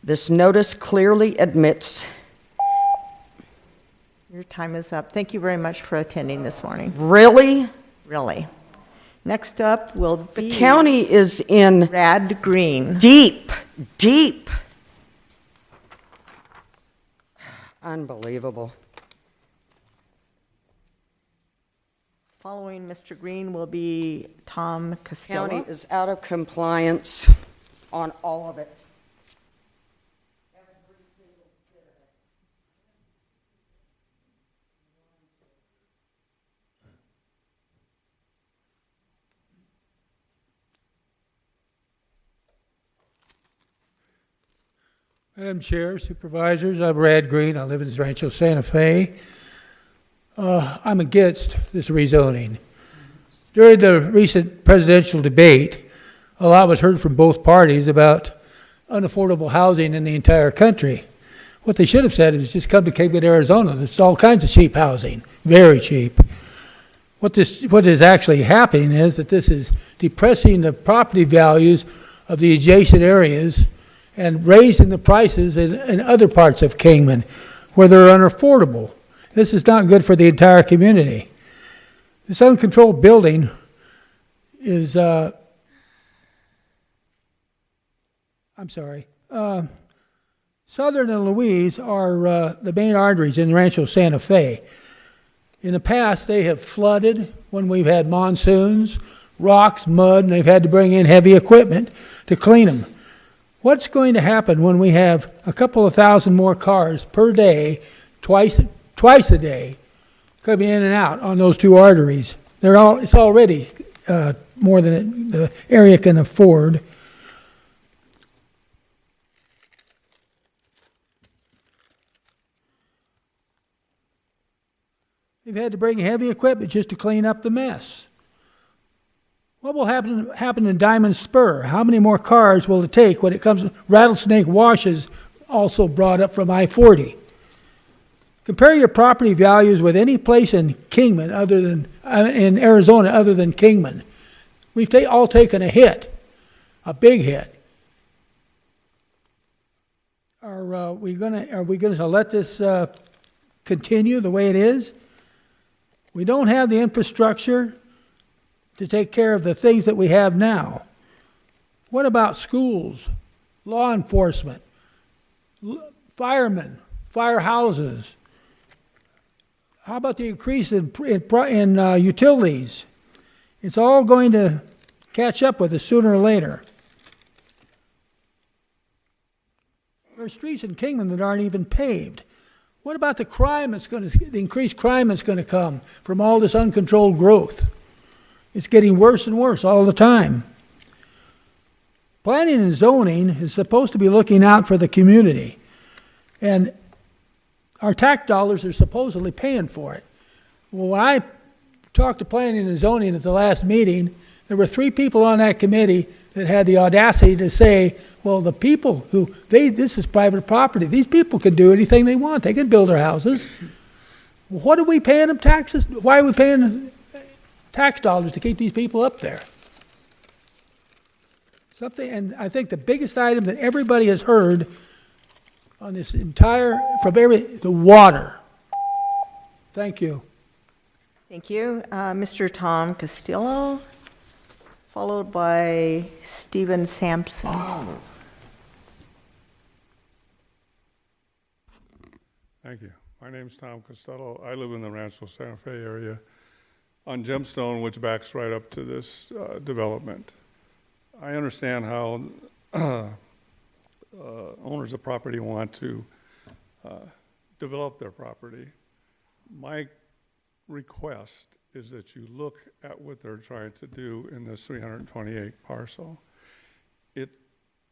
This notice clearly admits... Your time is up. Thank you very much for attending this morning. Really? Really. Next up will be... The county is in... Rad Green. Deep. Unbelievable. Following Mr. Green will be Tom Costello. County is out of compliance on all of it. Madam Chair, Supervisors, I'm Brad Green. I live in Rancho Santa Fe. I'm against this rezoning. During the recent presidential debate, a lot was heard from both parties about unaffordable housing in the entire country. What they should have said is just come to Kingman, Arizona. There's all kinds of cheap housing, very cheap. What is actually happening is that this is depressing the property values of the adjacent areas and raising the prices in other parts of Kingman where they're unaffordable. This is not good for the entire community. This uncontrolled building is, Southern and Louise are the main arteries in Rancho Santa Fe. In the past, they have flooded when we've had monsoons, rocks, mud, and they've had to bring in heavy equipment to clean them. What's going to happen when we have a couple of thousand more cars per day, twice a day, coming in and out on those two arteries? It's already more than the area can afford. They've had to bring heavy equipment just to clean up the mess. What will happen in Diamond Spur? How many more cars will it take when it comes? Rattlesnake Washes also brought up from I-40. Compare your property values with any place in Kingman other than in Arizona other than Kingman. We've all taken a hit, a big hit. Are we going to let this continue the way it is? We don't have the infrastructure to take care of the things that we have now. What about schools, law enforcement, firemen, firehouses? How about the increase in utilities? It's all going to catch up with us sooner or later. There are streets in Kingman that aren't even paved. What about the increased crime that's going to come from all this uncontrolled growth? It's getting worse and worse all the time. Planning and zoning is supposed to be looking out for the community. And our tax dollars are supposedly paying for it. Well, when I talked to planning and zoning at the last meeting, there were 3 people on that committee that had the audacity to say, well, the people this is private property. These people can do anything they want. They can build their houses. What are we paying them taxes? Why are we paying tax dollars to keep these people up there? And I think the biggest item that everybody has heard on this the water. Thank you. Thank you. Mr. Tom Castillo, followed by Stephen Sampson. Thank you. My name's Tom Costello. I live in the Rancho Santa Fe area on Gemstone, which backs right up to this development. I understand how owners of property want to develop their property. My request is that you look at what they're trying to do in this 328 parcel. It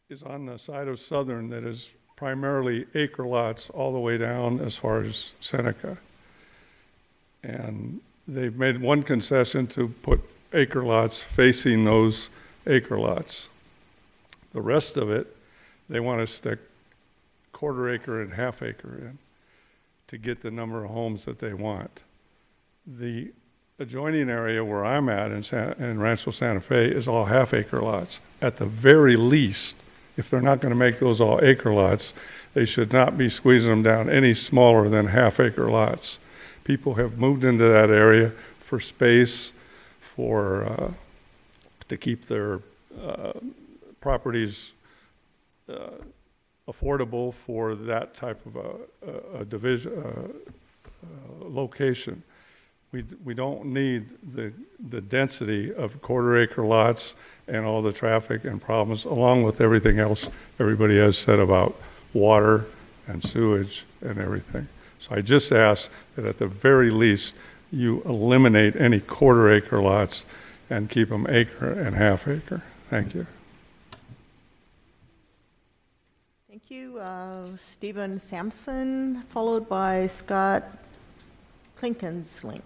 is on the side of Southern that is primarily acre lots all the way down as far as Seneca. And they've made one concession to put acre lots facing those acre lots. The rest of it, they want to stick quarter acre and half acre in to get the number of homes that they want. The adjoining area where I'm at in Rancho Santa Fe is all half acre lots. At the very least, if they're not going to make those all acre lots, they should not be squeezing them down any smaller than half acre lots. People have moved into that area for space, to keep their properties affordable for that type of a location. We don't need the density of quarter acre lots and all the traffic and problems, along with everything else everybody has said about water and sewage and everything. So I just ask that at the very least you eliminate any quarter acre lots and keep them acre and half acre. Thank you. Thank you. Stephen Sampson, followed by Scott Klinkenslink.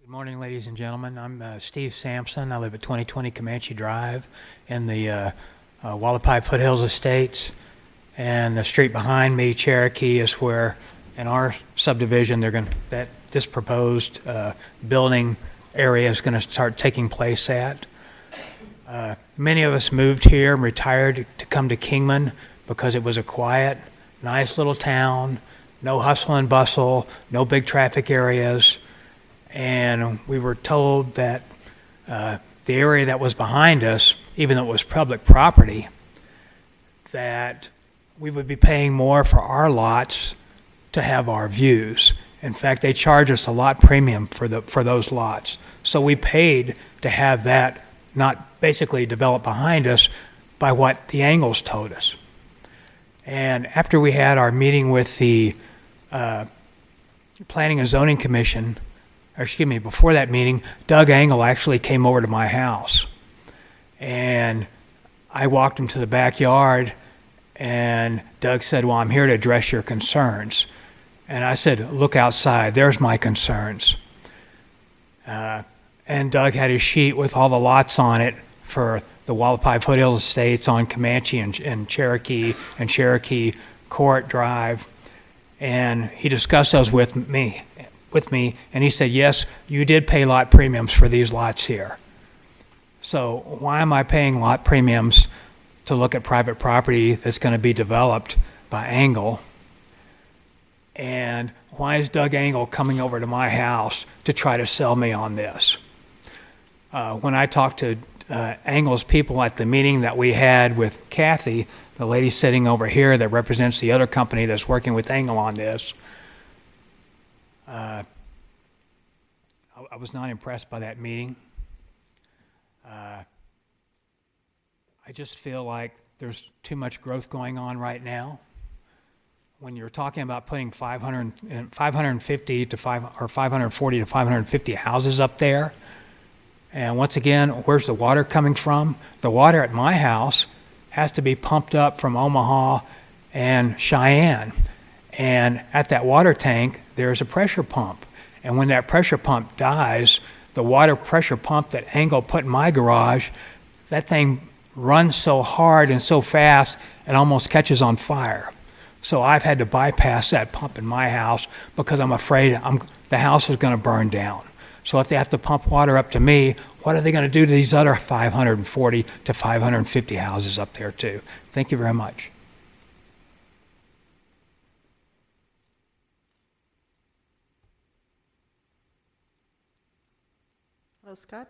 Good morning, ladies and gentlemen. I'm Steve Sampson. I live at 2020 Comanche Drive in the Wallapai Foothills Estates. And the street behind me, Cherokee, is where in our subdivision this proposed building area is going to start taking place at. Many of us moved here and retired to come to Kingman because it was a quiet, nice little town, no hustle and bustle, no big traffic areas. And we were told that the area that was behind us, even though it was public property, that we would be paying more for our lots to have our views. In fact, they charged us a lot premium for those lots. So we paid to have that not basically developed behind us by what the Angles told us. And after we had our meeting with the Planning and Zoning Commission, before that meeting, Doug Angle actually came over to my house. And I walked him to the backyard, and Doug said, well, I'm here to address your concerns. And I said, look outside, there's my concerns. And Doug had his sheet with all the lots on it for the Wallapai Foothills Estates on Comanche and Cherokee Court Drive. And he discussed those with me, and he said, yes, you did pay lot premiums for these lots here. So why am I paying lot premiums to look at private property that's going to be developed by Angle? And why is Doug Angle coming over to my house to try to sell me on this? When I talked to Angle's people at the meeting that we had with Kathy, the lady sitting over here that represents the other company that's working with Angle on this, I was not impressed by that meeting. I just feel like there's too much growth going on right now. When you're talking about putting 540 to 550 houses up there, and once again, where's the water coming from? The water at my house has to be pumped up from Omaha and Cheyenne. And at that water tank, there's a pressure pump. And when that pressure pump dies, the water pressure pump that Angle put in my garage, that thing runs so hard and so fast, it almost catches on fire. So I've had to bypass that pump in my house because I'm afraid the house is going to burn down. So if they have to pump water up to me, what are they going to do to these other 540 to 550 houses up there too? Thank you very much. Hello, Scott.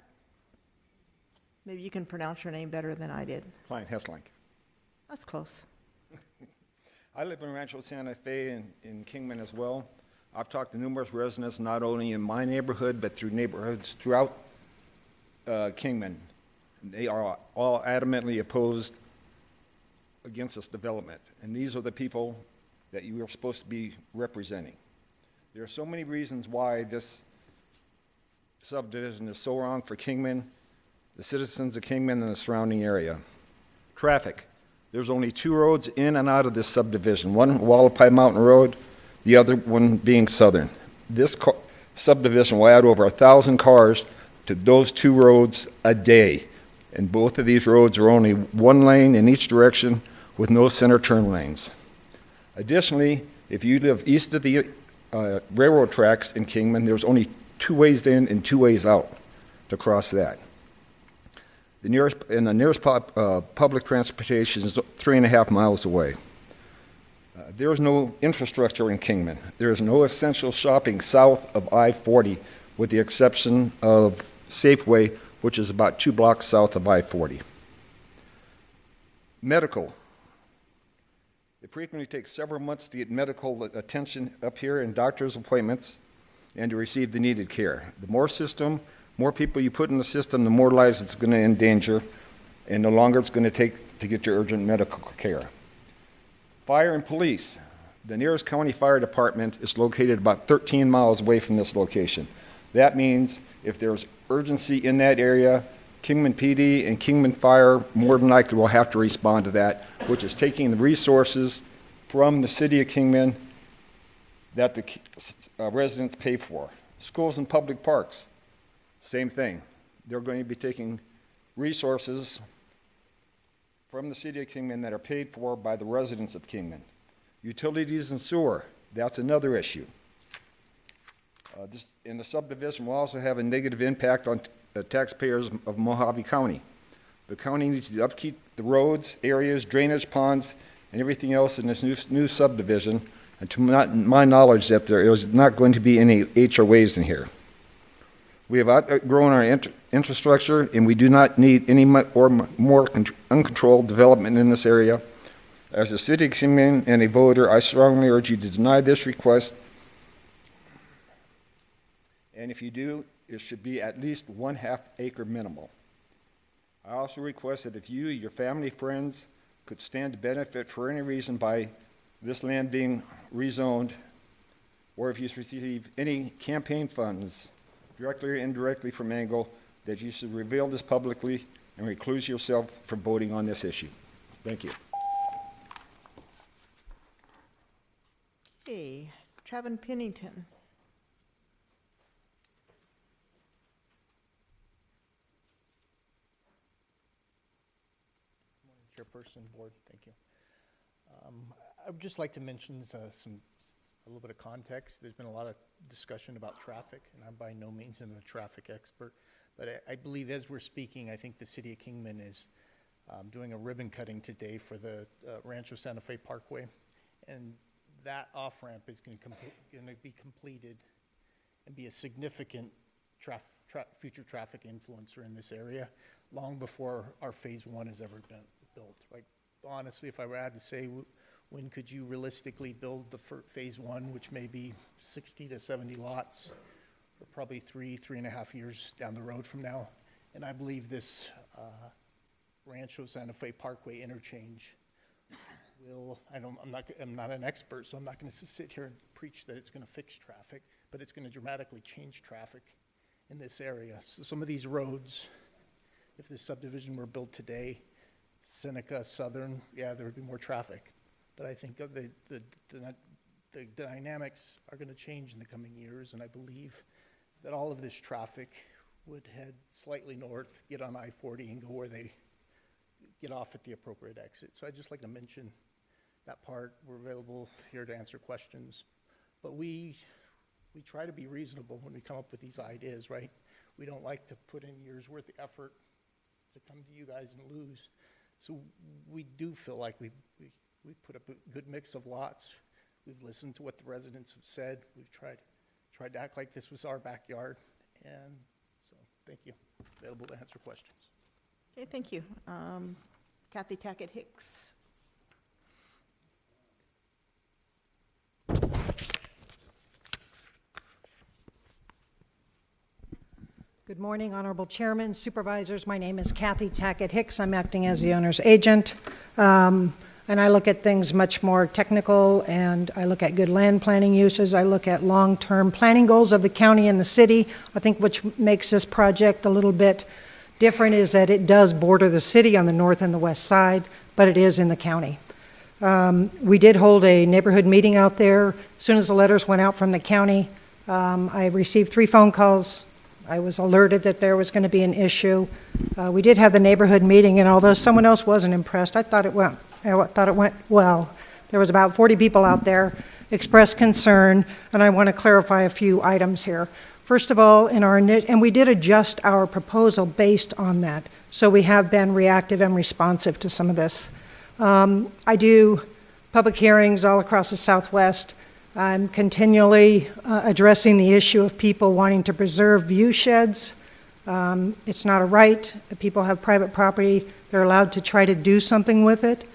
Maybe you can pronounce your name better than I did. Klein Hesslink. That's close. I live in Rancho Santa Fe in Kingman as well. I've talked to numerous residents, not only in my neighborhood, but through neighborhoods throughout Kingman. They are all adamantly opposed against this development. And these are the people that you are supposed to be representing. There are so many reasons why this subdivision is so wrong for Kingman, the citizens of Kingman and the surrounding area. Traffic. There's only 2 roads in and out of this subdivision. One, Wallapai Mountain Road, the other one being Southern. This subdivision will add over 1,000 cars to those 2 roads a day. And both of these roads are only 1 lane in each direction with no center turn lanes. Additionally, if you live east of the railroad tracks in Kingman, there's only 2 ways in and 2 ways out to cross that. The nearest public transportation is 3.5 miles away. There is no infrastructure in Kingman. There is no essential shopping south of I-40, with the exception of Safeway, which is about 2 blocks south of I-40. Medical. It frequently takes several months to get medical attention up here and doctor's appointments and to receive the needed care. The more people you put in the system, the more lives it's going to endanger, and the longer it's going to take to get your urgent medical care. Fire and police. The nearest county fire department is located about 13 miles away from this location. That means if there's urgency in that area, Kingman PD and Kingman Fire more than likely will have to respond to that, which is taking the resources from the city of Kingman that the residents pay for. Schools and public parks. same thing. They're going to be taking resources from the city of Kingman that are paid for by the residents of Kingman. Utilities and sewer, that's another issue. This, in the subdivision, will also have a negative impact on taxpayers of Mojave County. The county needs to upkeep the roads, areas, drainage ponds, and everything else in this new subdivision, and to my knowledge that there is not going to be any HOAs in here. We have outgrown our infrastructure, and we do not need any more uncontrolled development in this area. As a city commission and a voter, I strongly urge you to deny this request. And if you do, it should be at least 1/2 acre minimal. I also request that if you, your family, friends could stand to benefit for any reason by this land being rezoned, or if you receive any campaign funds directly or indirectly from Angle, that you should reveal this publicly and recluse yourself from voting on this issue. Thank you. Okay, Trevin Pennington. Chairperson, Board, thank you. I would just like to mention a little bit of context. There's been a lot of discussion about traffic, and I'm by no means a traffic expert, but I believe as we're speaking, I think the City of Kingman is doing a ribbon cutting today for the Rancho Santa Fe Parkway, and that off-ramp is going to be completed and be a significant future traffic influencer in this area long before our Phase 1 has ever been built. Like, honestly, if I were to say, when could you realistically build the Phase 1, which may be 60 to 70 lots, for probably 3.5 years down the road from now? And I believe this Rancho Santa Fe Parkway interchange will, I'm not an expert, so I'm not going to sit here and preach that it's going to fix traffic, but it's going to dramatically change traffic in this area. So some of these roads, if this subdivision were built today, Seneca, Southern, yeah, there would be more traffic. But I think the dynamics are going to change in the coming years, and I believe that all of this traffic would head slightly north, get on I-40, and go where they get off at the appropriate exit. So I'd just like to mention that part. We're available here to answer questions. But we try to be reasonable when we come up with these ideas, right? We don't like to put in years' worth of effort to come to you guys and lose. So we do feel like we put up a good mix of lots. We've listened to what the residents have said. We've tried to act like this was our backyard. And so, thank you. Available to answer questions. Okay, thank you. Kathy Tackett Hicks. Good morning, Honorable Chairman, Supervisors. My name is Kathy Tackett Hicks. I'm acting as the owner's agent. And I look at things much more technical, and I look at good land planning uses. I look at long-term planning goals of the county and the city. I think which makes this project a little bit different is that it does border the city on the north and the west side, but it is in the county. We did hold a neighborhood meeting out there. As soon as the letters went out from the county, I received 3 phone calls. I was alerted that there was going to be an issue. We did have the neighborhood meeting, and although someone else wasn't impressed, I thought it went well. There was about 40 people out there, expressed concern, and I want to clarify a few items here. First of all, and we did adjust our proposal based on that, so we have been reactive and responsive to some of this. I do public hearings all across the Southwest. I'm continually addressing the issue of people wanting to preserve view sheds. It's not a right. People have private property. They're allowed to try to do something with it.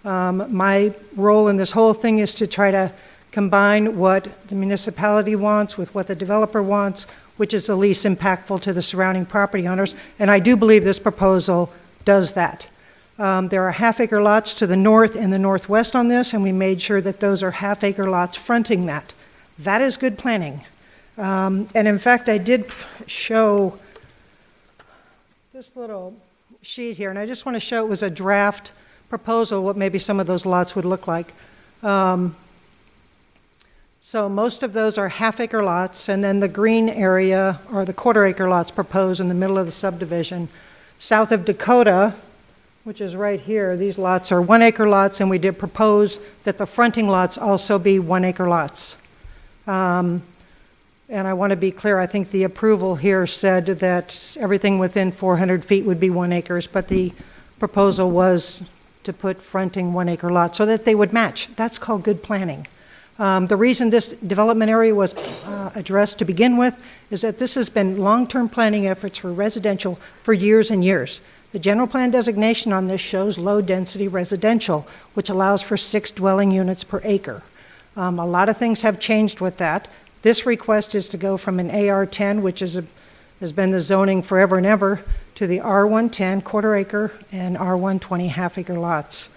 My role in this whole thing is to try to combine what the municipality wants with what the developer wants, which is the least impactful to the surrounding property owners. And I do believe this proposal does that. There are half-acre lots to the north and the northwest on this, and we made sure that those are half-acre lots fronting that. That is good planning. And in fact, I did show this little sheet here, and I just want to show it was a draft proposal, what maybe some of those lots would look like. So most of those are half-acre lots, and then the green area are the quarter-acre lots proposed in the middle of the subdivision. South of Dakota, which is right here, these lots are 1-acre lots, and we did propose that the fronting lots also be 1-acre lots. And I want to be clear, I think the approval here said that everything within 400 feet would be 1 acre, but the proposal was to put fronting 1-acre lots so that they would match. That's called good planning. The reason this development area was addressed to begin with is that this has been long-term planning efforts for residential for years and years. The general plan designation on this shows low-density residential, which allows for 6 dwelling units per acre. A lot of things have changed with that. This request is to go from an AR10, which has been the zoning forever and ever, to the R110 quarter-acre and R120 half-acre lots.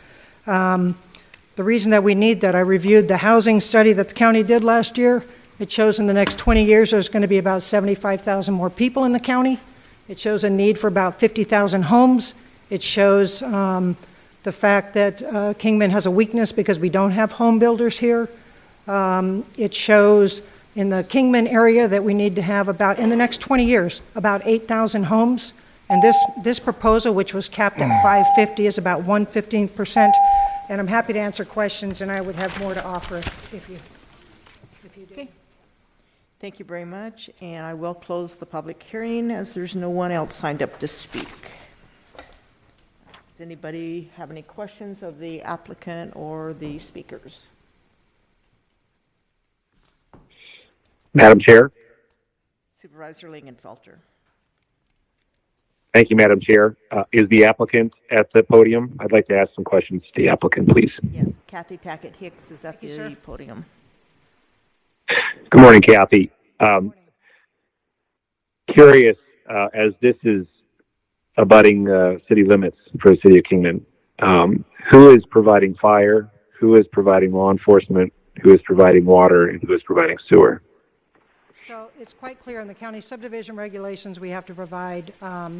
The reason that we need that, I reviewed the housing study that the county did last year. It shows in the next 20 years there's going to be about 75,000 more people in the county. It shows a need for about 50,000 homes. It shows the fact that Kingman has a weakness because we don't have home builders here. It shows in the Kingman area that we need to have about, in the next 20 years, about 8,000 homes. And this proposal, which was capped at 550, is about 1/15%. And I'm happy to answer questions, and I would have more to offer if you do. Okay. Thank you very much, and I will close the public hearing as there's no one else signed up to speak. Does anybody have any questions of the applicant or the speakers? Madam Chair. Supervisor Lingenfelter. Thank you, Madam Chair. Is the applicant at the podium? I'd like to ask some questions to the applicant, please. Yes, Kathy Tackett Hicks is at the podium. Good morning, Kathy. Curious, as this is abutting city limits for the city of Kingman, who is providing fire, who is providing law enforcement, who is providing water, and who is providing sewer? So it's quite clear in the county subdivision regulations we have to provide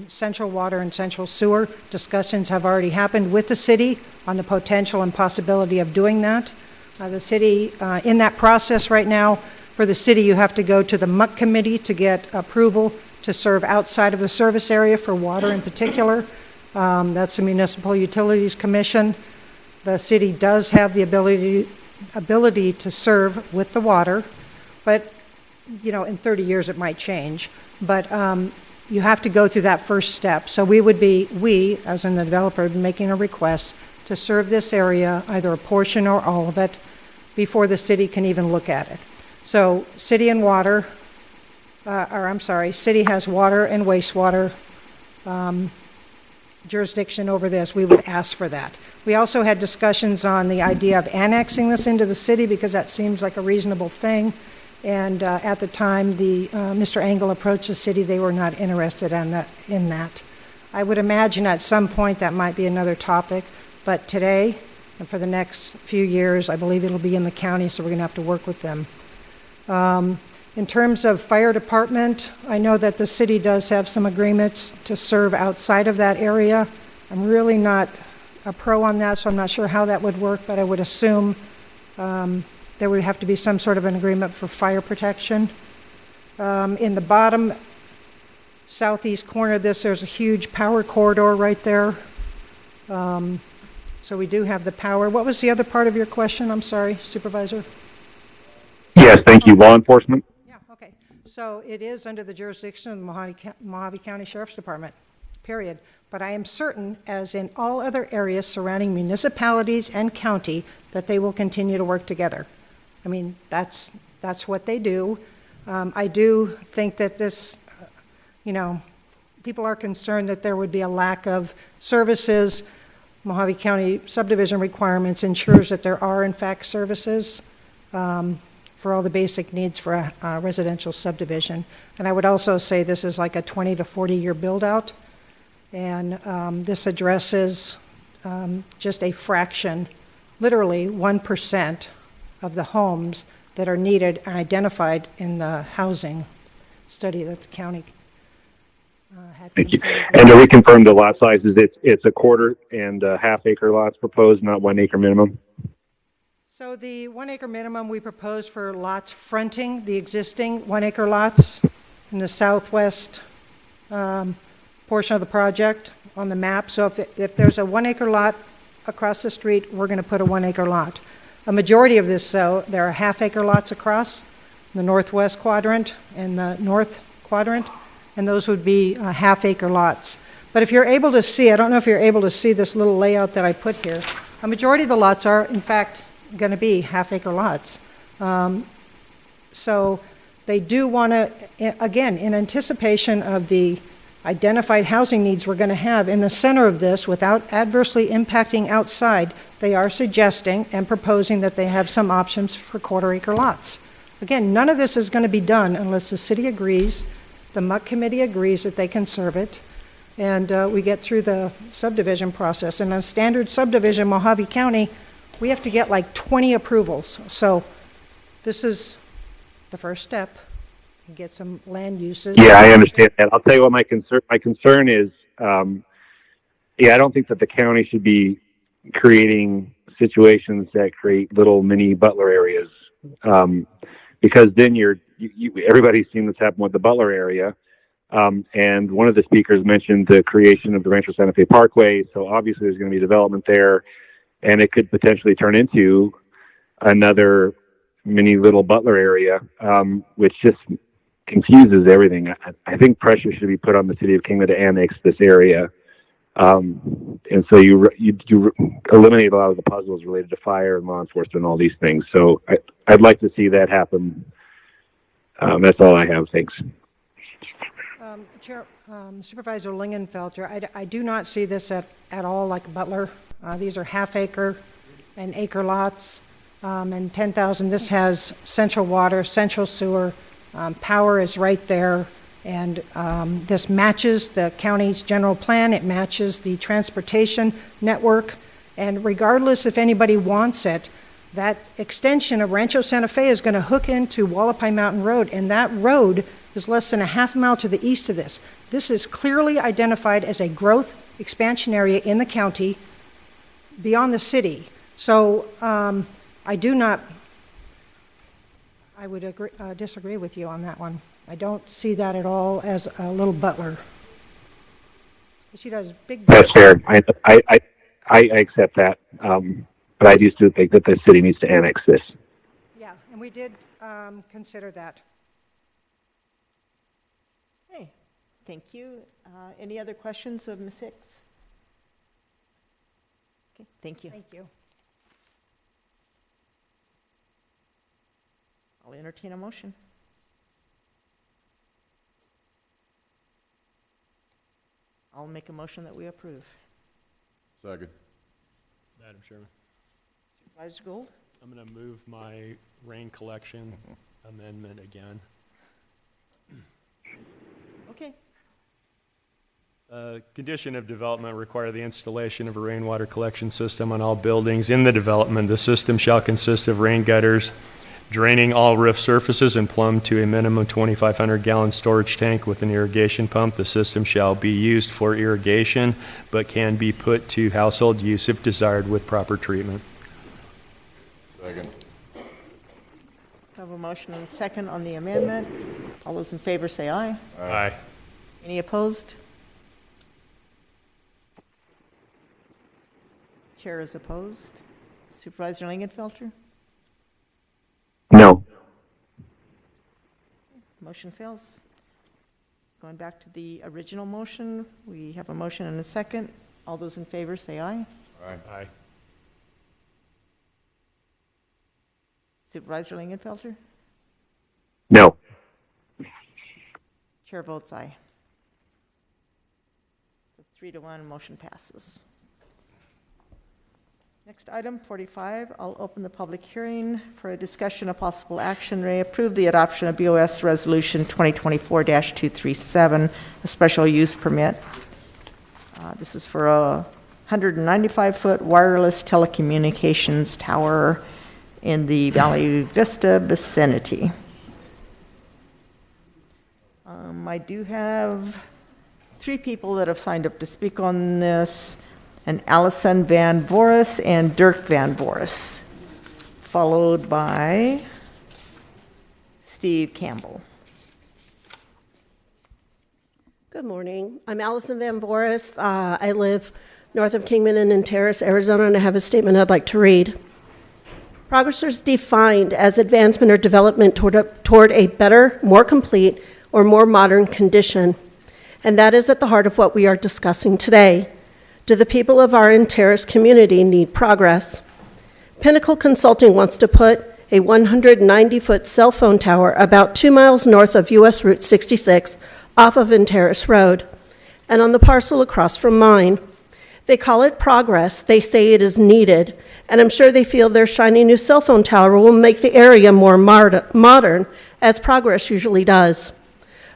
central water and central sewer. Discussions have already happened with the city on the potential and possibility of doing that. The city, in that process right now, for the city you have to go to the MUC committee to get approval to serve outside of the service area for water in particular. That's the Municipal Utilities Commission. The city does have the ability to serve with the water, but you know, in 30 years it might change, but you have to go through that first step. So we, as in the developer, making a request to serve this area, either a portion or all of it, before the city can even look at it. So city has water and wastewater jurisdiction over this. We would ask for that. We also had discussions on the idea of annexing this into the city because that seems like a reasonable thing. And at the time Mr. Engel approached the city, they were not interested in that. I would imagine at some point that might be another topic, but today and for the next few years, I believe it'll be in the county, so we're going to have to work with them. In terms of fire department, I know that the city does have some agreements to serve outside of that area. I'm really not a pro on that, so I'm not sure how that would work, but I would assume there would have to be some sort of an agreement for fire protection. In the bottom southeast corner of this, there's a huge power corridor right there. So we do have the power. What was the other part of your question? I'm sorry, Supervisor. Yes, thank you. Law enforcement? Yeah, okay. So it is under the jurisdiction of the Mojave County Sheriff's Department, period. But I am certain, as in all other areas surrounding municipalities and county, that they will continue to work together. I mean, that's what they do. I do think that this, people are concerned that there would be a lack of services. Mojave County subdivision requirements ensures that there are, in fact, services for all the basic needs for a residential subdivision. And I would also say this is like a 20 to 40-year build-out. And this addresses just a fraction, literally 1% of the homes that are needed and identified in the housing study that the county had. Thank you. And to reconfirm the lot sizes, it's a quarter and half acre lots proposed, not 1 acre minimum? So the 1 acre minimum we propose for lots fronting the existing 1 acre lots in the southwest portion of the project on the map. So if there's a 1 acre lot across the street, we're going to put a 1 acre lot. A majority of this, though, there are half acre lots across the northwest quadrant and the north quadrant, and those would be half acre lots. But if you're able to see, I don't know if you're able to see this little layout that I put here, a majority of the lots are, in fact, going to be half acre lots. So they do want to, again, in anticipation of the identified housing needs we're going to have in the center of this without adversely impacting outside, they are suggesting and proposing that they have some options for quarter acre lots. Again, none of this is going to be done unless the city agrees, the MUC committee agrees that they can serve it, and we get through the subdivision process. And a standard subdivision in Mojave County, we have to get like 20 approvals. So this is the first step. Get some land uses. Yeah, I understand that. I'll tell you what my concern is. I don't think that the county should be creating situations that create little mini Butler areas, because then everybody's seen what's happened with the Butler area. And one of the speakers mentioned the creation of the Rancho Santa Fe Parkway. So obviously there's going to be development there, and it could potentially turn into another mini little Butler area, which just confuses everything. I think pressure should be put on the city of Kingman to annex this area. And so you eliminate a lot of the puzzles related to fire and law enforcement and all these things. So I'd like to see that happen. That's all I have. Thanks. Supervisor Lingenfelter, I do not see this at all like Butler. These are half acre and acre lots, and 10,000. This has central water, central sewer, power is right there, and this matches the county's general plan. It matches the transportation network, and regardless if anybody wants it, that extension of Rancho Santa Fe is going to hook into Wallapai Mountain Road, and that road is less than a half mile to the east of this. This is clearly identified as a growth expansion area in the county beyond the city. So I would disagree with you on that one. I don't see that at all as a little Butler. She does big. That's fair. I accept that. But I do still think that the city needs to annex this. Yeah, and we did consider that. Okay, thank you. Any other questions of Ms. Hicks? Okay, thank you. Thank you. I'll entertain a motion. I'll make a motion that we approve. Second. Madam Chairman, Supervisor Gould? I'm going to move my rain collection amendment again. Okay. Condition of development require the installation of a rainwater collection system on all buildings in the development. The system shall consist of rain gutters draining all roof surfaces and plumbed to a minimum 2,500 gallon storage tank with an irrigation pump. The system shall be used for irrigation, but can be put to household use if desired with proper treatment. Second. I have a motion and a second on the amendment. All those in favor say aye. Aye. Any opposed? Chair is opposed. Supervisor Lingenfelter? No. Motion fails. Going back to the original motion, we have a motion and a second. All those in favor say aye. Aye. Aye. Supervisor Lingenfelter? No. Chair votes aye. So 3-1, motion passes. Next item, 45, I'll open the public hearing for a discussion of possible action. Ray, approve the adoption of BOS Resolution 2024-237, a special use permit. This is for a 195-foot wireless telecommunications tower in the Valley Vista vicinity. I do have 3 people that have signed up to speak on this, and Allison Van Voris and Dirk Van Voris. followed by Steve Campbell. Good morning. I'm Allison Van Voris. I live north of Kingman and in Terrace, Arizona, and I have a statement I'd like to read. Progress is defined as advancement or development toward a better, more complete, or more modern condition. And that is at the heart of what we are discussing today. Do the people of our Terrace community need progress? Pinnacle Consulting wants to put a 190-foot cell phone tower about 2 miles north of U.S. Route 66 off of Terrace Road and on the parcel across from mine. They call it progress. They say it is needed, and I'm sure they feel their shiny new cell phone tower will make the area more modern, as progress usually does.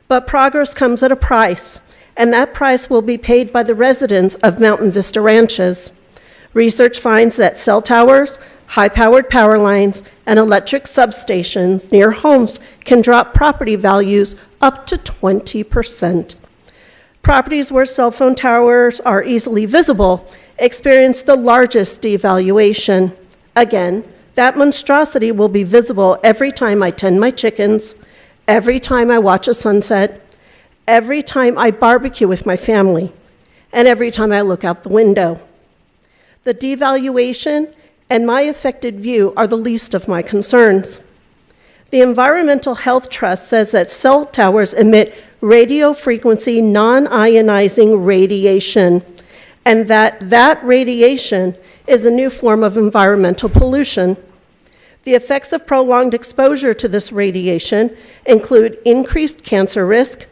But progress comes at a price, and that price will be paid by the residents of Mountain Vista Ranches. Research finds that cell towers, high-powered power lines, and electric substations near homes can drop property values up to 20%. Properties where cell phone towers are easily visible experience the largest devaluation. Again, that monstrosity will be visible every time I tend my chickens, every time I watch a sunset, every time I barbecue with my family, and every time I look out the window. The devaluation and my affected view are the least of my concerns. The Environmental Health Trust says that cell towers emit radio frequency non-ionizing radiation, and that radiation is a new form of environmental pollution. The effects of prolonged exposure to this radiation include increased cancer risk,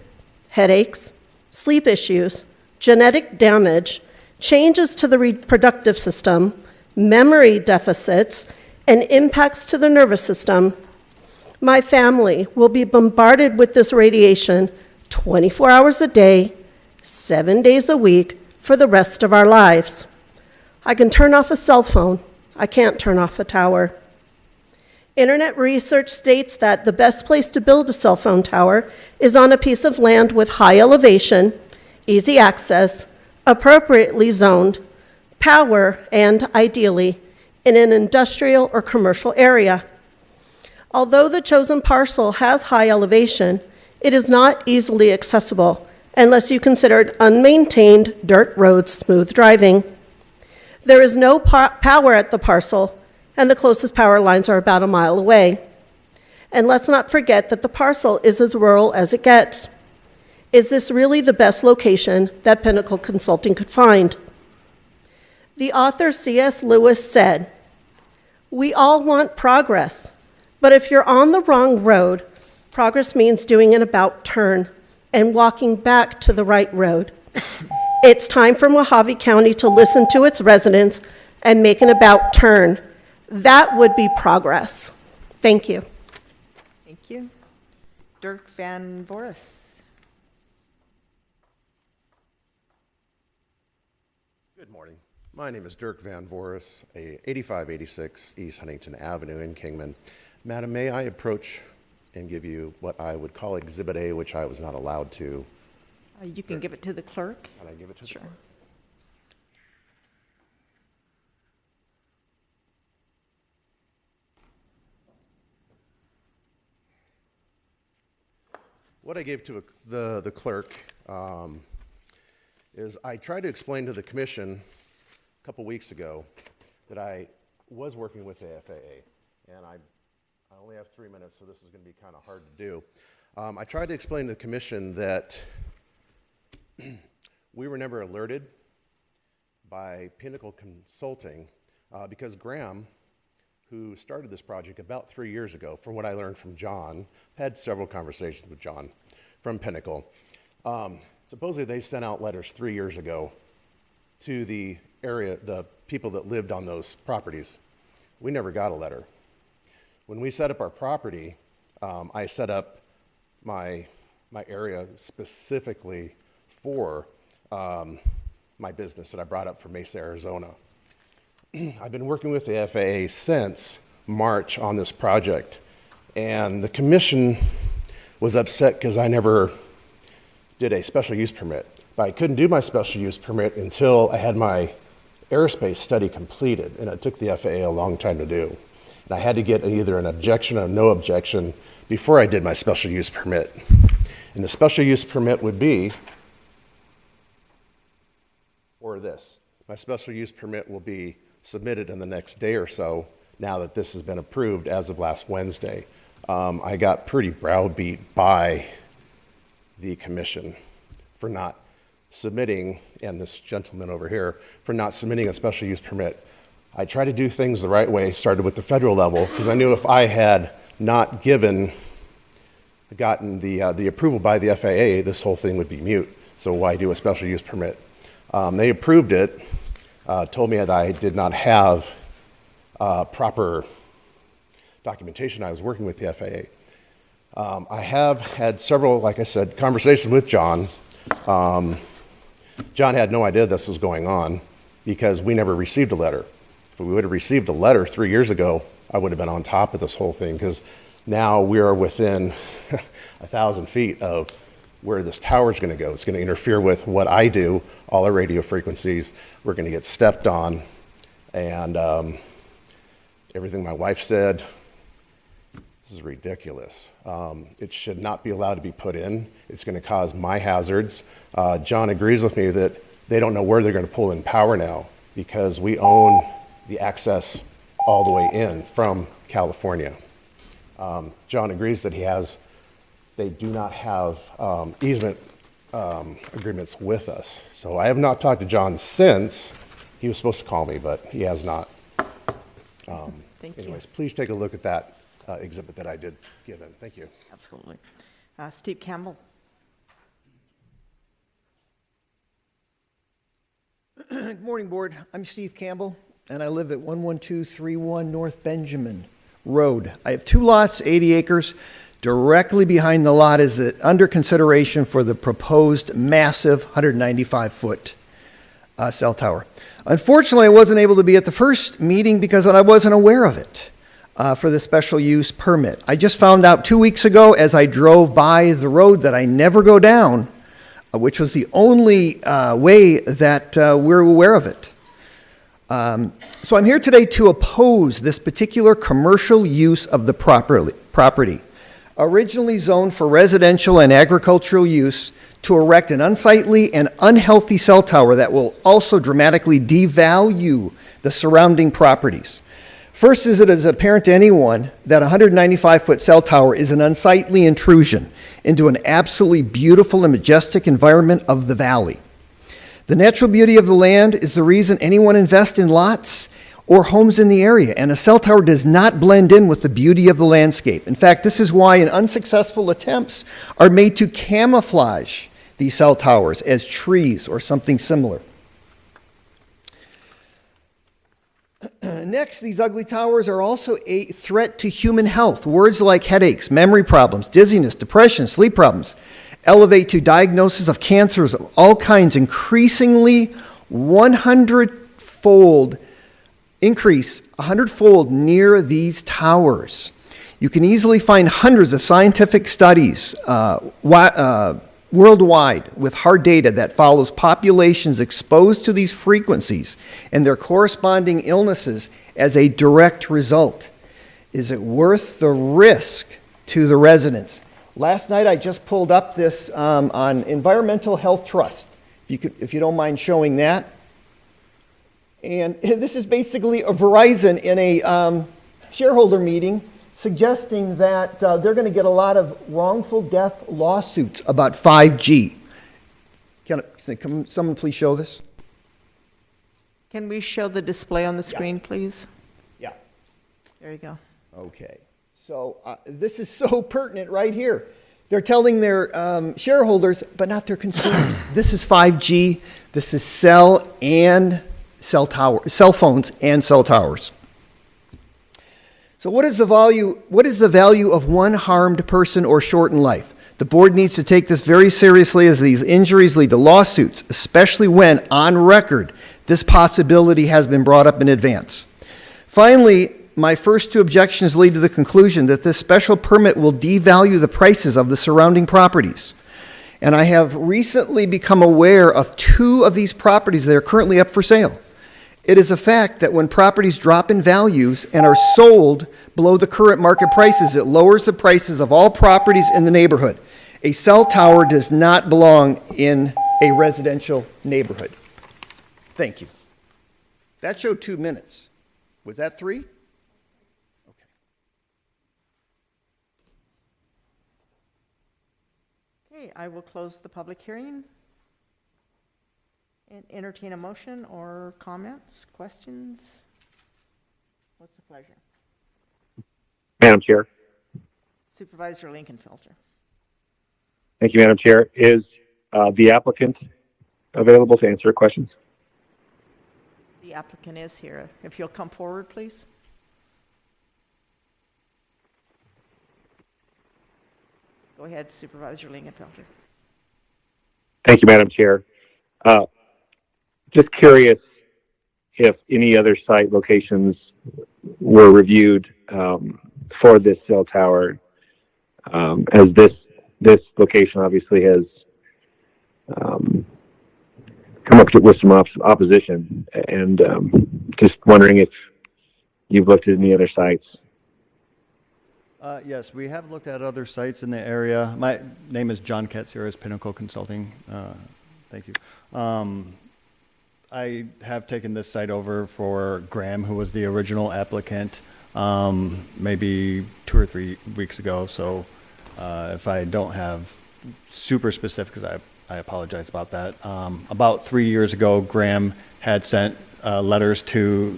headaches, sleep issues, genetic damage, changes to the reproductive system, memory deficits, and impacts to the nervous system. My family will be bombarded with this radiation 24 hours a day, 7 days a week, for the rest of our lives. I can turn off a cell phone. I can't turn off a tower. Internet research states that the best place to build a cell phone tower is on a piece of land with high elevation, easy access, appropriately zoned, power, and ideally, in an industrial or commercial area. Although the chosen parcel has high elevation, it is not easily accessible unless you consider unmaintained dirt roads smooth driving. There is no power at the parcel, and the closest power lines are about a mile away. And let's not forget that the parcel is as rural as it gets. Is this really the best location that Pinnacle Consulting could find? The author C.S. Lewis said, "We all want progress, but if you're on the wrong road, progress means doing an about turn and walking back to the right road. It's time for Mojave County to listen to its residents and make an about turn. That would be progress." Thank you. Thank you. Dirk Van Voris. Good morning. My name is Dirk Van Voris, 8586 East Huntington Avenue in Kingman. Madam, may I approach and give you what I would call Exhibit A, which I was not allowed to? You can give it to the clerk. Can I give it to the clerk? What I gave to the clerk is I tried to explain to the commission a couple weeks ago that I was working with the FAA, and I only have 3 minutes, so this is going to be kind of hard to do. I tried to explain to the commission that we were never alerted by Pinnacle Consulting because Graham, who started this project about 3 years ago, from what I learned from John, had several conversations with John from Pinnacle. Supposedly they sent out letters 3 years ago to the people that lived on those properties. We never got a letter. When we set up our property, I set up my area specifically for my business that I brought up from Mesa, Arizona. I've been working with the FAA since March on this project, and the commission was upset because I never did a special use permit. But I couldn't do my special use permit until I had my airspace study completed, and it took the FAA a long time to do. And I had to get either an objection or no objection before I did my special use permit. And the special use permit would be for this. My special use permit will be submitted in the next day or so, now that this has been approved as of last Wednesday. I got pretty browbeat by the commission for not submitting, and this gentleman over here, for not submitting a special use permit. I tried to do things the right way, started with the federal level, because I knew if I had not gotten the approval by the FAA, this whole thing would be moot. So why do a special use permit? They approved it, told me that I did not have proper documentation. I was working with the FAA. I have had several, like I said, conversations with John. John had no idea this was going on because we never received a letter. If we would have received a letter 3 years ago, I would have been on top of this whole thing, because now we are within 1,000 feet of where this tower is going to go. It's going to interfere with what I do, all our radio frequencies. We're going to get stepped on, and everything my wife said, this is ridiculous. It should not be allowed to be put in. It's going to cause my hazards. John agrees with me that they don't know where they're going to pull in power now, because we own the access all the way in from California. John agrees that they do not have easement agreements with us. So I have not talked to John since. He was supposed to call me, but he has not. Thank you. Anyways, please take a look at that exhibit that I did give in. Thank you. Absolutely. Steve Campbell. Good morning, Board. I'm Steve Campbell, and I live at 11231 North Benjamin Road. I have 2 lots, 80 acres. Directly behind the lot is under consideration for the proposed massive 195-foot cell tower. Unfortunately, I wasn't able to be at the first meeting because I wasn't aware of it for the special use permit. I just found out 2 weeks ago as I drove by the road that I never go down, which was the only way that we're aware of it. So I'm here today to oppose this particular commercial use of the property. Originally zoned for residential and agricultural use, to erect an unsightly and unhealthy cell tower that will also dramatically devalue the surrounding properties. First, as it is apparent to anyone that a 195-foot cell tower is an unsightly intrusion into an absolutely beautiful and majestic environment of the valley. The natural beauty of the land is the reason anyone invests in lots or homes in the area, and a cell tower does not blend in with the beauty of the landscape. In fact, this is why unsuccessful attempts are made to camouflage these cell towers as trees or something similar. Next, these ugly towers are also a threat to human health. Words like headaches, memory problems, dizziness, depression, sleep problems elevate to diagnosis of cancers of all kinds, increasingly 100-fold near these towers. You can easily find hundreds of scientific studies worldwide with hard data that follows populations exposed to these frequencies and their corresponding illnesses as a direct result. Is it worth the risk to the residents? Last night I just pulled up this on Environmental Health Trust, if you don't mind showing that. And this is basically a Verizon in a shareholder meeting suggesting that they're going to get a lot of wrongful death lawsuits about 5G. Can someone please show this? Can we show the display on the screen, please? Yeah. There you go. Okay. So this is so pertinent right here. They're telling their shareholders, but not their consumers. This is 5G. This is cell phones and cell towers. So what is the value of one harmed person or shortened life? The board needs to take this very seriously, as these injuries lead to lawsuits, especially when, on record, this possibility has been brought up in advance. Finally, my first 2 objections lead to the conclusion that this special permit will devalue the prices of the surrounding properties. And I have recently become aware of 2 of these properties that are currently up for sale. It is a fact that when properties drop in values and are sold below the current market prices, it lowers the prices of all properties in the neighborhood. A cell tower does not belong in a residential neighborhood. Thank you. That showed 2 minutes. Was that 3? Okay, I will close the public hearing and entertain a motion or comments, questions. What's the pleasure? Madam Chair. Supervisor Lincolnfelter. Thank you, Madam Chair. Is the applicant available to answer questions? The applicant is here. If you'll come forward, please. Go ahead, Supervisor Lincolnfelter. Thank you, Madam Chair. Just curious if any other site locations were reviewed for this cell tower, as this location obviously has come up with some opposition, and just wondering if you've looked at any other sites. Yes, we have looked at other sites in the area. My name is John Katsiris, Pinnacle Consulting. Thank you. I have taken this site over for Graham, who was the original applicant, maybe 2 or 3 weeks ago. So if I don't have super specifics, I apologize about that. About 3 years ago, Graham had sent letters to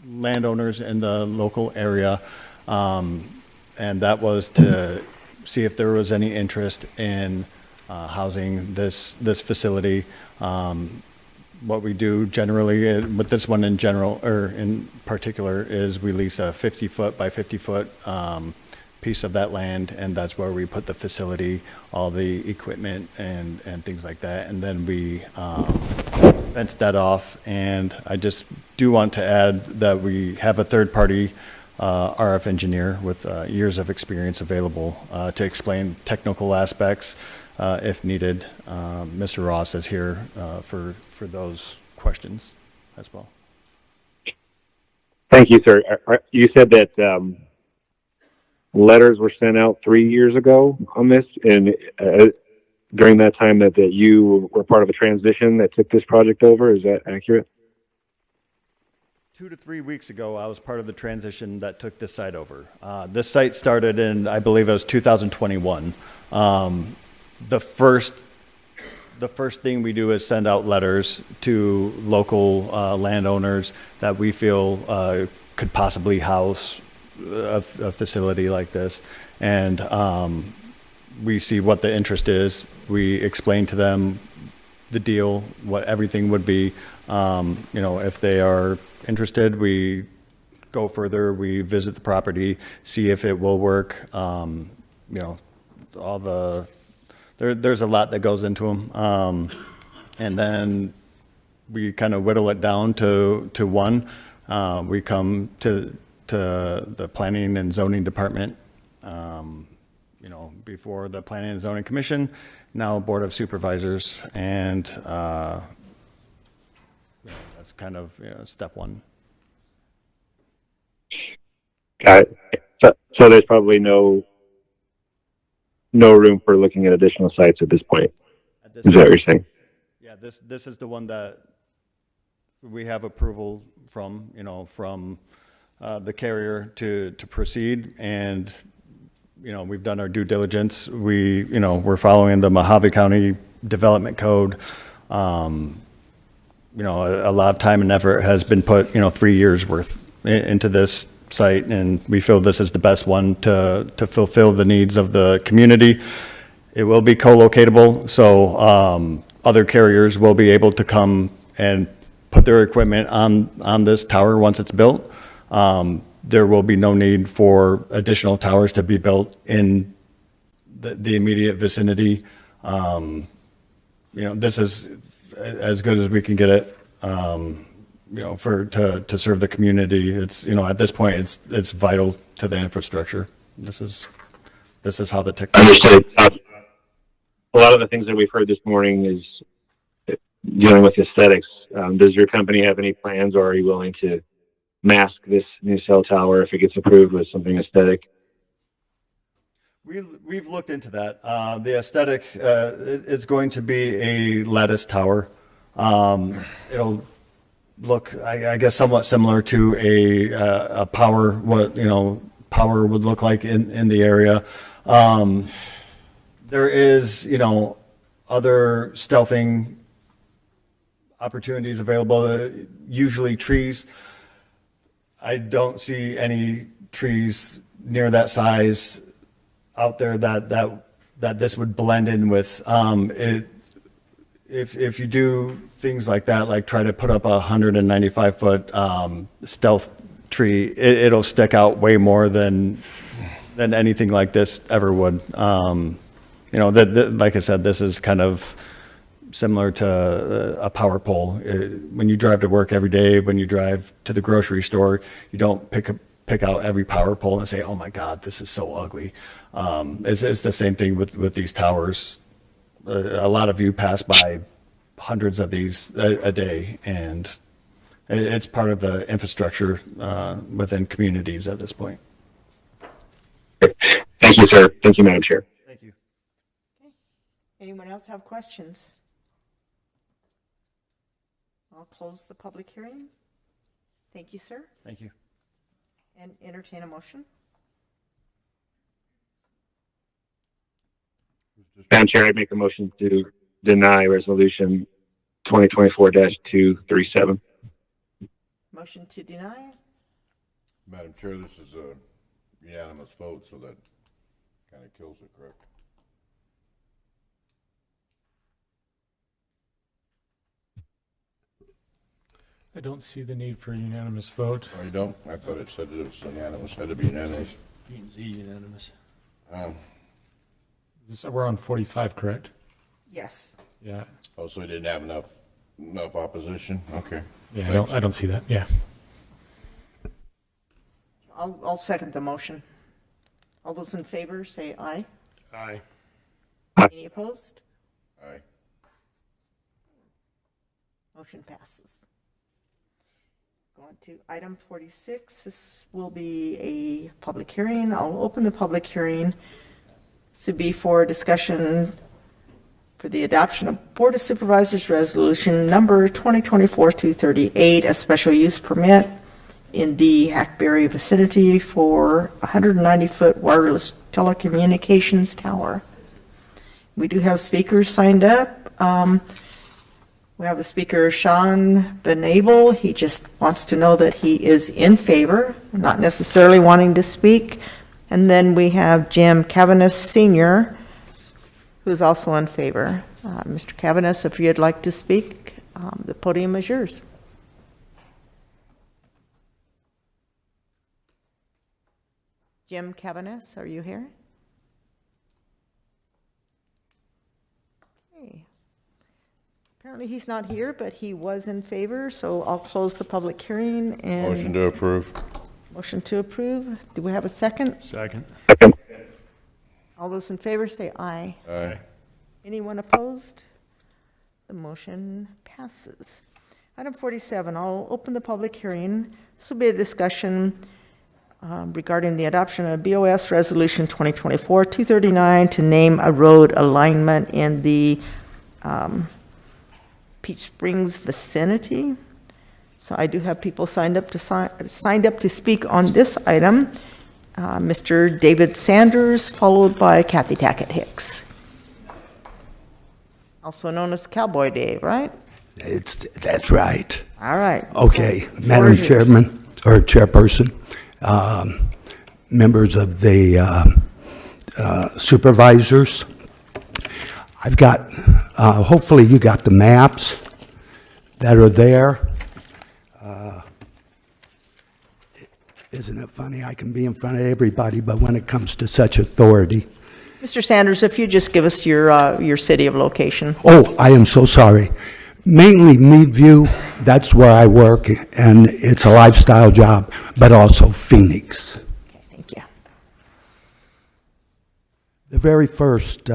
landowners in the local area, and that was to see if there was any interest in housing this facility. What we do generally with this one in general, or in particular, is we lease a 50-foot by 50-foot piece of that land, and that's where we put the facility, all the equipment and things like that, and then we fence that off. And I just do want to add that we have a third-party RF engineer with years of experience available to explain technical aspects if needed. Mr. Ross is here for those questions as well. Thank you, sir. You said that letters were sent out 3 years ago on this, and during that time that you were part of a transition that took this project over. Is that accurate? 2 to 3 weeks ago, I was part of the transition that took this site over. This site started in, I believe it was 2021. The first thing we do is send out letters to local landowners that we feel could possibly house a facility like this. And we see what the interest is. We explain to them the deal, what everything would be. If they are interested, we go further. We visit the property, see if it will work. There's a lot that goes into them. And then we kind of whittle it down to one. We come to the Planning and Zoning Department, before the Planning and Zoning Commission, now Board of Supervisors, and that's kind of step one. Got it. So there's probably no room for looking at additional sites at this point. Is that what you're saying? Yeah, this is the one that we have approval from, the carrier to proceed, and we've done our due diligence. We're following the Mojave County Development Code. A lot of time and effort has been put, 3 years worth into this site, and we feel this is the best one to fulfill the needs of the community. It will be co-locatable, so other carriers will be able to come and put their equipment on this tower once it's built. There will be no need for additional towers to be built in the immediate vicinity. This is as good as we can get it. To serve the community. It's at this point it's vital to the infrastructure. This is how the technology. Understood. A lot of the things that we've heard this morning is dealing with aesthetics, Does your company have any plans, or are you willing to mask this new cell tower if it gets approved with something aesthetic? We've looked into that. The aesthetic, it's going to be a lattice tower. It'll look, I guess, somewhat similar to a power, what, power would look like in the area. There is, other stealthing opportunities available, usually trees. I don't see any trees near that size out there that this would blend in with. If you do things like that, like try to put up a 195-foot stealth tree, it'll stick out way more than anything like this ever would. Like I said, this is kind of similar to a power pole. When you drive to work every day, when you drive to the grocery store, you don't pick out every power pole and say, "Oh my God, this is so ugly." It's the same thing with these towers. A lot of you pass by hundreds of these a day, and it's part of the infrastructure within communities at this point. Thank you, sir. Thank you, Madam Chair. Thank you. Anyone else have questions? I'll close the public hearing. Thank you, sir. Thank you. And entertain a motion. Madam Chair, I make a motion to deny resolution 2024-237. Motion to deny. Madam Chair, this is a unanimous vote, so that kind of kills it, correct? I don't see the need for a unanimous vote. Oh, you don't? I thought it said it was unanimous, had to be unanimous. Unanimous. We're on 45, correct? Yes. Yeah. Oh, so we didn't have enough opposition? Okay. Yeah, I don't see that. Yeah. I'll second the motion. All those in favor, say aye. Aye. Any opposed? Aye. Motion passes. Go on to item 46. This will be a public hearing. I'll open the public hearing. This would be for discussion for the adoption of Board of Supervisors Resolution number 2024-238, a special use permit in the Hackberry vicinity for a 190-foot wireless telecommunications tower. We do have speakers signed up. We have a speaker, Sean Benable. He just wants to know that he is in favor, not necessarily wanting to speak. And then we have Jim Cavanis Sr., who's also in favor. Mr. Cavanis, if you'd like to speak, the podium is yours. Jim Cavanis, are you here? Okay. Apparently he's not here, but he was in favor, so I'll close the public hearing and... Motion to approve. Motion to approve. Do we have a second? Second. All those in favor say aye. Aye. Anyone opposed? The motion passes. Item 47, I'll open the public hearing. This will be a discussion regarding the adoption of BOS Resolution 2024-239 to name a road alignment in the Peach Springs vicinity. So I do have people signed up to speak on this item. Mr. David Sanders, followed by Kathy Tackett Hicks. Also known as Cowboy Dave, right? That's right. All right. Okay, Madam Chairman, or Chairperson, members of the supervisors, I've got, hopefully you got the maps that are there. Isn't it funny? I can be in front of everybody, but when it comes to such authority. Mr. Sanders, if you just give us your city of location. Oh, I am so sorry. Mainly Meadview, that's where I work, and it's a lifestyle job, but also Phoenix. Thank you. The very first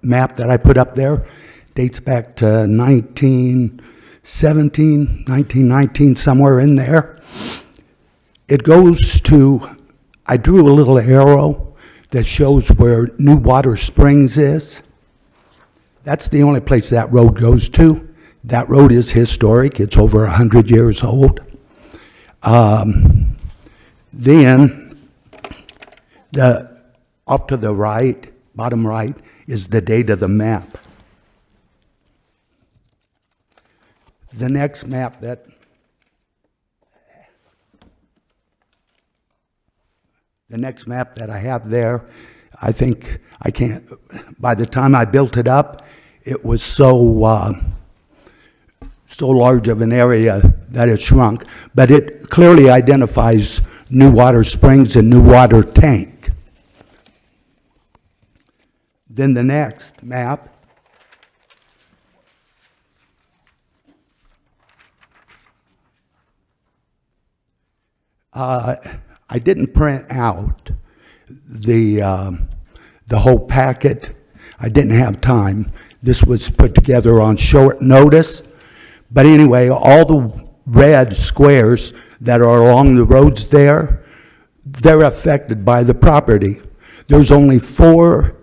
map that I put up there dates back to 19 17, 1919, somewhere in there. It goes to, I drew a little arrow that shows where New Water Springs is. That's the only place that road goes to. That road is historic. It's over 100 years old. Then, off to the right, bottom right, is the date of the map. The next map that I have there, I think I can't, by the time I built it up, it was so large of an area that it shrunk, but it clearly identifies New Water Springs and New Water Tank. Then the next map I didn't print out the whole packet. I didn't have time. This was put together on short notice. But anyway, all the red squares that are along the roads there, they're affected by the property. There's only 4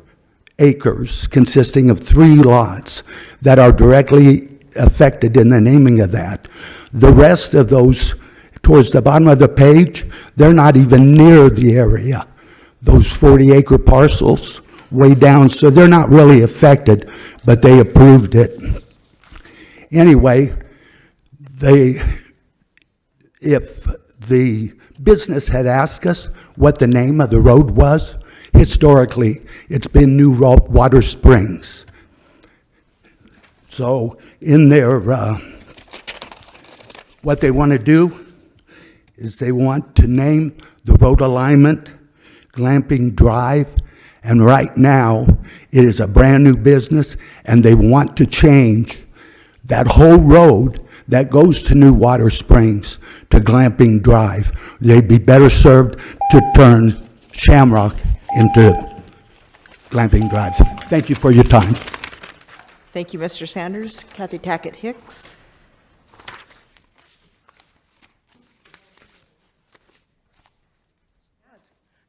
acres consisting of 3 lots that are directly affected in the naming of that. The rest of those, towards the bottom of the page, they're not even near the area. Those 40-acre parcels way down, so they're not really affected, but they approved it. Anyway, if the business had asked us what the name of the road was, historically, it's been New Water Springs. So in their, what they want to do is they want to name the road alignment Glamping Drive, and right now it is a brand new business, and they want to change that whole road that goes to New Water Springs to Glamping Drive. They'd be better served to turn Shamrock into Glamping Drive. Thank you for your time. Thank you, Mr. Sanders. Kathy Tackett Hicks.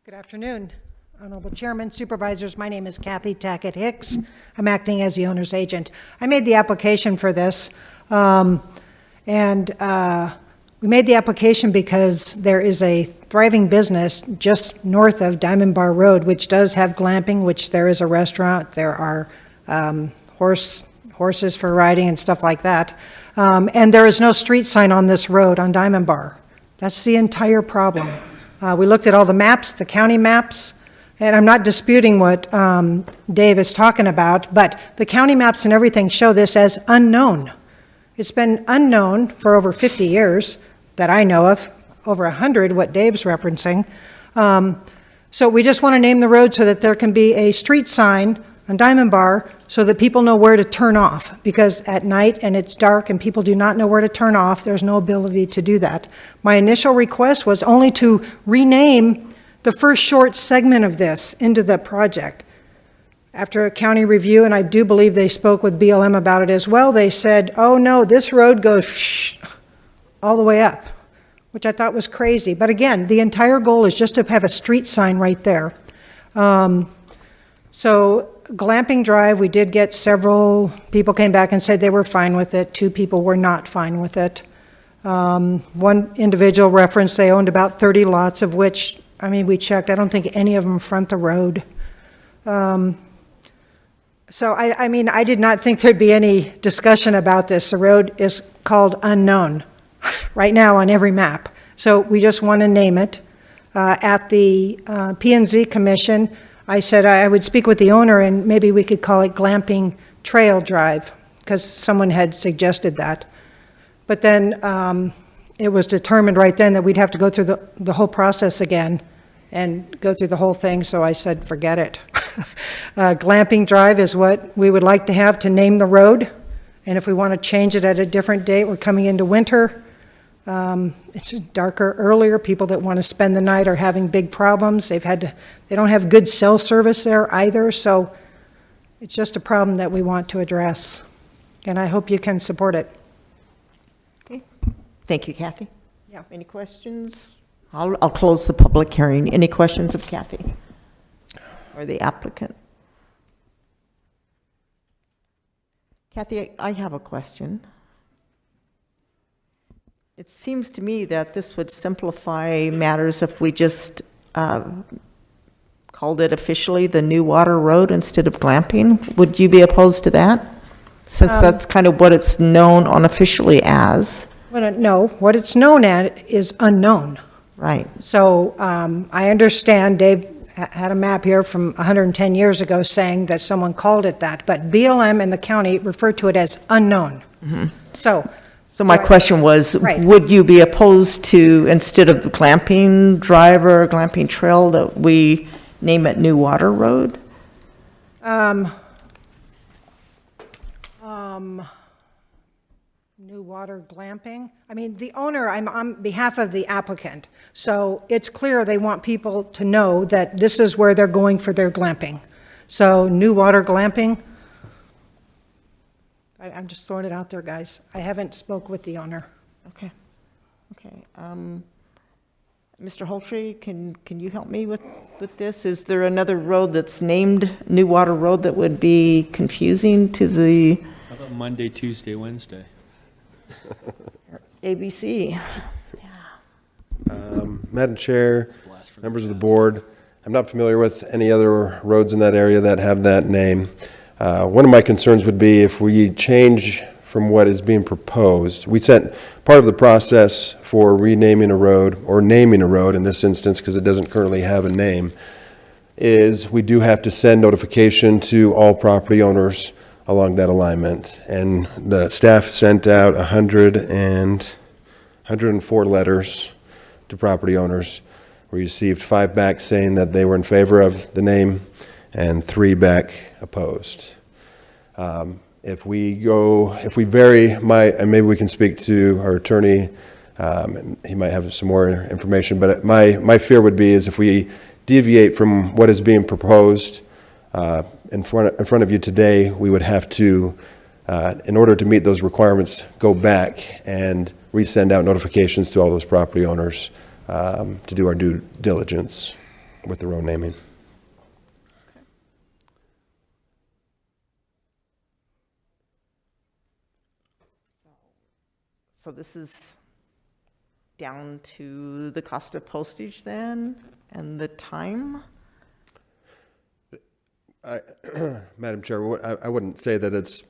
Good afternoon, Honorable Chairman, Supervisors. My name is Kathy Tackett Hicks. I'm acting as the owner's agent. I made the application for this, and we made the application because there is a thriving business just north of Diamond Bar Road, which does have glamping, which there is a restaurant, there are horses for riding and stuff like that. And there is no street sign on this road on Diamond Bar. That's the entire problem. We looked at all the maps, the county maps, and I'm not disputing what Dave is talking about, but the county maps and everything show this as unknown. It's been unknown for over 50 years that I know of, over 100, what Dave's referencing. So we just want to name the road so that there can be a street sign on Diamond Bar so that people know where to turn off, because at night and it's dark and people do not know where to turn off, there's no ability to do that. My initial request was only to rename the first short segment of this into the project. After a county review, and I do believe they spoke with BLM about it as well, they said, oh no, this road goes all the way up, which I thought was crazy. But again, the entire goal is just to have a street sign right there. So Glamping Drive, we did get several people came back and said they were fine with it. 2 people were not fine with it. One individual referenced they owned about 30 lots, of which, I mean, we checked, I don't think any of them front the road. So I mean, I did not think there'd be any discussion about this. The road is called unknown right now on every map. So we just want to name it. At the P&Z Commission, I said I would speak with the owner and maybe we could call it Glamping Trail Drive, because someone had suggested that. But then it was determined right then that we'd have to go through the whole process again and go through the whole thing, so I said, forget it. Glamping Drive is what we would like to have to name the road, and if we want to change it at a different date, we're coming into winter. It's darker earlier. People that want to spend the night are having big problems. They don't have good cell service there either, so it's just a problem that we want to address, and I hope you can support it. Thank you, Kathy. Yeah. Any questions? I'll close the public hearing. Any questions of Kathy or the applicant? Kathy, I have a question. It seems to me that this would simplify matters if we just called it officially the New Water Road instead of glamping. Would you be opposed to that? Since that's kind of what it's known unofficially as. Well, no, what it's known as is unknown. Right. So I understand Dave had a map here from 110 years ago saying that someone called it that, but BLM and the county refer to it as unknown. So my question was, Right. would you be opposed to, instead of glamping drive or glamping trail, that we name it New Water Road? New water glamping. I mean, the owner, I'm on behalf of the applicant, so it's clear they want people to know that this is where they're going for their glamping. So new water glamping, I'm just throwing it out there, guys. I haven't spoke with the owner. Okay. Okay. Mr. Holtree, can you help me with this? Is there another road that's named New Water Road that would be confusing to the How about Monday, Tuesday, Wednesday? ABC? Madam Chair, members of the board, I'm not familiar with any other roads in that area that have that name. One of my concerns would be if we change from what is being proposed. We sent part of the process for renaming a road, or naming a road in this instance, because it doesn't currently have a name, is we do have to send notification to all property owners along that alignment. And the staff sent out 104 letters to property owners. We received 5 back saying that they were in favor of the name and 3 back opposed. If we vary, and maybe we can speak to our attorney, he might have some more information, but my fear would be is if we deviate from what is being proposed in front of you today, we would have to, in order to meet those requirements, go back and resend out notifications to all those property owners to do our due diligence with the road naming. So this is down to the cost of postage then, and the time? Madam Chair, I wouldn't say that that's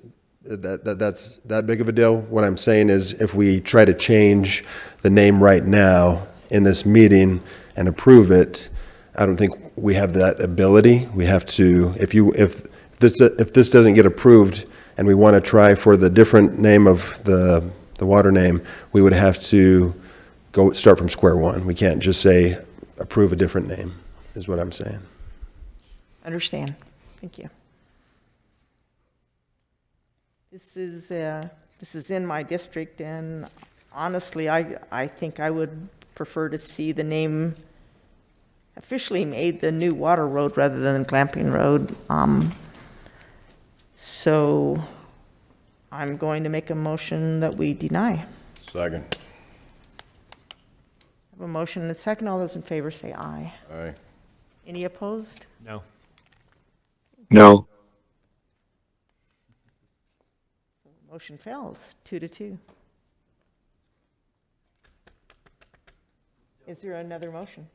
that big of a deal. What I'm saying is if we try to change the name right now in this meeting and approve it, I don't think we have that ability. We have to, if this doesn't get approved and we want to try for the different name of the water name, we would have to start from square one. We can't just say approve a different name, is what I'm saying. Understand. Thank you. This is in my district, and honestly, I think I would prefer to see the name officially made the New Water Road rather than Glamping Road. So I'm going to make a motion that we deny. Second. I have a motion and a second. All those in favor say aye. Aye. Any opposed? No. No. Motion fails, 2-2. Is there another motion?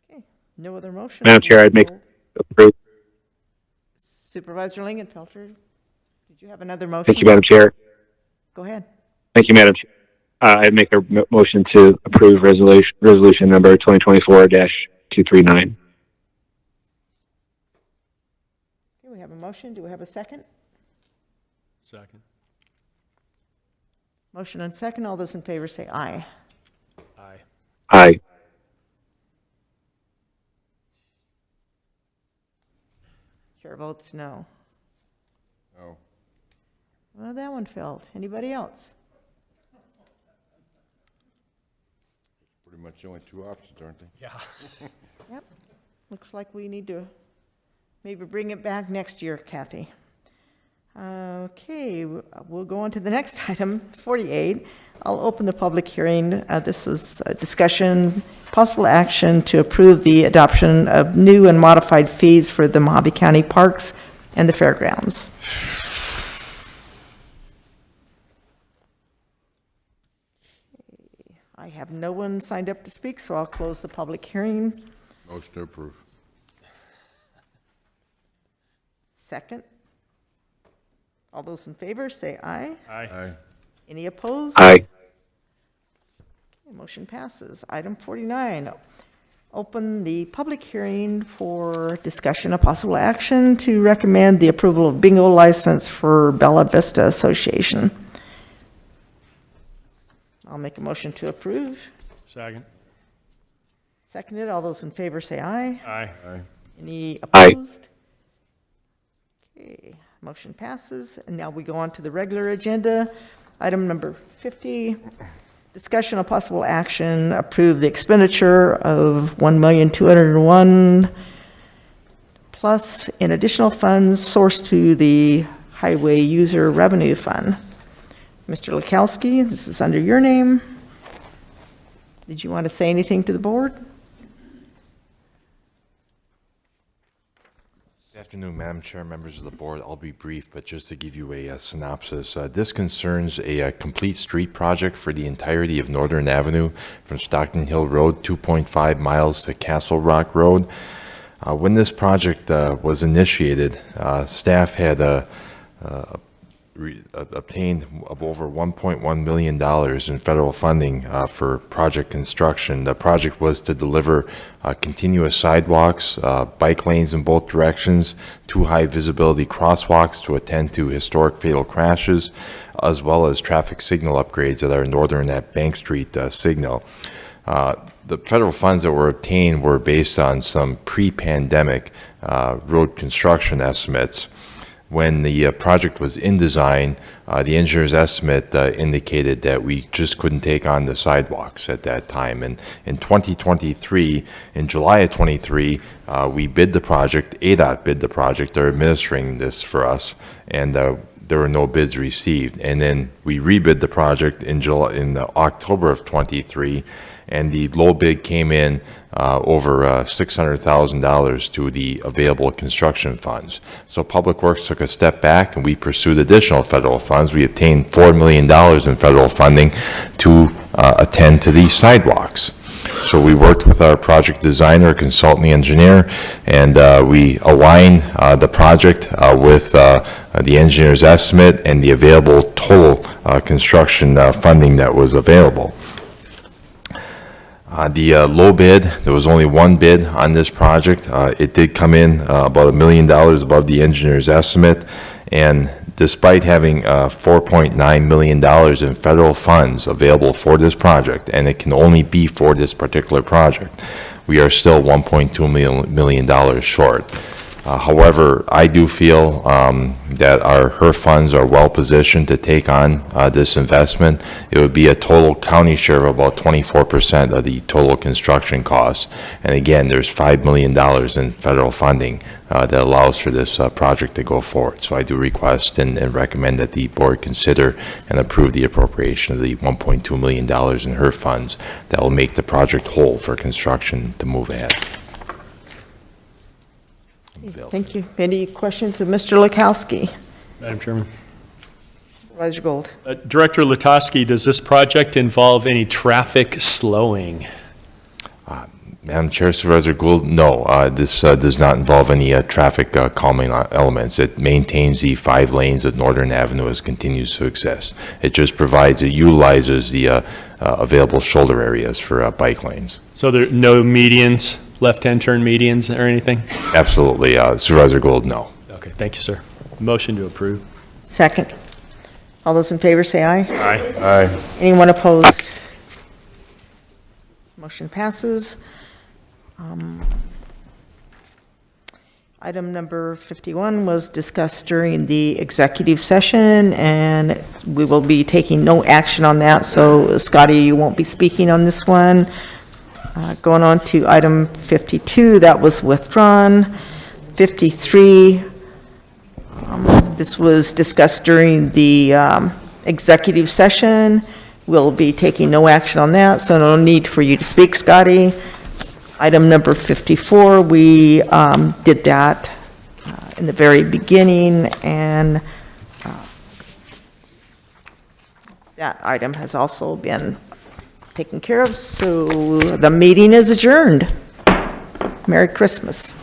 Okay, no other motion. Madam Chair, I'd make approve. Supervisor Lingenfelter, did you have another motion? Thank you, Madam Chair. Go ahead. Thank you, Madam Chair. I'd make a motion to approve resolution number 2024-239. Okay, we have a motion. Do we have a second? Second. Motion and second. All those in favor say aye. Aye. Aye. Chair votes no. No. Well, that one failed. Anybody else? Pretty much the only 2 options, aren't they? Yeah. Yep. Looks like we need to maybe bring it back next year, Kathy. Okay, we'll go on to the next item, 48. I'll open the public hearing. This is a discussion, possible action to approve the adoption of new and modified fees for the Mojave County Parks and the Fairgrounds. I have no one signed up to speak, so I'll close the public hearing. Motion to approve. Second. All those in favor, say aye. Aye. Any opposed? Aye. Okay, motion passes. Item 49, open the public hearing for discussion of possible action to recommend the approval of bingo license for Bella Vista Association. I'll make a motion to approve. Second. Seconded. All those in favor say aye. Aye. Any Aye. opposed? Okay, motion passes. And now we go on to the regular agenda. Item number 50, discussion of possible action, approve the expenditure of $1,201,000 plus in additional funds sourced to the Highway User Revenue Fund. Mr. Lakowski, this is under your name. Did you want to say anything to the board? Good afternoon, Madam Chair, members of the board. I'll be brief, but just to give you a synopsis, this concerns a complete street project for the entirety of Northern Avenue from Stockton Hill Road, 2.5 miles to Castle Rock Road. When this project was initiated, staff had obtained of over $1.1 million in federal funding for project construction. The project was to deliver continuous sidewalks, bike lanes in both directions, 2 high visibility crosswalks to attend to historic fatal crashes, as well as traffic signal upgrades at our northern at Bank Street signal. The federal funds that were obtained were based on some pre-pandemic road construction estimates. When the project was in design, the engineer's estimate indicated that we just couldn't take on the sidewalks at that time. And in 2023, in July of 23, we bid the project, ADOT bid the project, they're administering this for us, and there were no bids received. And then we rebid the project in October of 23, and the low bid came in over $600,000 to the available construction funds. So Public Works took a step back and we pursued additional federal funds. We obtained $4 million in federal funding to attend to these sidewalks. So we worked with our project designer, consultant engineer, and we aligned the project with the engineer's estimate and the available total construction funding that was available. The low bid, there was only one bid on this project. It did come in about $1 million above the engineer's estimate, and despite having $4.9 million in federal funds available for this project, and it can only be for this particular project, we are still $1.2 million short. However, I do feel that her funds are well positioned to take on this investment. It would be a total county share of about 24% of the total construction costs. And again, there's $5 million in federal funding that allows for this project to go forward. So I do request and recommend that the board consider and approve the appropriation of the $1.2 million in her funds that will make the project whole for construction to move ahead. Thank you. Any questions of Mr. Lakowski? Madam Chairman. Supervisor Gold. Director Latosky, does this project involve any traffic slowing? Madam Chair, Supervisor Gould, no, this does not involve any traffic calming elements. It maintains the 5 lanes that Northern Avenue as continues to exist. It just utilizes the available shoulder areas for bike lanes. So there are no medians, left-hand turn medians or anything? Absolutely. Supervisor Gould, no. Okay, thank you, sir. Motion to approve. Second. All those in favor say aye. Aye. Aye. Anyone opposed? Motion passes. Item number 51 was discussed during the executive session, and we will be taking no action on that. So, Scotty, you won't be speaking on this one. Going on to item 52, that was withdrawn. 53, This was discussed during the executive session. We'll be taking no action on that, so no need for you to speak, Scotty. Item number 54, we did that in the very beginning, and that item has also been taken care of, so the meeting is adjourned. Merry Christmas.